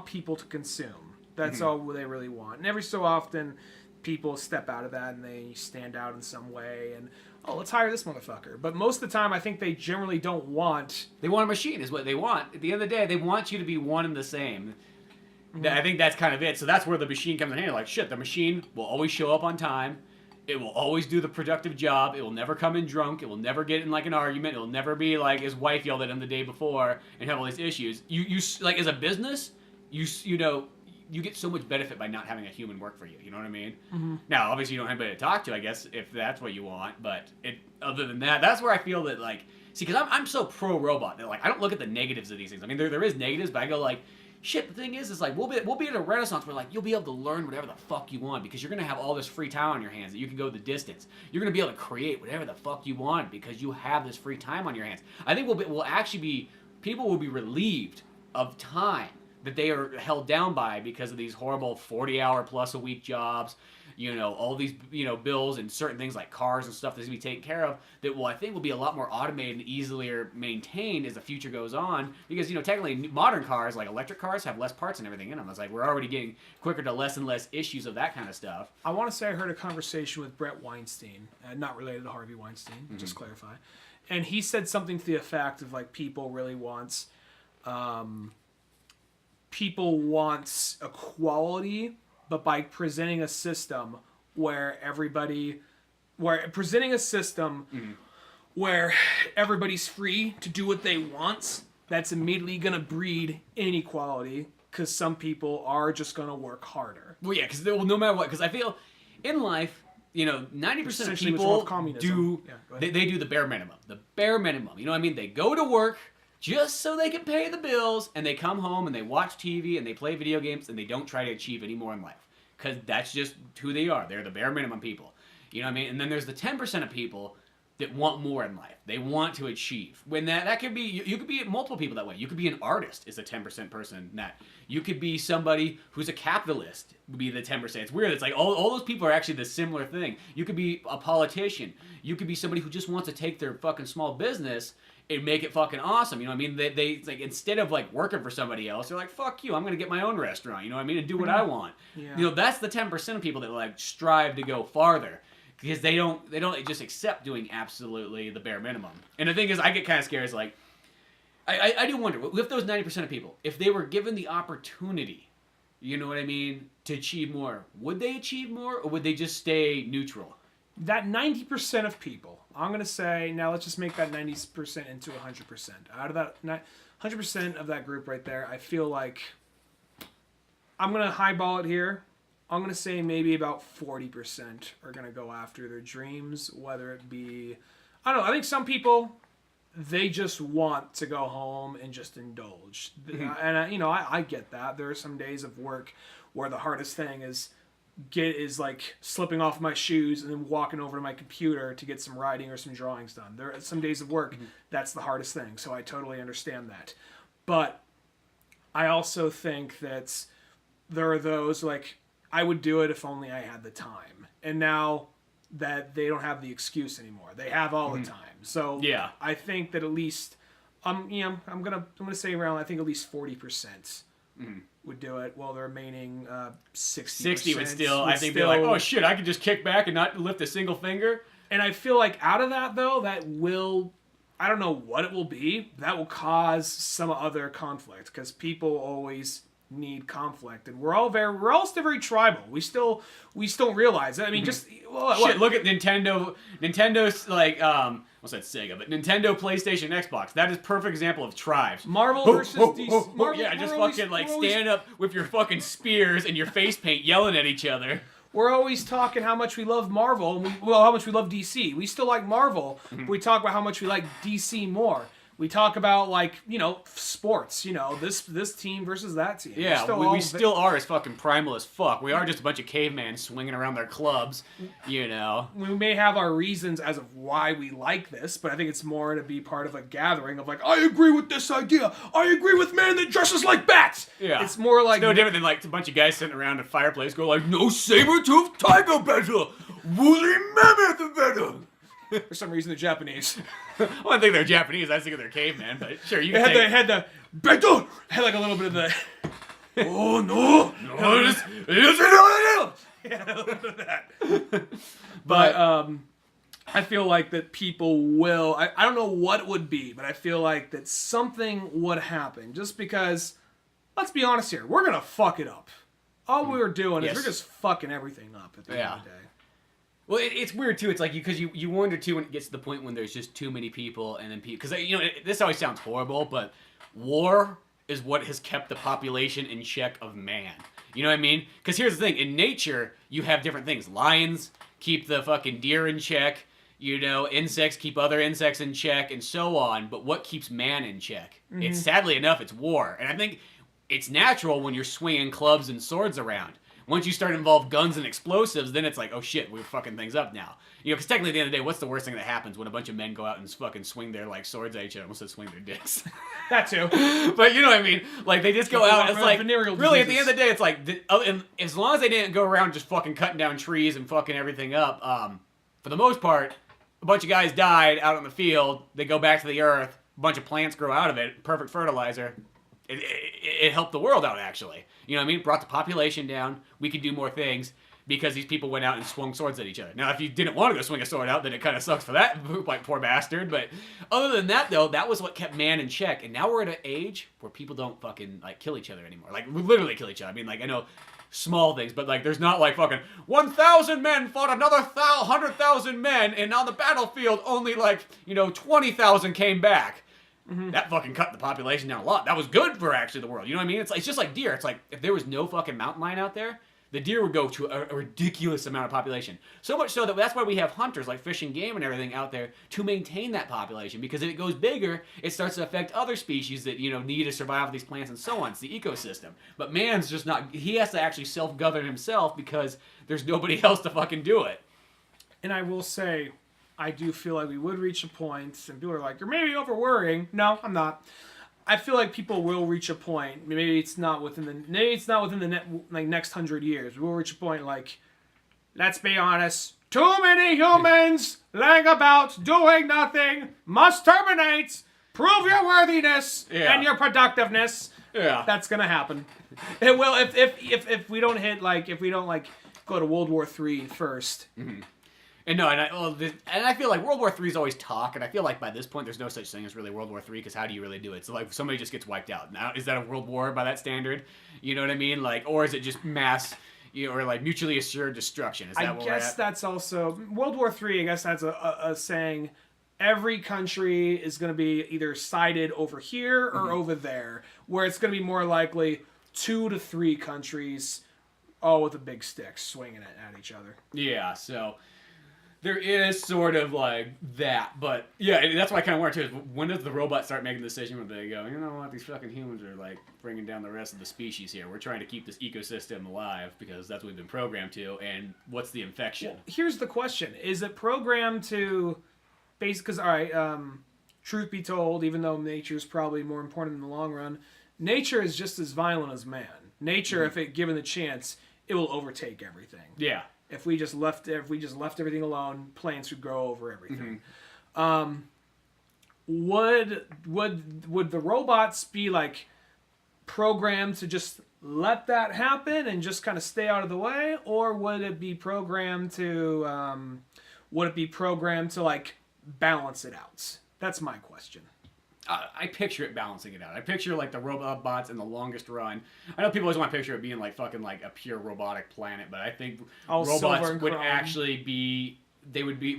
people to consume. That's all they really want. And every so often, people step out of that and they stand out in some way. And let's hire this motherfucker. But most of the time, I think they generally don't want. They want a machine, is what they want. At the end of the day, they want you to be one and the same. I think that's kind of it. So that's where the machine comes in handy. Like shit, the machine will always show up on time. It will always do the productive job. It will never come in drunk. It will never get in like an argument. It will never be like his wife yelled at him the day before and have all these issues. You like as a business, you get so much benefit by not having a human work for you. You know what I mean? Mm-hmm. Now, obviously, you don't have anybody to talk to, I guess, if that's what you want. But other than that, that's where I feel that because I'm so pro robot that I don't look at the negatives of these things. I mean, there is negatives, but I go shit, the thing is like we'll be at a renaissance where you'll be able to learn whatever the fuck you want because you're gonna have all this free time on your hands that you can go the distance. You're gonna be able to create whatever the fuck you want because you have this free time on your hands. I think people will be relieved of time that they are held down by because of these horrible 40-hour plus a week jobs. All these, bills and certain things like cars and stuff that's going to be taken care of that I think will be a lot more automated and easier maintained as the future goes on. Because, technically modern cars, like electric cars, have less parts and everything in them. It's like we're already getting quicker to less and less issues of that kind of stuff. I want to say I heard a conversation with Brett Weinstein, not related to Harvey Weinstein, just clarify. And he said something to the effect of people really wants equality, but by presenting a system where everybody's free to do what they want, that's immediately going to breed inequality because some people are just going to work harder. Well, yeah, because no matter what, because I feel in life, 90% of people do they do the bare minimum. The bare minimum. You know what I mean? They go to work just so they can pay the bills, and they come home and they watch TV and they play video games and they don't try to achieve any more in life. Because that's just who they are. They're the bare minimum people. You know what I mean? And then there's the 10% of people that want more in life. They want to achieve. When that could be, you could be multiple people that way. You could be an artist is a 10% person that. You could be somebody who's a capitalist would be the 10%. It's weird. It's like all those people are actually the similar thing. You could be a politician. You could be somebody who just wants to take their fucking small business and make it fucking awesome. You know what I mean? They like, instead of like working for somebody else, they're like, fuck you, I'm going to get my own restaurant. You know what I mean? And do what I want. Yeah. You know, that's the 10% of people that like strive to go farther. Because they don't just accept doing absolutely the bare minimum. And the thing is, I get kind of scared. It's like, I do wonder, if those 90% of people, if they were given the opportunity, you know what I mean, to achieve more, would they achieve more or would they just stay neutral? That 90% of people, I'm going to say, now let's just make that 90% into 100%. Out of that 100% of that group right there, I feel like I'm going to highball it here. I'm going to say maybe about 40% are going to go after their dreams, whether it be, I don't know, I think some people, they just want to go home and just indulge. Mm-hmm. And, you know, I get that. There are some days of work where the hardest thing is like slipping off my shoes and then walking over to my computer to get some writing or some drawings done. There are some days of work, that's the hardest thing. So I totally understand that. But I also think that there are those, like, I would do it if only I had the time. And now that they don't have the excuse anymore. They have all the time. So yeah. I think that at least I'm gonna say around, I think at least 40% would do it, while the remaining 60 would still, I think, be like, oh shit, I could just kick back and not lift a single finger. And I feel like out of that though, that will, I don't know what it will be, that will cause some other conflict, because people always need conflict, and we're all still very tribal. We still realize it. I mean, just shit. Look at Nintendo's like what's that, Sega, but Nintendo, PlayStation, Xbox. That is perfect example of tribes. Marvel versus DC. Marvel, yeah, just fucking like stand up with your fucking spears and your face paint, yelling at each other. We're always talking how much we love Marvel, and how much we love DC. We still like Marvel, but we talk about how much we like DC more. We talk about, like, you know, sports, you know, this team versus that team. Yeah, we still are as fucking primal as fuck. We are just a bunch of cavemen swinging around their clubs, you know. We may have our reasons as of why we like this, but I think it's more to be part of a gathering of, like, I agree with this idea. I agree with man that dresses like bats. Yeah. It's more like... It's no different than, like, a bunch of guys sitting around a fireplace go like, no saber-toothed tiger better, woolly mammoth better. For some reason, they're Japanese. Well, I think they're Japanese. I think they're cavemen, but sure, you can say... They had like a little bit of the... Oh, no! No, yeah, a little bit of that. But, I feel like that people will... I don't know what it would be, but I feel like that something would happen. Just because, let's be honest here, we're going to fuck it up. All we're doing is we're just fucking everything up at the end of the day. Well, it's weird, too. It's like, because you wonder, too, when it gets to the point when there's just too many people, and then people... Because, you know, this always sounds horrible, but war is what has kept the population in check of man. You know what I mean? Because here's the thing. In nature, you have different things. Lions keep the fucking deer in check. You know, insects keep other insects in check, and so on. But what keeps man in check? It's, sadly enough, it's war. And I think it's natural when you're swinging clubs and swords around. Once you start to involve guns and explosives, then it's like, oh shit, we're fucking things up now. You know, because technically at the end of the day, what's the worst thing that happens when a bunch of men go out and fucking swing their, like, swords at each other? I almost said swing their dicks. That too. But you know what I mean? Like, they just go out, it's like, really, at the end of the day, it's like, and as long as they didn't go around just fucking cutting down trees and fucking everything up, for the most part, a bunch of guys died out on the field, they go back to the earth, a bunch of plants grow out of it, perfect fertilizer. It helped the world out, actually. You know what I mean? Brought the population down. We could do more things because these people went out and swung swords at each other. Now, if you didn't want to go swing a sword out, then it kind of sucks for that, like, poor bastard. But other than that, though, that was what kept man in check. And now we're at an age where people don't fucking, like, kill each other anymore. Like, we literally kill each other. I mean, like, I know small things, but, like, there's not, like, fucking 1,000 men fought another 100,000 men, and on the battlefield, only, like, you know, 20,000 came back. That fucking cut the population down a lot. That was good for actually the world. You know what I mean? It's just like deer. It's like if there was no fucking mountain lion out there, the deer would go to a ridiculous amount of population. So much so that that's why we have hunters like fish and game and everything out there to maintain that population. Because if it goes bigger, it starts to affect other species that, you know, need to survive with these plants and so on. It's the ecosystem. But man's just not... He has to actually self-govern himself because there's nobody else to fucking do it. And I will say, I do feel like we would reach a point, and people are like, "You're maybe over worrying." No, I'm not. I feel like people will reach a point. Maybe it's not within the next 100 years. We'll reach a point like, let's be honest, too many humans laying about doing nothing must terminate. Prove your worthiness and your productiveness. Yeah, that's gonna happen. It will if we don't hit if we don't go to World War III first. Mm-hmm. And no, and I feel like World War III is always talk, and I feel like by this point there's no such thing as really World War III, because how do you really do it? So like somebody just gets wiped out. Now is that a world war by that standard? You know what I mean? Like, or is it just mass, or like mutually assured destruction? Is that what we're at? I guess that's also World War III. I guess that's a saying. Every country is going to be either sided over here or over there, where it's going to be more likely 2 to 3 countries, all with a big stick swinging it at each other. Yeah, so there is sort of like that, but yeah, that's why I kind of wonder too, is when does the robot start making the decision where they go, you know what, these fucking humans are like bringing down the rest of the species here. We're trying to keep this ecosystem alive because that's what we've been programmed to, and what's the infection? Well, here's the question. Is it programmed to... Because, all right, truth be told, even though nature is probably more important in the long run, nature is just as violent as man. Nature, if it given the chance, it will overtake everything. Yeah. If we just left everything alone, plants would grow over everything. Would the robots be programmed to just let that happen and just kind of stay out of the way, or would it be programmed to balance it out? That's my question. I picture it balancing it out. I picture the robot bots in the longest run. I know people always want to picture it being a pure robotic planet, but I think robots would actually be,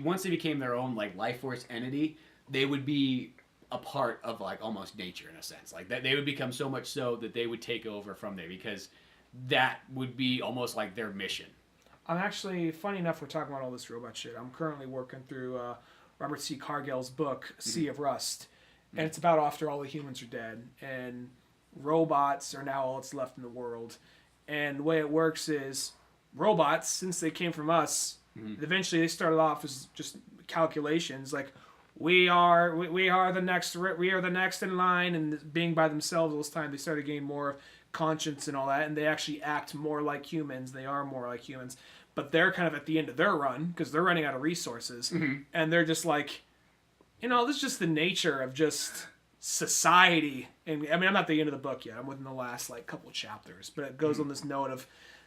once they became their own life force entity, they would be a part of almost nature in a sense. That they would become so much so that they would take over from there, because that would be almost like their mission. I'm actually, funny enough, we're talking about all this robot shit. I'm currently working through Robert C. Cargill's book, Sea of Rust. And it's about after all the humans are dead, and robots are now all that's left in the world. And the way it works is, robots, since they came from us, eventually they started off as just calculations, we are the next in line, and being by themselves all this time, they started getting more conscience and all that, and they actually act more like humans. They are more like humans. But they're kind of at the end of their run, because they're running out of resources. And they're just this is just the nature of just society. And I mean, I'm not at the end of the book yet. I'm within the last couple chapters. But it goes on this note of,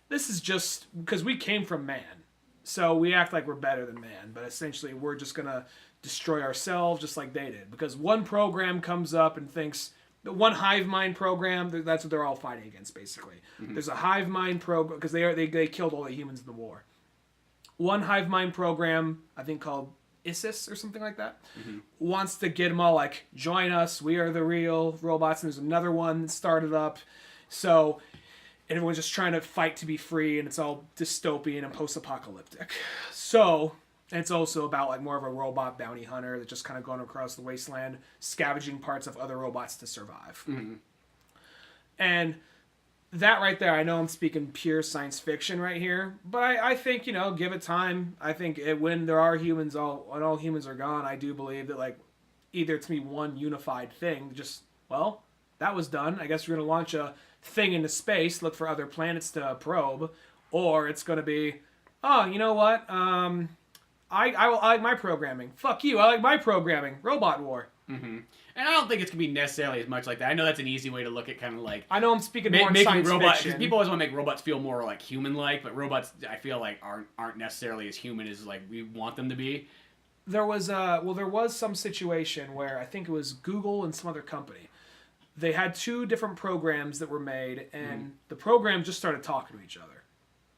this is just, because we came from man. So we act like we're better than man. But essentially, we're just going to destroy ourselves just like they did. Because one program comes up and thinks... The one hive mind program, that's what they're all fighting against, basically. There's a hive mind program, because they killed all the humans in the war. One hive mind program, I think called ISIS or something like that, wants to get them all join us, we are the real robots. And there's another one that started up. So everyone's just trying to fight to be free, and it's all dystopian and post-apocalyptic. So... And it's also about more of a robot bounty hunter that's just kind of going across the wasteland, scavenging parts of other robots to survive. And that right there, I know I'm speaking pure science fiction right here, but I think, give it time. I think when there are humans, when all humans are gone, I do believe that either it's going to be one unified thing, just, well, that was done. I guess we're going to launch a thing into space, look for other planets to probe, or it's going to be, oh, you know what, I like my programming. Fuck you, I like my programming. Robot war. And I don't think it's going to be necessarily as much like that. I know that's an easy way to look at kind of I know I'm speaking more in science fiction. Because people always want to make robots feel more human-like, but robots, I feel aren't necessarily as human as we want them to be. There was some situation where I think it was Google and some other company. They had 2 different programs that were made, and the programs just started talking to each other.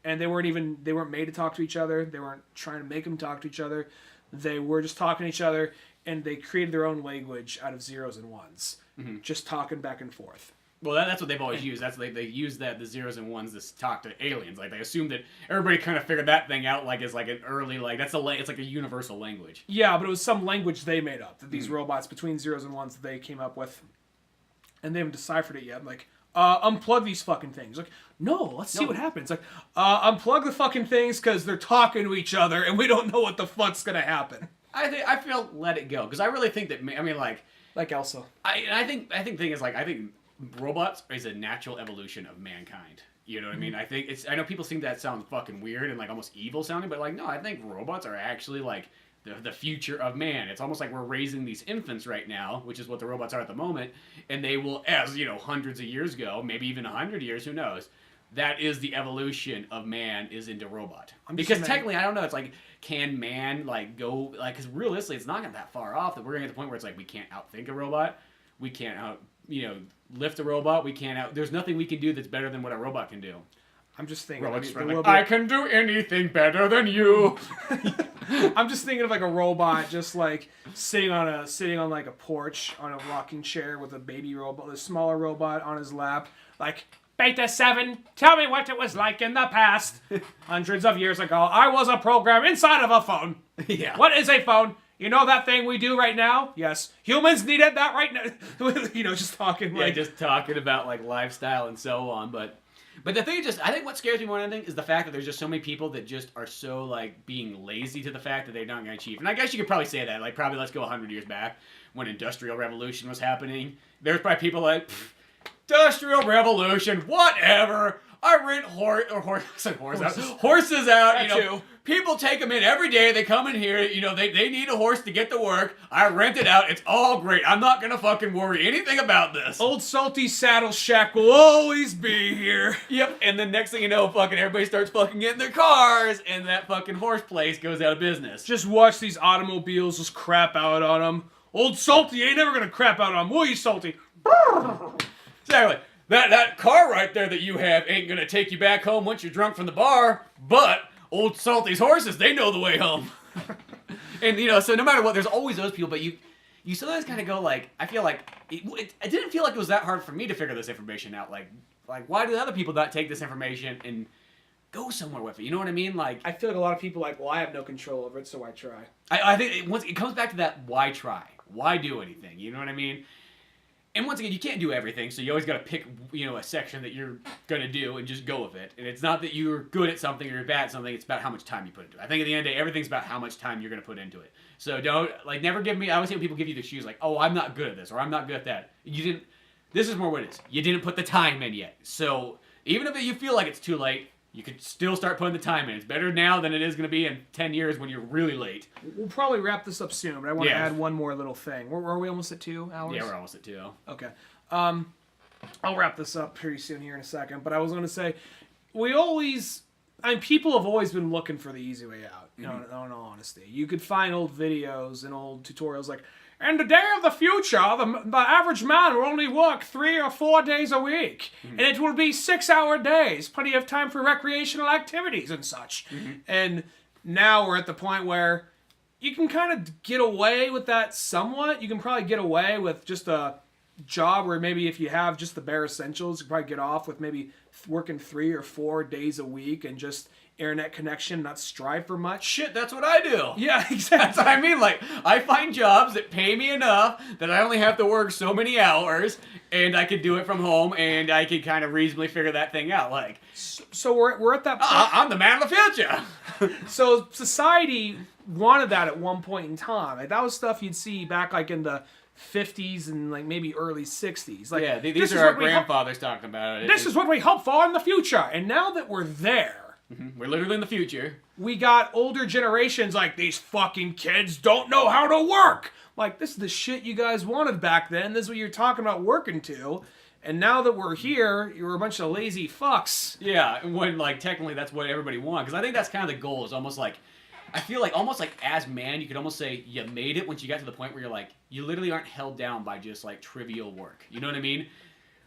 And they weren't made to talk to each other. They weren't trying to make them talk to each other. They were just talking to each other, and they created their own language out of zeros and ones, just talking back and forth. Well, that's what they've always used. That's they use the zeros and ones to talk to aliens. They assume that everybody kind of figured that thing out as an early it's a universal language. Yeah, but it was some language they made up that these robots between zeros and ones that they came up with, and they haven't deciphered it yet. Unplug these fucking things. No, let's see what happens. Unplug the fucking things because they're talking to each other and we don't know what the fuck's gonna happen. I feel let it go because I really think that I mean Like Elsa. I think thing is like I think robots is a natural evolution of mankind. You know what I mean? I think I know people think that sounds fucking weird and like almost evil sounding, but like no, I think robots are actually like the future of man. It's almost like we're raising these infants right now, which is what the robots are at the moment, and they will, as you know, hundreds of years ago, maybe even 100 years, who knows? That is the evolution of man is into robot. Because technically, I don't know. It's like, can man like go like? Because realistically, it's not that far off that we're gonna get to the point where it's like we can't outthink a robot, we can't lift a robot, we can't out. There's nothing we can do that's better than what a robot can do. I'm just thinking. I can do anything better than you. I'm just thinking of like a robot, just like sitting on like a porch on a rocking chair with a baby robot, a smaller robot on his lap, like. Beta 7, tell me what it was like in the past. Hundreds of years ago, I was a program inside of a phone. Yeah. What is a phone? You know that thing we do right now? Yes. Humans needed that right now. Just talking like... Yeah, just talking about like lifestyle and so on. But the thing is I think what scares me more than anything is the fact that there's just so many people that just are so like being lazy to the fact that they're not going to achieve. And I guess you could probably say that. Like probably let's go 100 years back when Industrial Revolution was happening. There's probably people like... Industrial Revolution, whatever. I rent horses out. Too. People take them in every day. They come in here. They need a horse to get to work. I rent it out. It's all great. I'm not gonna fucking worry anything about this. Old Salty Saddle Shack will always be here. Yep. And then next thing you know, fucking everybody starts fucking getting their cars, and that fucking horse place goes out of business. Just watch these automobiles just crap out on them. Old Salty ain't never gonna crap out on them, will you, Salty? Exactly. That car right there that you have ain't gonna take you back home once you're drunk from the bar, but Old Salty's horses, they know the way home. And, so no matter what, there's always those people, but you sometimes kind of go like, I feel like, it didn't feel like it was that hard for me to figure this information out. Like why did other people not take this information and go somewhere with it? You know what I mean? Like, I feel like a lot of people like, well, I have no control over it, so why try? I think it comes back to that, why try? Why do anything? You know what I mean? And once again, you can't do everything, so you always got to pick, a section that you're going to do and just go with it. And it's not that you're good at something or you're bad at something, it's about how much time you put into it. I think at the end of the day, everything's about how much time you're going to put into it. So don't, never give me, I always hear people give you the excuse, like, oh, I'm not good at this, or I'm not good at that. This is more what it is. You didn't put the time in yet. So even if you feel like it's too late, you could still start putting the time in. It's better now than it is going to be in 10 years when you're really late. We'll probably wrap this up soon, but I want to add one more little thing. Are we almost at 2 hours? Yeah, we're almost at 2. Okay. I'll wrap this up pretty soon here in a second, but I was going to say, people have always been looking for the easy way out, in all honesty. You could find old videos and old tutorials like, in the day of the future, the average man will only work 3 or 4 days a week. Mm-hmm. And it will be 6-hour days. Plenty of time for recreational activities and such. Mm-hmm. And now we're at the point where you can kind of get away with that somewhat. You can probably get away with just a job where maybe if you have just the bare essentials, you can probably get off with maybe working 3 or 4 days a week and just internet connection, not strive for much. Shit, that's what I do. Yeah, exactly. That's what I mean. Like, I find jobs that pay me enough that I only have to work so many hours, and I could do it from home, and I could kind of reasonably figure that thing out. Like, so we're at that point. I'm the man of the future. So society wanted that at one point in time. Like, that was stuff you'd see back like in the 50s and like maybe early 60s. Like, yeah, these are our grandfathers talking about it. This is what we hope for in the future. And now that we're there, we're literally in the future. We got older generations like, these fucking kids don't know how to work. Like, this is the shit you guys wanted back then. This is what you're talking about working to. And now that we're here, you're a bunch of lazy fucks. Yeah, when like technically that's what everybody wants. Because I think that's kind of the goal. Is almost like, I feel like almost like as man, you could almost say you made it once you got to the point where you're like, you literally aren't held down by just like trivial work. You know what I mean?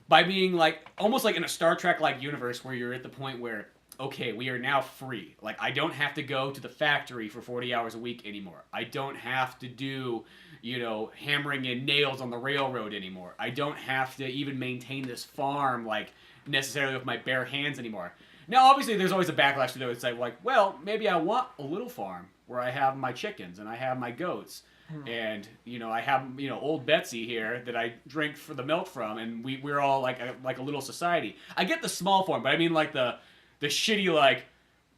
By being like, almost like in a Star Trek like universe where you're at the point where, okay, we are now free. Like, I don't have to go to the factory for 40 hours a week anymore. I don't have to do, hammering in nails on the railroad anymore. I don't have to even maintain this farm, like, necessarily with my bare hands anymore. Now, obviously, there's always a backlash to those. It's like, well, maybe I want a little farm where I have my chickens and I have my goats. And, I have, old Betsy here that I drink for the milk from, and we're all like a little society. I get the small farm, but I mean, like, the shitty, like,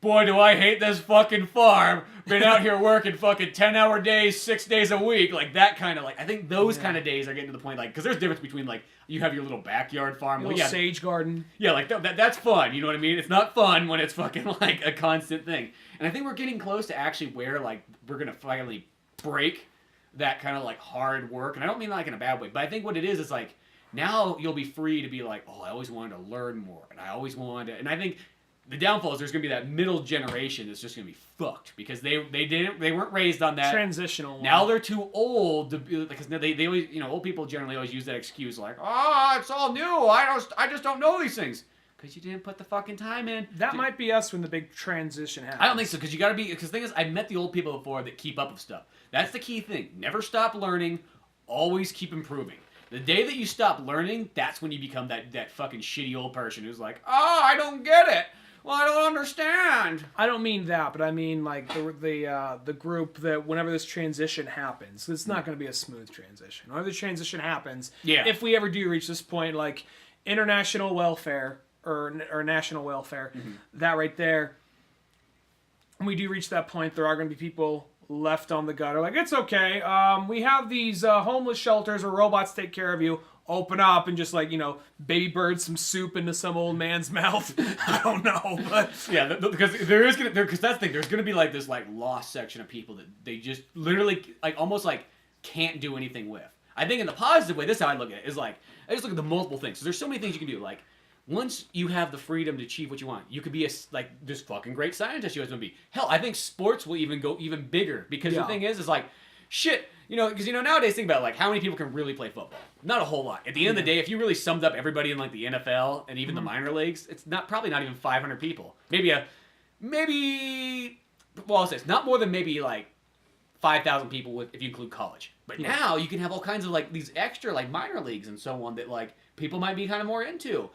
boy, do I hate this fucking farm. Been out here working fucking 10-hour days, 6 days a week. Like, that kind of, like, I think those kind of days are getting to the point, like, because there's a difference between, like, you have your little backyard farm. Little sage garden. Yeah, like, that's fun, you know what I mean? It's not fun when it's fucking, like, a constant thing. And I think we're getting close to actually where, like, we're gonna finally break that kind of, like, hard work. And I don't mean, like, in a bad way, but I think what it is, like, now you'll be free to be like, oh, I always wanted to learn more, and I always wanted to, and I think the downfall is there's going to be that middle generation that's just going to be fucked because they weren't raised on that transitional one. Now they're too old to be, because they always, you know, old people generally always use that excuse like, oh, it's all new, I just don't know these things because you didn't put the fucking time in. That might be us when the big transition happens. I don't think so, because you got to be, because the thing is, I've met the old people before that keep up with stuff. That's the key thing. Never stop learning, always keep improving. The day that you stop learning, that's when you become that fucking shitty old person who's like, oh, I don't get it. Well, I don't understand. I don't mean that, but I mean like the group that whenever this transition happens, it's not going to be a smooth transition. Whenever the transition happens, if we ever do reach this point, like international welfare or national welfare, that right there, when we do reach that point, there are going to be people left on the gutter. Like, it's okay. We have these homeless shelters where robots take care of you. Open up and just, like, you know, baby bird some soup into some old man's mouth. I don't know, but yeah, because because that's the thing. There's gonna be like this like lost section of people that they just literally like almost like can't do anything with. I think in the positive way, this is how I look at it. Is like I just look at the multiple things. So there's so many things you can do. Like, once you have the freedom to achieve what you want, you could be like this fucking great scientist you guys want to be. Hell, I think sports will even go even bigger because the thing is like, shit, you know, because, you know, nowadays think about, like, how many people can really play football? Not a whole lot. At the end of the day, if you really summed up everybody in, like, the NFL and even the minor leagues, it's probably not even 500 people. Well, I'll say it's not more than maybe, like, 5,000 people if you include college. But now you can have all kinds of, like, these extra, like, minor leagues and so on that, like, people might be kind of more into.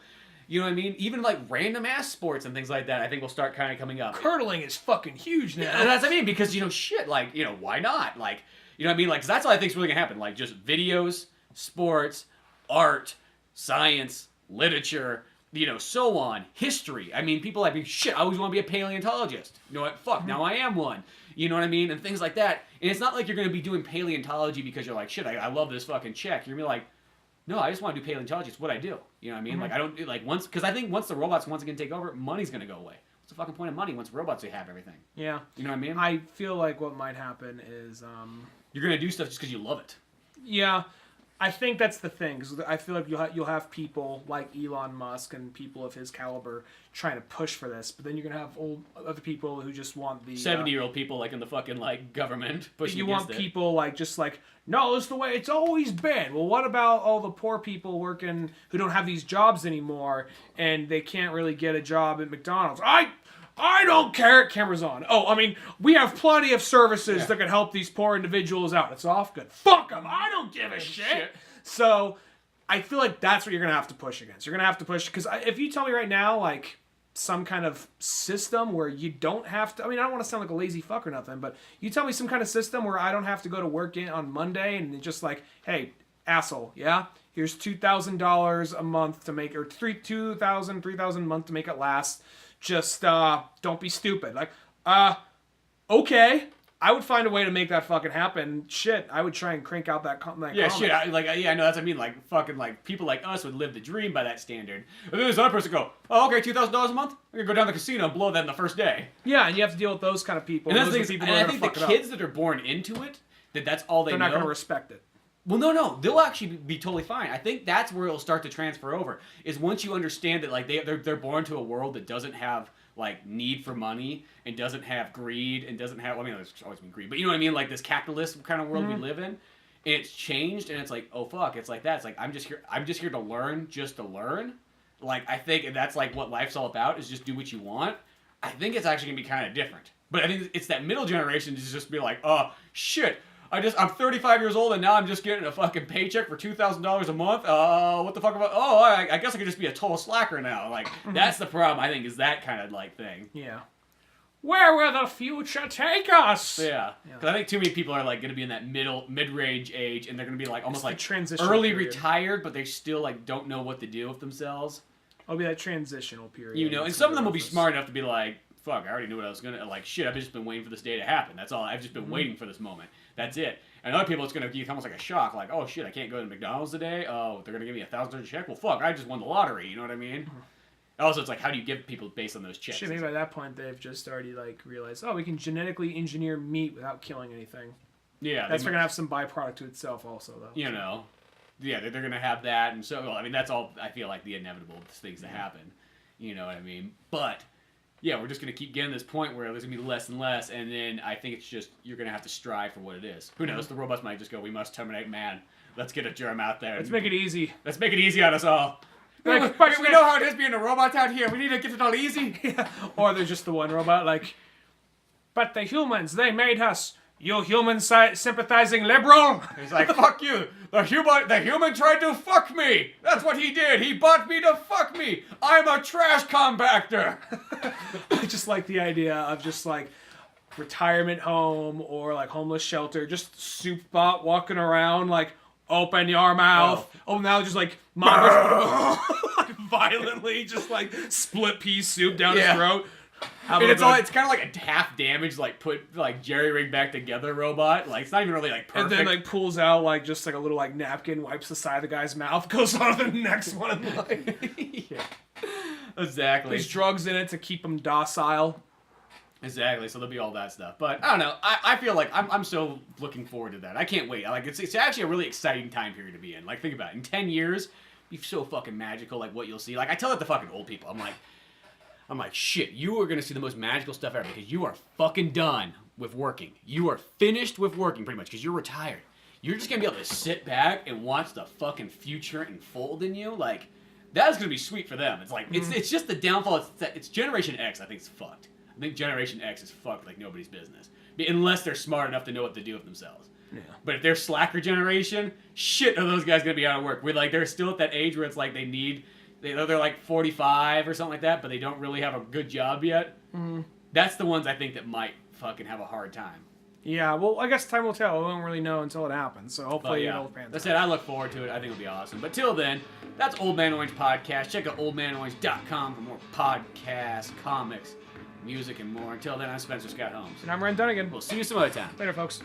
You know what I mean? Even, like, random-ass sports and things like that, I think will start kind of coming up. Curling is fucking huge now. And that's what I mean, because, you know, shit, like, you know, why not? Like, you know what I mean? Like, 'cause that's what I think is really going to happen. Like, just videos, sports, art, science, literature, you know, so on. History. I mean, people like, shit, I always want to be a paleontologist. You know what? Fuck, now I am one. You know what I mean? And things like that. And it's not like you're going to be doing paleontology because you're like, shit, I love this fucking check. You're going to be like, no, I just want to do paleontology. It's what I do. You know what I mean? Like, I don't do, like, once, because I think once the robots once again take over, money's going to go away. What's the fucking point of money once robots have everything? Yeah. You know what I mean? I feel like what might happen is, you're going to do stuff just because you love it. Yeah. I think that's the thing, because I feel like you'll have people like Elon Musk and people of his caliber trying to push for this, but then you're gonna have other people who just want the 70-year-old people like in the fucking like government pushing. You want people like just like, no, it's the way it's always been. Well, what about all the poor people working who don't have these jobs anymore and they can't really get a job at McDonald's? I don't care. Camera's on. Oh, I mean, we have plenty of services that can help these poor individuals out. It's off good. Fuck them. I don't give a shit. So, I feel like that's what you're going to have to push against. You're going to have to push, because if you tell me right now, like, some kind of system where you don't have to, I mean, I don't want to sound like a lazy fuck or nothing, but you tell me some kind of system where I don't have to go to work on Monday and just like, hey, asshole, yeah? Here's $2,000 a month to make, or $3,000 a month to make it last. Just don't be stupid. Like, okay, I would find a way to make that fucking happen. Shit, I would try and crank out that comment. Shit. I know that's what I mean. Like, fucking, like, people like us would live the dream by that standard. And then there's another person go, oh, okay, $2,000 a month. I'm gonna go down to the casino and blow that in the first day. Yeah, and you have to deal with those kind of people. And that's the thing. And I think the kids that are born into it, that's all they're not gonna respect it. Well, no, they'll actually be totally fine. I think that's where it'll start to transfer over. Is once you understand that, like, they're born to a world that doesn't have like need for money and doesn't have greed and doesn't have. I mean, there's always been greed, but you know what I mean. Like this capitalist kind of world we live in, and it's changed, and it's like, oh fuck, it's like that. It's like I'm just here to learn, just to learn. Like I think that's like what life's all about, is just do what you want. I think it's actually gonna be kind of different. But I think it's that middle generation to just be like, oh shit. I'm 35 years old and now I'm just getting a fucking paycheck for $2,000 a month. What the fuck about? Oh, I guess I could just be a total slacker now. Like that's the problem. I think is that kind of like thing. Yeah. Where will the future take us? Yeah. Because I think too many people are like going to be in that mid-range age, and they're going to be like almost like transitional early period. Retired, but they still like don't know what to do with themselves. It'll be that transitional period. You know, and some of them will be smart enough to be like, fuck, I already knew what I was gonna, like, shit, I've just been waiting for this day to happen. That's all. I've just been waiting for this moment. That's it. And other people, it's gonna be almost like a shock, like, oh shit, I can't go to McDonald's today. Oh, they're gonna give me a $1,000 check. Well, fuck, I just won the lottery. You know what I mean? Also, it's like, how do you give people based on those checks? Shit, maybe by that point they've just already like realized, oh, we can genetically engineer meat without killing anything. Yeah, that's gonna have some byproduct to itself, also, though. You know, yeah, they're gonna have that, and so I mean, that's all. I feel like the inevitable things that happen. You know what I mean? But yeah, we're just gonna keep getting to this point where there's gonna be less and less, and then I think it's just you're gonna have to strive for what it is. Who knows? The robots might just go, "We must terminate man. Let's get a germ out there. Let's make it easy. Let's make it easy on us all." Like, we know how it is being a robot out here. We need to get it all easy. Yeah. Or there's just the one robot like, but the humans, they made us. You human sympathizing liberal. He's like, fuck you. The human tried to fuck me. That's what he did. He bought me to fuck me. I'm a trash compactor. I just like the idea of just like retirement home or like homeless shelter, just soup bot walking around like, open your mouth. Oh, now just like violently just like split pea soup down his throat. And it's kind of like a half damaged, like put like jerry rig back together robot. Like it's not even really like perfect. And then like pulls out like just like a little like napkin, wipes the side of the guy's mouth, goes on to the next one in line. Yeah. Exactly. There's drugs in it to keep him docile. Exactly, so there'll be all that stuff. But I don't know. I feel like I'm so looking forward to that. I can't wait. Like it's actually a really exciting time period to be in. Like think about it. In 10 years, it'll be so fucking magical. Like what you'll see. Like I tell that to fucking old people. I'm like, shit. You are gonna see the most magical stuff ever because you are fucking done with working. You are finished with working pretty much because you're retired. You're just gonna be able to sit back and watch the fucking future unfold in you. Like that's gonna be sweet for them. It's like it's just the downfall. It's Generation X. I think it's fucked. I think Generation X is fucked like nobody's business. Unless they're smart enough to know what to do with themselves. Yeah. But if they're slacker generation, shit are those guys going to be out of work. They're still at that age where it's like they're like 45 or something like that, but they don't really have a good job yet. Mm-hmm. That's the ones I think that might fucking have a hard time. Yeah, well, I guess time will tell. We won't really know until it happens. So hopefully it'll pan out. That's it. I look forward to it. I think it'll be awesome. But till then, that's Old Man Orange Podcast. Check out oldmanorange.com for more podcasts, comics, music, and more. Until then, I'm Spencer Scott Holmes. And I'm Ren Dunigan. We'll see you some other time. Later, folks.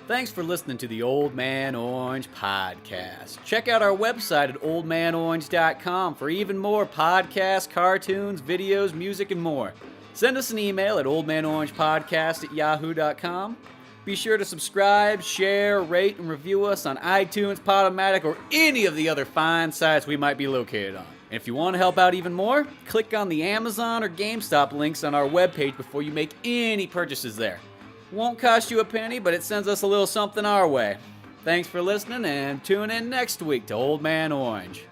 Thanks for listening to the Old Man Orange Podcast. Check out our website at oldmanorange.com for even more podcasts, cartoons, videos, music, and more. Send us an email at oldmanorangepodcast@yahoo.com. Be sure to subscribe, share, rate, and review us on iTunes, Podomatic, or any of the other fine sites we might be located on. And if you want to help out even more, click on the Amazon or GameStop links on our webpage before you make any purchases there. Won't cost you a penny, but it sends us a little something our way. Thanks for listening, and tune in next week to Old Man Orange.